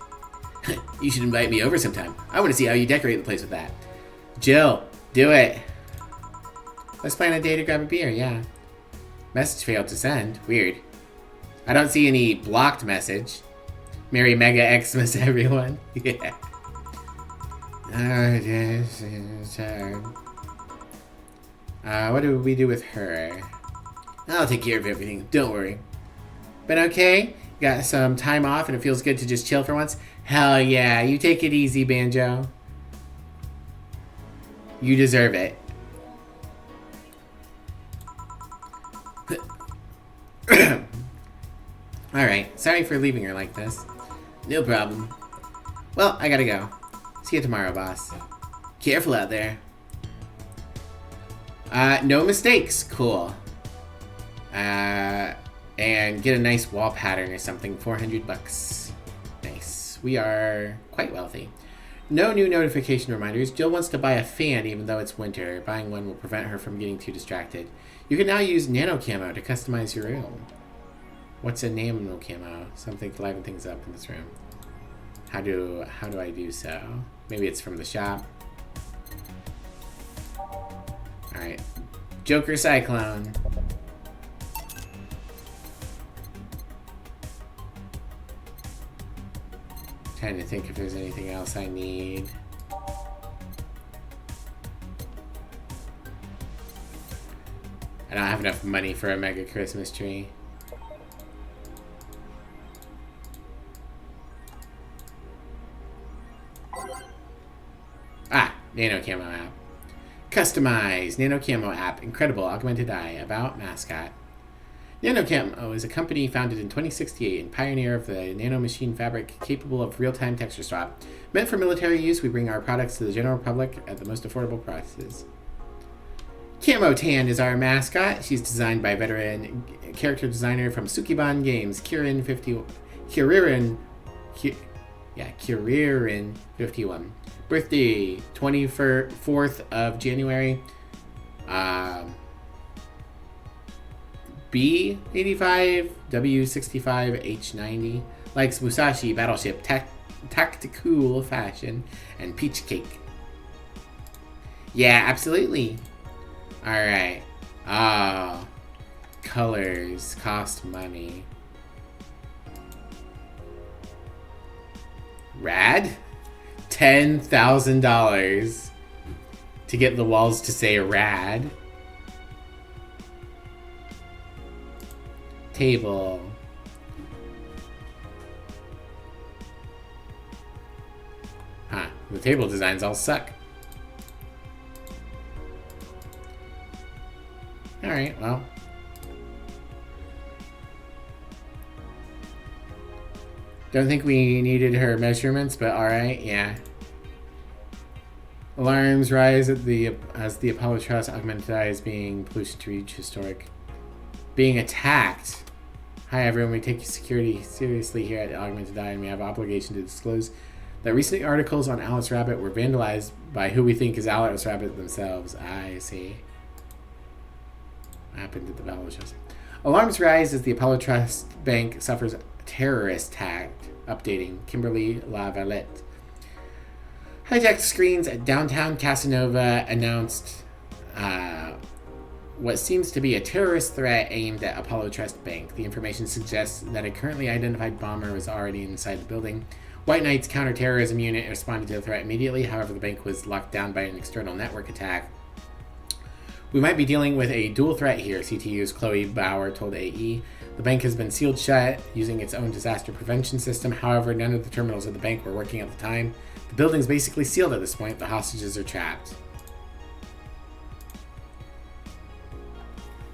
You should invite me over sometime. I want to see how you decorate the place with that. Jill, do it. Let's plan a day to grab a beer, yeah. Message failed to send. Weird. I don't see any blocked message. Merry Mega Xmas, everyone. Yeah. This is hard. What do we do with her? I'll take care of everything. Don't worry. Been okay? Got some time off and it feels good to just chill for once? Hell yeah. You take it easy, Banjo. You deserve it. Alright, sorry for leaving her like this. No problem. Well, I gotta go. See you tomorrow, boss. Careful out there. No mistakes. Cool. And get a nice wall pattern or something. 400 bucks. Nice. We are quite wealthy. No new notification reminders. Jill wants to buy a fan even though it's winter. Buying one will prevent her from getting too distracted. You can now use nano camo to customize your room. What's a nano camo? Something to liven things up in this room. How do I do so? Maybe it's from the shop. Alright. Joker Cyclone. Trying to think if there's anything else I need. I don't have enough money for a mega Christmas tree. Ah, Nano Camo app. Customize Nano Camo app. Incredible augmented eye. About mascot. Nano Camo is a company founded in 2068 and pioneer of the nano machine fabric capable of real-time texture swap. Meant for military use, we bring our products to the general public at the most affordable prices. Camo Tan is our mascot. She's designed by veteran character designer from Sukiban Games, Kiririn 51. Birthday, 24th of January. B85, W65, H90. Likes Musashi, Battleship, Tactical Fashion, and Peach Cake. Yeah, absolutely. Alright. Colors cost money. Rad? $10,000 to get the walls to say rad. Table. Huh. The table designs all suck. Alright, well. Don't think we needed her measurements, but alright, yeah. Alarms rise as the Apollo Trust augmented eye is being pollution to reach historic. Being attacked. Hi everyone, we take security seriously here at Augmented Eye and we have obligation to disclose that recent articles on Alice Rabbit were vandalized by who we think is Alice Rabbit themselves. I see. What happened to the Apollo Trust? Alarms rise as the Apollo Trust Bank suffers terrorist attack. Updating. Kimberly LaValette. Hijacked screens at downtown Casanova announced what seems to be a terrorist threat aimed at Apollo Trust Bank. The information suggests that a currently identified bomber was already inside the building. White Knight's counterterrorism unit responded to the threat immediately. However, the bank was locked down by an external network attack. We might be dealing with a dual threat here, CTU's Chloe Bauer told AE. The bank has been sealed shut using its own disaster prevention system. However, none of the terminals at the bank were working at the time. The building's basically sealed at this point. The hostages are trapped.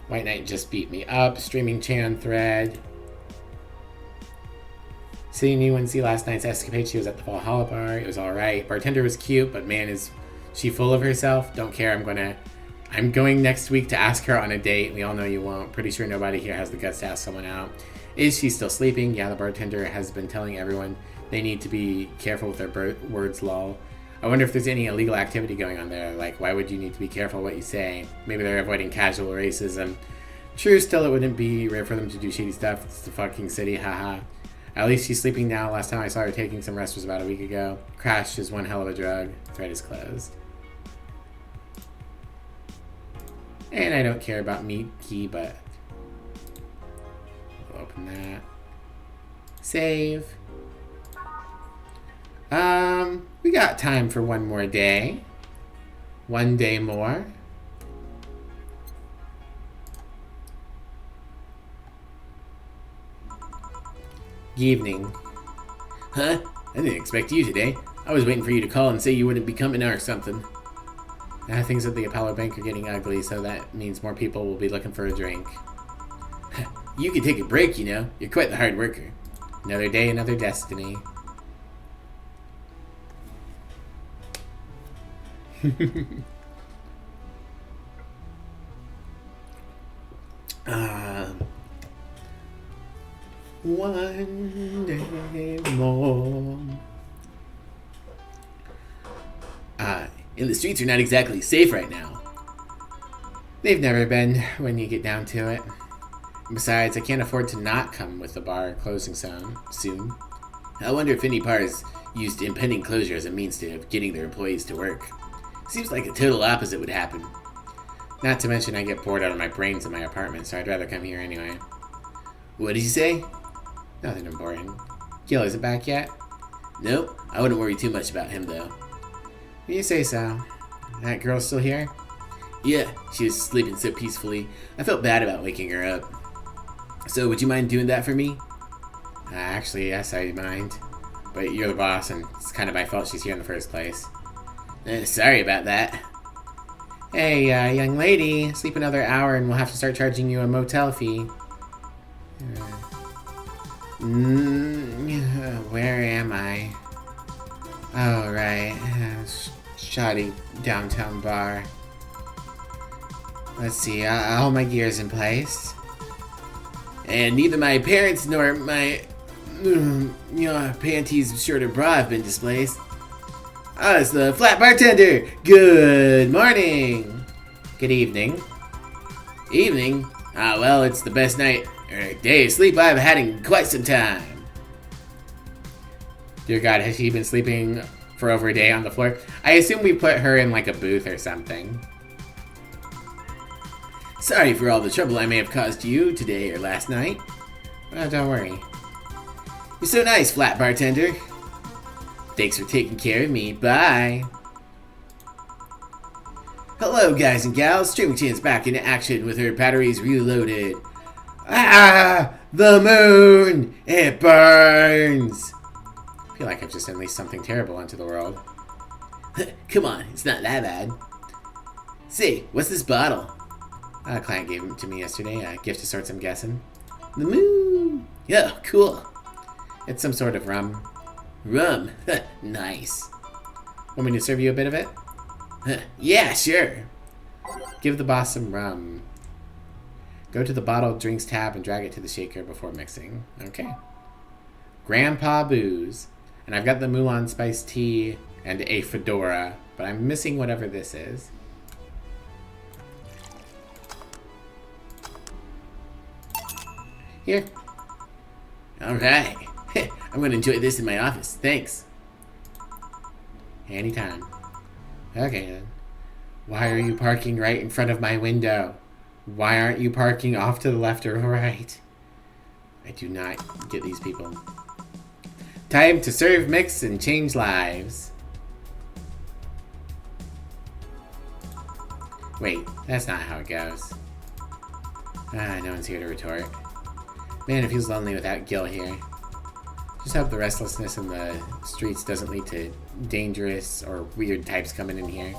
White Knight just beat me up. Streaming Chan thread. Seeing you and see last night's escapade. She was at the Valhalla bar. It was alright. Bartender was cute, but man, is she full of herself? Don't care. I'm going next week to ask her on a date. We all know you won't. Pretty sure nobody here has the guts to ask someone out. Is she still sleeping? Yeah, the bartender has been telling everyone they need to be careful with their words, lol. I wonder if there's any illegal activity going on there. Like, why would you need to be careful what you say? Maybe they're avoiding casual racism. True, still, it wouldn't be rare for them to do shady stuff. It's the fucking city, haha. At least she's sleeping now. Last time I saw her taking some rest was about a week ago. Crash is one hell of a drug. Thread is closed. And I don't care about meat key, but we'll open that. Save. We got time for one more day. One day more. Evening. Huh? I didn't expect you today. I was waiting for you to call and say you wouldn't be coming or something. Things at the Apollo Bank are getting ugly, so that means more people will be looking for a drink. You could take a break, you know. You're quite the hard worker. Another day, another destiny. One day more. And the streets are not exactly safe right now. They've never been, when you get down to it. Besides, I can't afford to not come with the bar closing soon. I wonder if any bars used impending closure as a means to getting their employees to work. Seems like a total opposite would happen. Not to mention I get bored out of my brains in my apartment, so I'd rather come here anyway. What did you say? Nothing important. Gil, is it back yet? Nope, I wouldn't worry too much about him though. You say so. That girl's still here? Yeah, she was sleeping so peacefully. I felt bad about waking her up. So, would you mind doing that for me? Actually, yes, I mind. But you're the boss, and it's kind of my fault she's here in the first place. Sorry about that. Hey, young lady, sleep another hour and we'll have to start charging you a motel fee. Where am I? Oh, right. Shoddy downtown bar. Let's see, I'll hold my gears in place. And neither my parents nor my panties, shirt, or bra have been displaced. Ah, it's the flat bartender. Good morning. Good evening. Evening? Ah, well, it's the best night or day of sleep I've had in quite some time. Dear God, has she been sleeping for over a day on the floor? I assume we put her in like a booth or something. Sorry for all the trouble I may have caused you today or last night. Oh, don't worry. You're so nice, flat bartender. Thanks for taking care of me. Bye. Hello, guys and gals. Streaming Chan's back into action with her batteries reloaded. Ah! The moon! It burns! I feel like I've just unleashed something terrible into the world. Come on, it's not that bad. Say, what's this bottle? A client gave it to me yesterday. A gift of sorts, I'm guessing. The moon! Yeah, cool. It's some sort of rum. Rum? Nice. Want me to serve you a bit of it? Yeah, sure. Give the boss some rum. Go to the bottled drinks tab and drag it to the shaker before mixing. Okay. Grandpa Booze. And I've got the Mulan spiced tea and a fedora, but I'm missing whatever this is. Here. Alright. I'm gonna enjoy this in my office. Thanks. Anytime. Okay then. Why are you parking right in front of my window? Why aren't you parking off to the left or right? I do not get these people. Time to serve, mix, and change lives. Wait, that's not how it goes. Ah, no one's here to retort. Man, it feels lonely without Gil here. Just hope the restlessness in the streets doesn't lead to dangerous or weird types coming in here.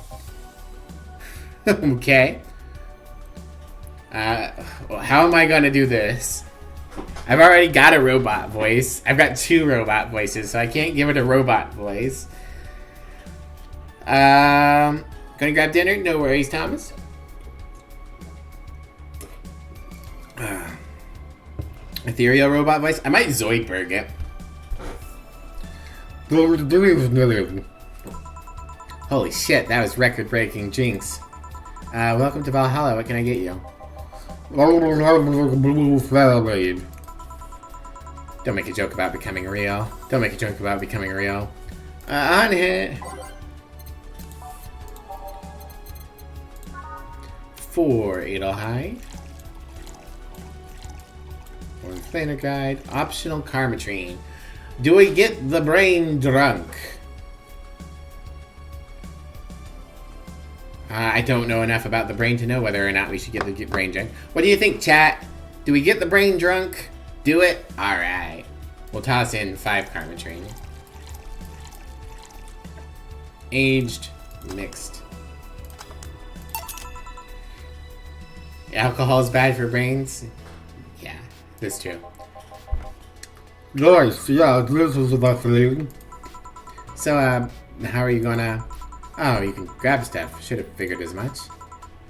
Okay. Well, how am I gonna do this? I've already got a robot voice. I've got 2 robot voices, so I can't give it a robot voice. Gonna grab dinner? No worries, Thomas. Ethereal robot voice? I might Zoidberg it. Holy shit, that was record-breaking jinx. Welcome to Valhalla. What can I get you? Don't make a joke about becoming real. Don't make a joke about becoming real. On hit. 4 Adelhide. 1 Planar Guide. Optional Karmatrine. Do we get the brain drunk? I don't know enough about the brain to know whether or not we should get the brain drunk. What do you think, chat? Do we get the brain drunk? Do it? Alright. We'll toss in 5 Karmatrine. Aged, mixed. Alcohol is bad for brains? Yeah, that's true. Nice, yeah, this is about thing. So, how are you gonna... Oh, you can grab stuff. Should have figured as much.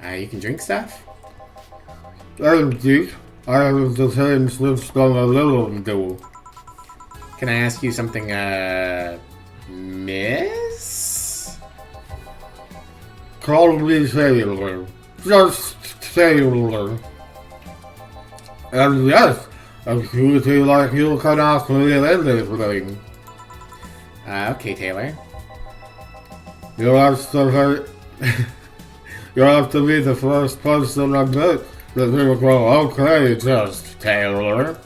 You can drink stuff? Indeed, I have the same switched on a little do. Can I ask you something, miss? Call me Sailor. Just Sailor. And yes, I'm pretty like you can ask me anything. Okay, Taylor. You have to you have to be the first person I met that will go, okay, just Taylor.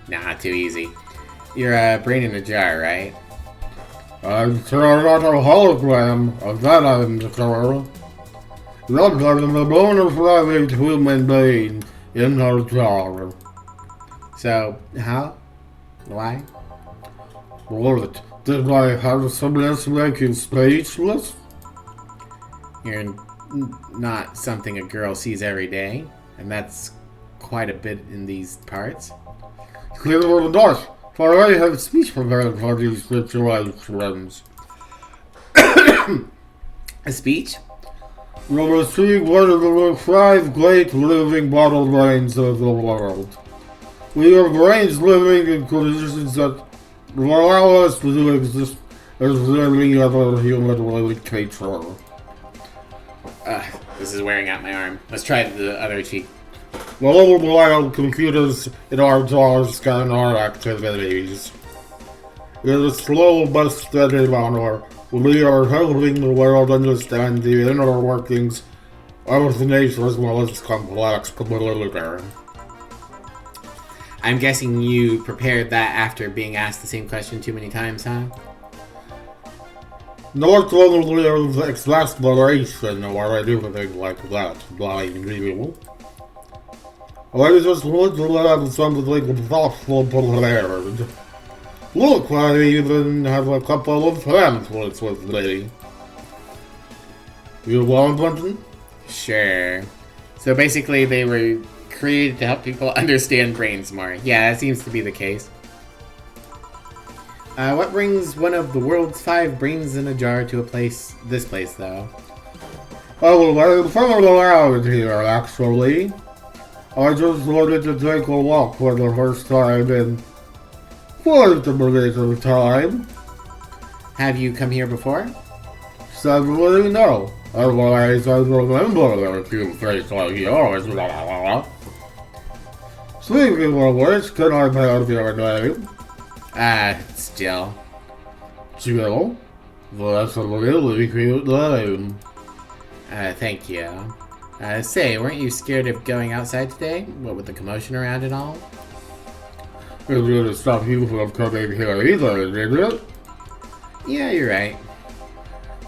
Nah, too easy. You're a brain in a jar, right? I'm sure not a hologram, of that I'm sure. Not having the bona fide human being in her jar. So, how? Why? What? Did my handsomeness make you speechless? You're not something a girl sees every day, and that's quite a bit in these parts. Clearly not, for I have speech prepared for these situations. A speech? You'll receive one of the 5 great living bottle brains of the world. We are brains living in conditions that allow us to exist as any other human living creature. This is wearing out my arm. Let's try the other cheek. The little wild computers in our jars scan our activities. In a slow but steady manner, we are helping the world understand the inner workings of nature's most complex computer. I'm guessing you prepared that after being asked the same question too many times, huh? Not only of exasperation or anything like that, blind people. I just want to have something thoughtful prepared. Look, I even have a couple of pamphlets with me. You want one? Sure. So basically they were created to help people understand brains more. Yeah, that seems to be the case. What brings one of the world's 5 brains in a jar to this place, though? Oh, I'm from around here, actually. I just wanted to take a walk for the first time in quite a bit of time. Have you come here before? Sadly, no. Otherwise, I remember a few things like yours. Speaking of which, can I have your name? It's Jill. Jill? That's a really cute name. Thank you. Say, weren't you scared of going outside today? What with the commotion around and all? It didn't stop you from coming here either, did it? Yeah, you're right.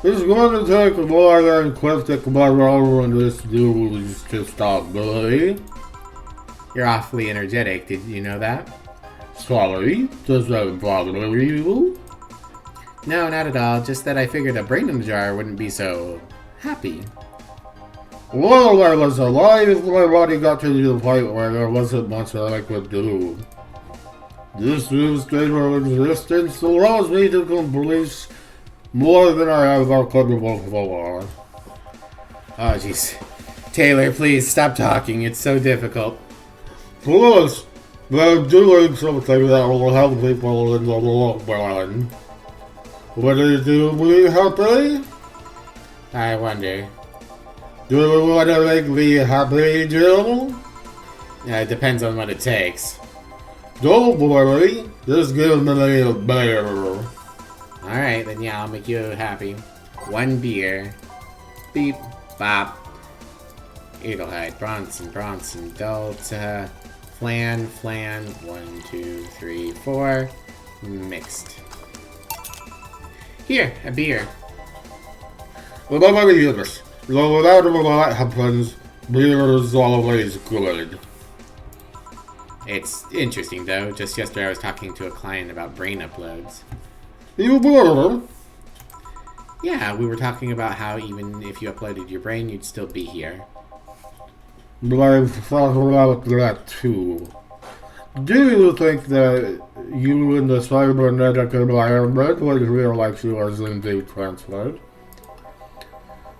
It's going to take more than cryptic marrow and this news to stop me. You're awfully energetic, did you know that? Sorry, does that bother you? No, not at all. Just that I figured a brain in a jar wouldn't be so happy. While I was alive, my body got to the point where there wasn't much that I could do. This new state of existence allows me to accomplish more than I ever could before. Oh, jeez. Taylor, please stop talking. It's so difficult. Plus, they're doing something that will help people in the long run. Would it do me happy? I wonder. Do you want to make me happy, Jill? It depends on what it takes. Don't worry, just give me a beer. Alright, then yeah, I'll make you happy. 1 beer. Beep, bop. Edelheid, Bronson, Delta, Flan, 1, 2, 3, 4. Mixed. Here, a beer. Remember this, no matter what happens, beer is always good. It's interesting, though. Just yesterday I was talking to a client about brain uploads. You brother? Yeah, we were talking about how even if you uploaded your brain, you'd still be here. But I've thought about that too. Do you think that you in the cybernetic environment would feel like you was indeed transferred?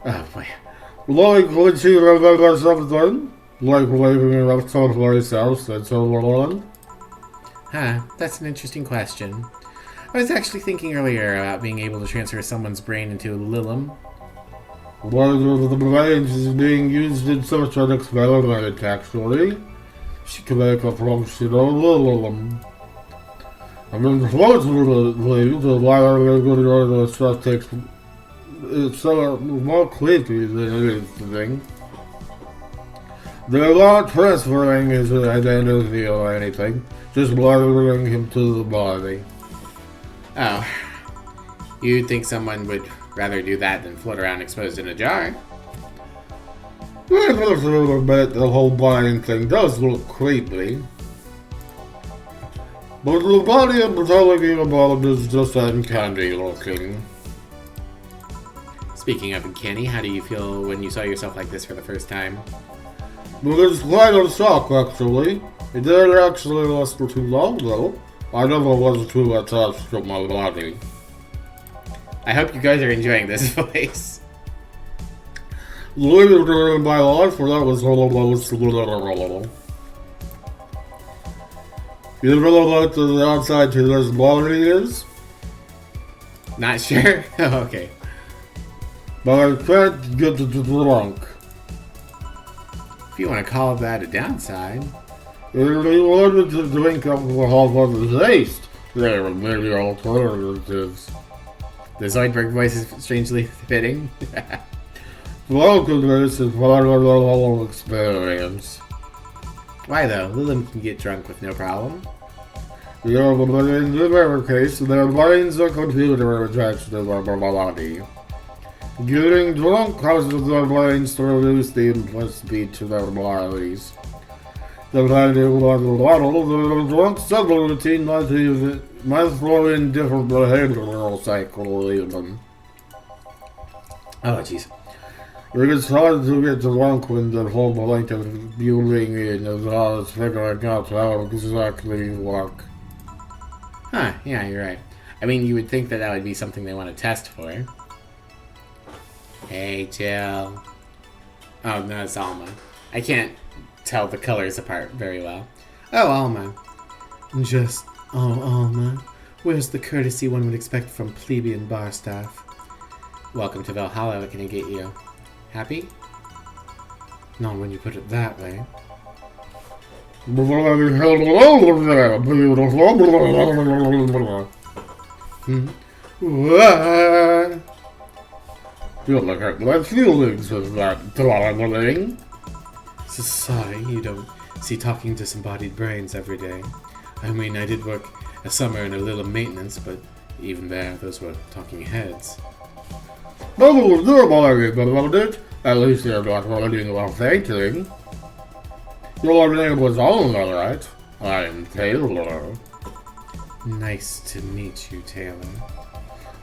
Oh, boy. Like, would you remember something? Like waking up someplace else and so on? Huh, that's an interesting question. I was actually thinking earlier about being able to transfer someone's brain into a Lilum. One of the brains is being used in such an experiment, actually. She can make a functional Lilum. I mean, unfortunately, the wiring of the stuff takes... It's more creepy than anything. They're not transferring his identity or anything, just wiring him to the body. Oh. You'd think someone would rather do that than float around exposed in a jar. A little bit, the whole blind thing does look creepy. But the body I'm telling you about is just uncanny looking. Speaking of uncanny, how do you feel when you saw yourself like this for the first time? But it's quite a shock, actually. It didn't actually last for too long, though. I never was too attached to my body. I hope you guys are enjoying this voice. Later in my life, that was almost literal. You know what the outside to this body is? Not sure? Oh, okay. But I can't get to drunk. If you want to call that a downside. If you wanted to drink alcohol for the taste, there are many alternatives. The Zoidberg voice is strangely fitting. Welcome to this is part of the whole experience. Why though? Lilum can get drunk with no problem. Yeah, but in their case, their brains are computer attached to their body. Getting drunk causes their brains to reduce the input speed to their bodies. Depending on the level, the drunk subroutine might throw in different behavioral cycle even. Oh, jeez. It is hard to get drunk when the whole point of viewing in is always figuring out how exactly you work. Huh, yeah, you're right. I mean, you would think that that would be something they want to test for. Hey, Jill. Oh, no, it's Alma. I can't tell the colors apart very well. Oh, Alma. Oh, Alma. Where's the courtesy one would expect from plebeian bar staff? Welcome to Valhalla, what can I get you? Happy? Not when you put it that way. What? Feel like I my feelings of that traveling. So sorry, you don't see talking disembodied brains every day. I mean, I did work a summer in a little maintenance, but even there, those were talking heads. No one will do about it. At least they're not running while fainting. Your name was Alma, right? I'm Taylor. Nice to meet you, Taylor.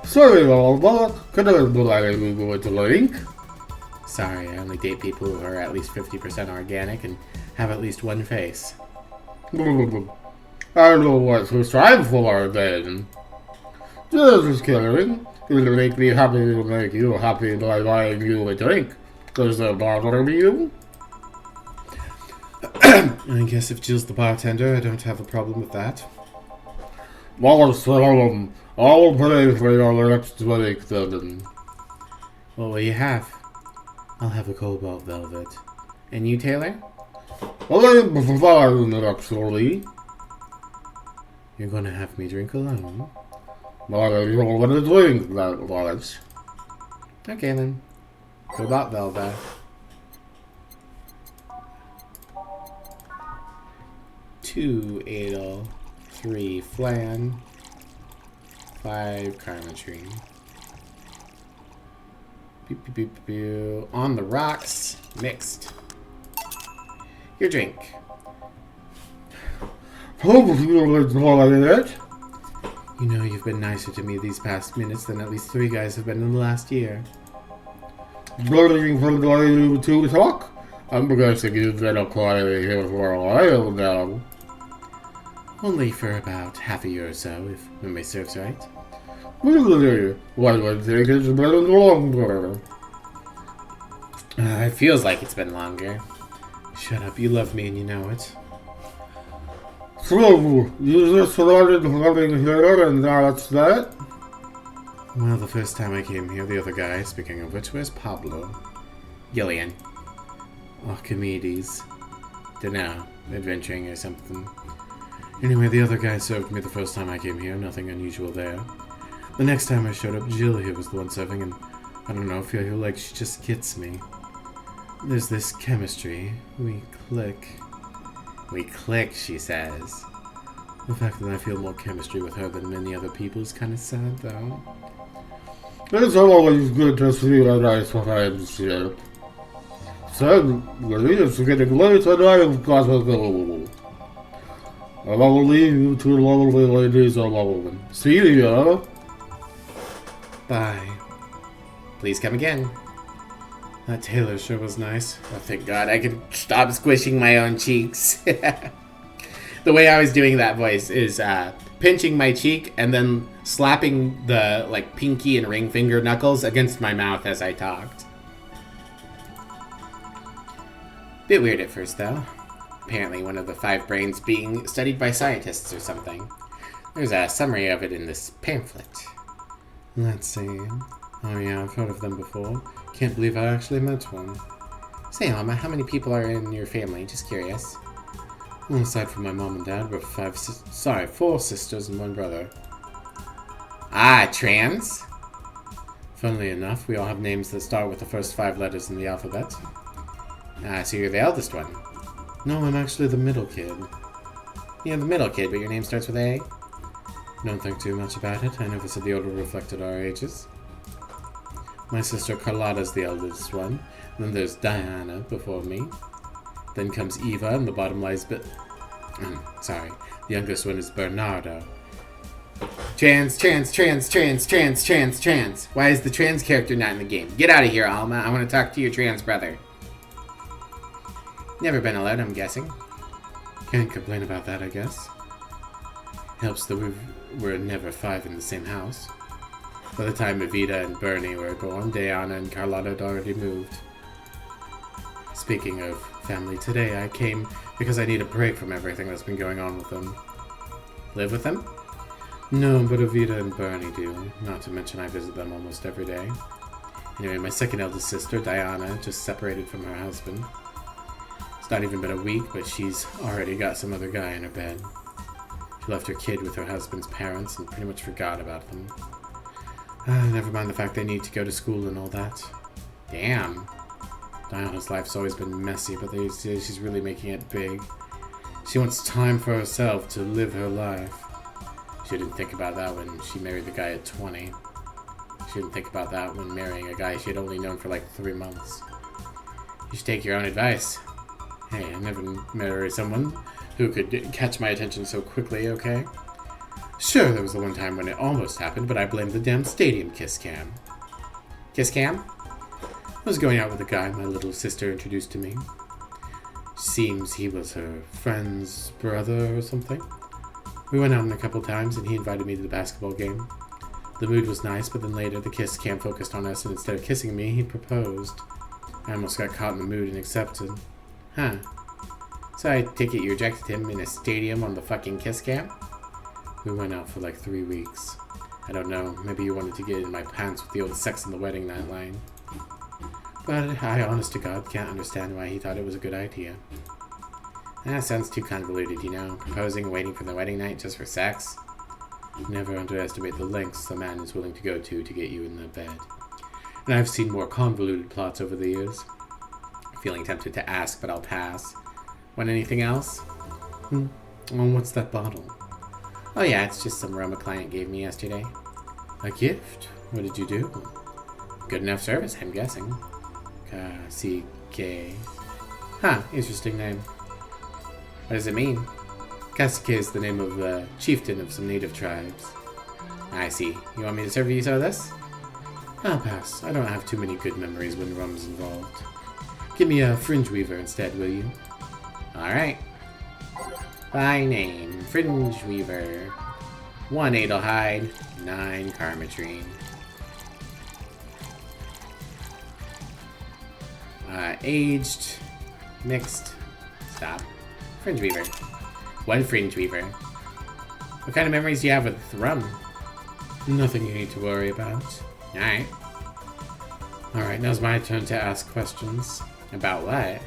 Sorry, Alma. Could I let me go into link? Sorry, I only date people who are at least 50% organic and have at least one face. I know what to strive for, then. Just kidding. It'll make me happy to make you happy by buying you a drink. Does that bother you? I guess if Jill's the bartender, I don't have a problem with that. Awesome. I'll pay for your next drink, then. What will you have? I'll have a cobalt velvet. And you, Taylor? I'm fine, actually. You're gonna have me drink alone? But I don't want to drink that much. Okay then. Cobalt velvet. 2 Adel, 3 Flan, 5 Carmetrine. Pew, pew, pew, pew, pew. On the rocks, mixed. Your drink. Hope you enjoyed it. You know, you've been nicer to me these past minutes than at least 3 guys have been in the last year. Looking for you to talk? I'm guessing you've been a quiet here for a while now. Only for about half a year or so, if memory serves right. Really? Why would think it's been longer? It feels like it's been longer. Shut up, you love me and you know it. So, you just started living here and that's that? Well, the first time I came here, the other guy, speaking of which, where's Pablo? Gillian. Archimedes. Dunno, adventuring or something. Anyway, the other guy served me the first time I came here, nothing unusual there. The next time I showed up, Jill here was the one serving, and I don't know, I feel like she just gets me. There's this chemistry. We click. We click, she says. The fact that I feel more chemistry with her than many other people is kind of sad, though. It's always good to see a nice friendship. Sadly, it's getting late and I've got to go. I will leave you two lovely ladies alone. See ya. Bye. Please come again. That tailor sure was nice. Oh, thank God I can stop squishing my own cheeks. The way I was doing that voice is pinching my cheek and then slapping the pinky and ring finger knuckles against my mouth as I talked. Bit weird at first, though. Apparently one of the 5 brains being studied by scientists or something. There's a summary of it in this pamphlet. Let's see. Oh yeah, I've heard of them before. Can't believe I actually met one. Say, Alma, how many people are in your family? Just curious. Well, aside from my mom and dad, we're 4 sisters and 1 brother. Ah, trans? Funnily enough, we all have names that start with the first 5 letters in the alphabet. Ah, so you're the eldest one. No, I'm actually the middle kid. You're the middle kid, but your name starts with A? Don't think too much about it. I never said the order reflected our ages. My sister Carlotta's the eldest one. Then there's Diana before me. Then comes Eva, and the bottom lies sorry. The youngest one is Bernardo. Trans. Why is the trans character not in the game? Get out of here, Alma. I want to talk to your trans brother. Never been allowed, I'm guessing. Can't complain about that, I guess. Helps that we were never 5 in the same house. By the time Evita and Bernie were born, Diana and Carlotta had already moved. Speaking of family, today I came because I need a break from everything that's been going on with them. Live with them? No, but Evita and Bernie do. Not to mention I visit them almost every day. Anyway, my second eldest sister, Diana, just separated from her husband. It's not even been a week, but she's already got some other guy in her bed. She left her kid with her husband's parents and pretty much forgot about them. Never mind the fact they need to go to school and all that. Damn. Diana's life's always been messy, but they say she's really making it big. She wants time for herself to live her life. She didn't think about that when she married the guy at 20. She didn't think about that when marrying a guy she had only known for 3 months. You should take your own advice. Hey, I never married someone who could catch my attention so quickly, okay? Sure, there was the one time when it almost happened, but I blamed the damn stadium kiss cam. Kiss cam? I was going out with a guy my little sister introduced to me. Seems he was her friend's brother or something. We went out a couple times and he invited me to the basketball game. The mood was nice, but then later the kiss cam focused on us and instead of kissing me, he proposed. I almost got caught in the mood and accepted. Huh. So I take it you rejected him in a stadium on the fucking kiss cam? We went out for 3 weeks. I don't know, maybe you wanted to get in my pants with the old sex in the wedding night line. But I, honest to God, can't understand why he thought it was a good idea. That sounds too convoluted, you know, proposing and waiting for the wedding night just for sex. Never underestimate the lengths a man is willing to go to get you in the bed. And I've seen more convoluted plots over the years. Feeling tempted to ask, but I'll pass. Want anything else? Oh, what's that bottle? Oh yeah, it's just some rum a client gave me yesterday. A gift? What did you do? Good enough service, I'm guessing. C.K. Huh, interesting name. What does it mean? Kasike is the name of the chieftain of some native tribes. I see. You want me to serve you some of this? I'll pass. I don't have too many good memories when rum's involved. Give me a fringe weaver instead, will you? Alright. By name, Fringe Weaver. 1 Adelhide, 9 Karmatrine. Aged, mixed, stop. Fringe Weaver. 1 Fringe Weaver. What kind of memories do you have with rum? Nothing you need to worry about. Alright. Alright, now's my turn to ask questions. About what?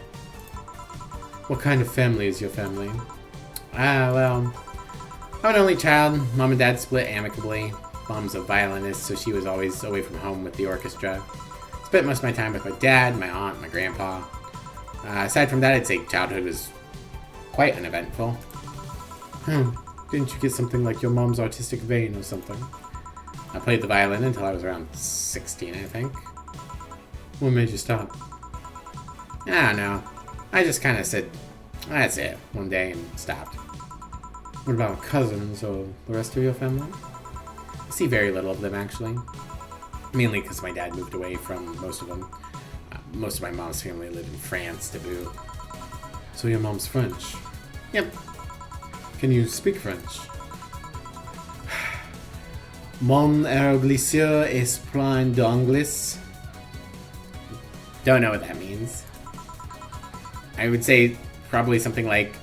What kind of family is your family? Well, I'm an only child. Mom and Dad split amicably. Mom's a violinist, so she was always away from home with the orchestra. Spent most of my time with my dad, my aunt, my grandpa. Aside from that, I'd say childhood was quite uneventful. Didn't you get something like your mom's artistic vein or something? I played the violin until I was around 16, I think. What made you stop? I don't know. I just kind of said, that's it, one day and stopped. What about cousins or the rest of your family? I see very little of them, actually. Mainly because my dad moved away from most of them. Most of my mom's family lived in France to boot. So your mom's French? Yep. Can you speak French? Mon erglisseur est plein d'anglais. Don't know what that means. I would say probably something like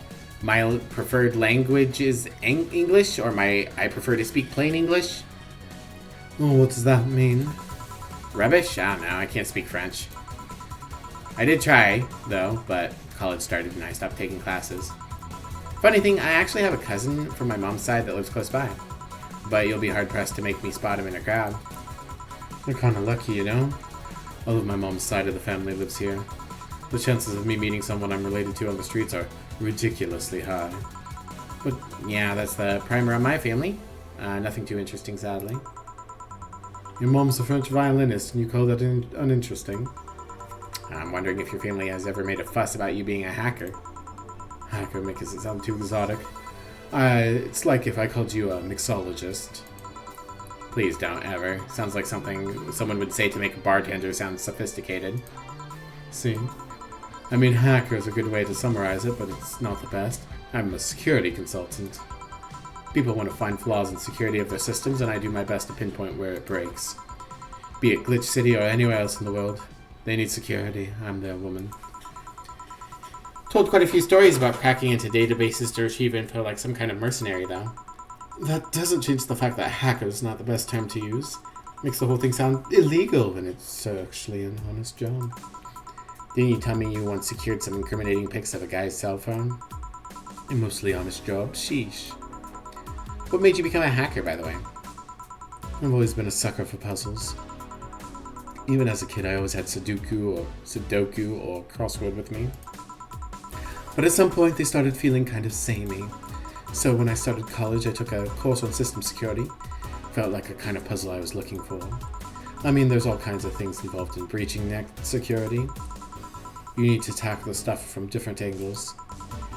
my preferred language is English, or I prefer to speak plain English. Oh, what does that mean? Rubbish? I don't know, I can't speak French. I did try, though, but college started and I stopped taking classes. Funny thing, I actually have a cousin from my mom's side that lives close by. But you'll be hard-pressed to make me spot him in a crowd. You're kinda lucky, you know? All of my mom's side of the family lives here. The chances of me meeting someone I'm related to on the streets are ridiculously high. But yeah, that's the primer on my family. Nothing too interesting, sadly. Your mom's a French violinist, and you call that uninteresting? I'm wondering if your family has ever made a fuss about you being a hacker. Hacker makes it sound too exotic. It's like if I called you a mixologist. Please don't ever. Sounds like something someone would say to make a bartender sound sophisticated. See? I mean, hacker is a good way to summarize it, but it's not the best. I'm a security consultant. People want to find flaws in security of their systems, and I do my best to pinpoint where it breaks. Be it Glitch City or anywhere else in the world. They need security. I'm their woman. Told quite a few stories about cracking into databases to retrieve info like some kind of mercenary, though. That doesn't change the fact that hacker is not the best term to use. Makes the whole thing sound illegal when it's actually an honest job. Didn't you tell me you once secured some incriminating pics of a guy's cell phone? A mostly honest job, sheesh. What made you become a hacker, by the way? I've always been a sucker for puzzles. Even as a kid, I always had Sudoku or crossword with me. But at some point, they started feeling kind of samey. So when I started college, I took a course on system security. Felt like a kind of puzzle I was looking for. I mean, there's all kinds of things involved in breaching net security. You need to tackle the stuff from different angles.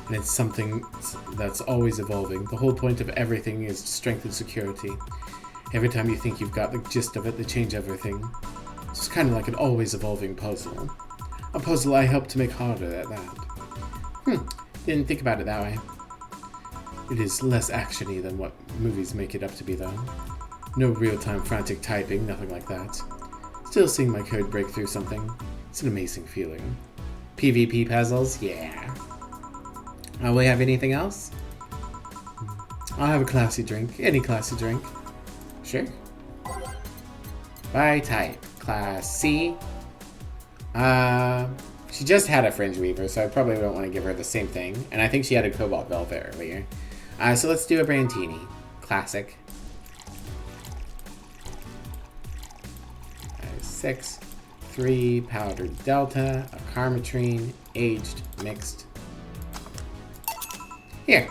And it's something that's always evolving. The whole point of everything is to strengthen security. Every time you think you've got the gist of it, they change everything. So it's kind of like an always evolving puzzle. A puzzle I help to make harder at that. Didn't think about it that way. It is less actiony than what movies make it up to be, though. No real-time frantic typing, nothing like that. Still seeing my code break through something. It's an amazing feeling. PvP puzzles? Yeah. Will we have anything else? I'll have a classy drink. Any classy drink. Sure. By type. Class C. She just had a Fringe Weaver, so I probably don't want to give her the same thing. And I think she had a Cobalt Velvet earlier. So let's do a Brandini. Classic. 6. 3 Powdered Delta. A Karmatrine. Aged. Mixed. Here.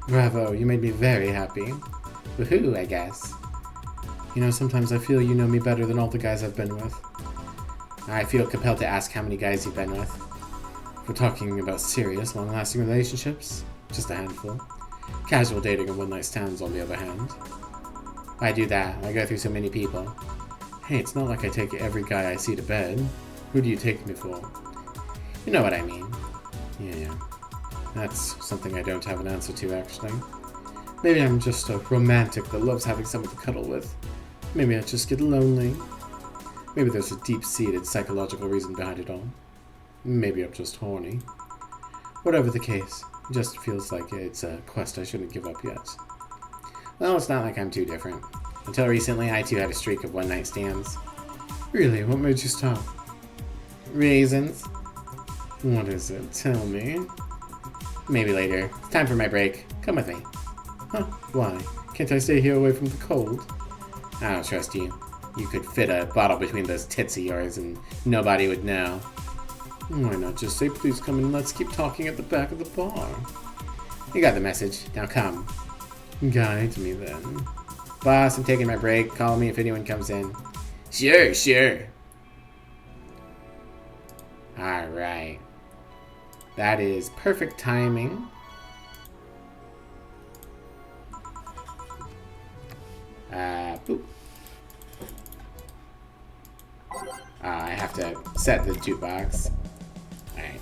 Bravo, you made me very happy. Woohoo, I guess. You know, sometimes I feel you know me better than all the guys I've been with. I feel compelled to ask how many guys you've been with. If we're talking about serious, long-lasting relationships, just a handful. Casual dating and one-night stands, on the other hand. I do that. I go through so many people. Hey, it's not like I take every guy I see to bed. Who do you take me for? You know what I mean. Yeah. That's something I don't have an answer to, actually. Maybe I'm just a romantic that loves having someone to cuddle with. Maybe I just get lonely. Maybe there's a deep-seated psychological reason behind it all. Maybe I'm just horny. Whatever the case, it just feels like it's a quest I shouldn't give up yet. Well, it's not like I'm too different. Until recently, I too had a streak of one-night stands. Really? What made you stop? Reasons? What is it? Tell me. Maybe later. It's time for my break. Come with me. Huh? Why? Can't I stay here away from the cold? I don't trust you. You could fit a bottle between those tits of yours and nobody would know. Why not just say, please come and let's keep talking at the back of the bar? You got the message. Now come. Guide me then. Boss, I'm taking my break. Call me if anyone comes in. Sure, sure. Alright. That is perfect timing. Boop. I have to set the jukebox. Alright.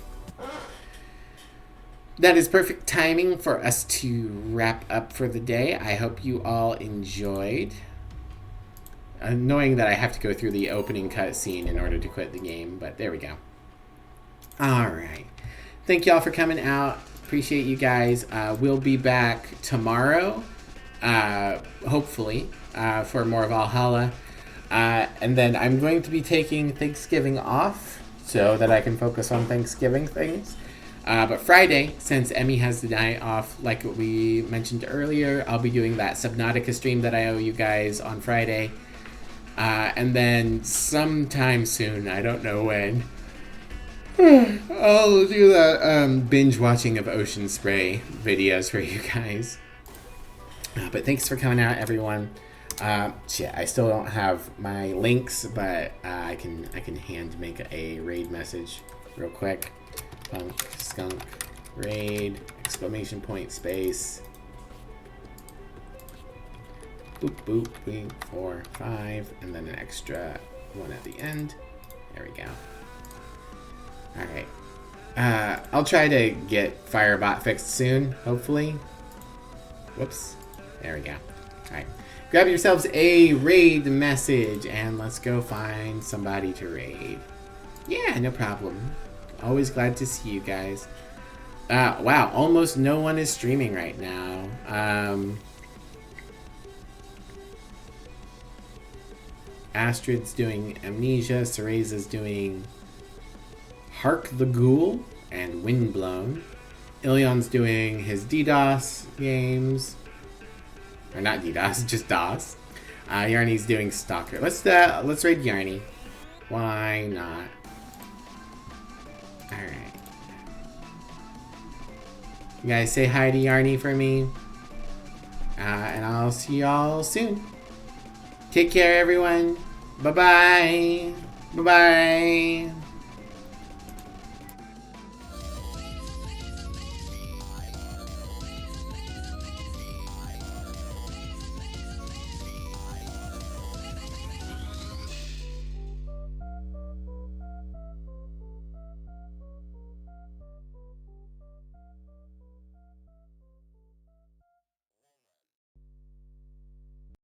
That is perfect timing for us to wrap up for the day. I hope you all enjoyed. Knowing that I have to go through the opening cutscene in order to quit the game, but there we go. Alright. Thank y'all for coming out. Appreciate you guys. We'll be back tomorrow, hopefully, for more of Valhalla. And then I'm going to be taking Thanksgiving off so that I can focus on Thanksgiving things. But Friday, since Emmy has the night off, like we mentioned earlier, I'll be doing that Subnautica stream that I owe you guys on Friday. And then sometime soon, I don't know when, I'll do that binge watching of Ocean Spray videos for you guys. But thanks for coming out, everyone. Shit, I still don't have my links, but I can hand make a raid message real quick. Punk skunk raid exclamation point space boop boop 3 4 5 and then an extra one at the end. There we go. All right. I'll try to get Firebot fixed soon, hopefully. Whoops. There we go. All right. Grab yourselves a raid message and let's go find somebody to raid. Yeah, no problem. Always glad to see you guys. Wow, almost no one is streaming right now. Astrid's doing Amnesia, Cereza's doing Hark the Ghoul and Windblown. Ilion's doing his DDoS games. Or not DDoS, just DOS. Yarny's doing Stalker. Let's raid Yarny. Why not? Alright. You guys say hi to Yarny for me. And I'll see y'all soon. Take care, everyone. Bye-bye. Bye-bye.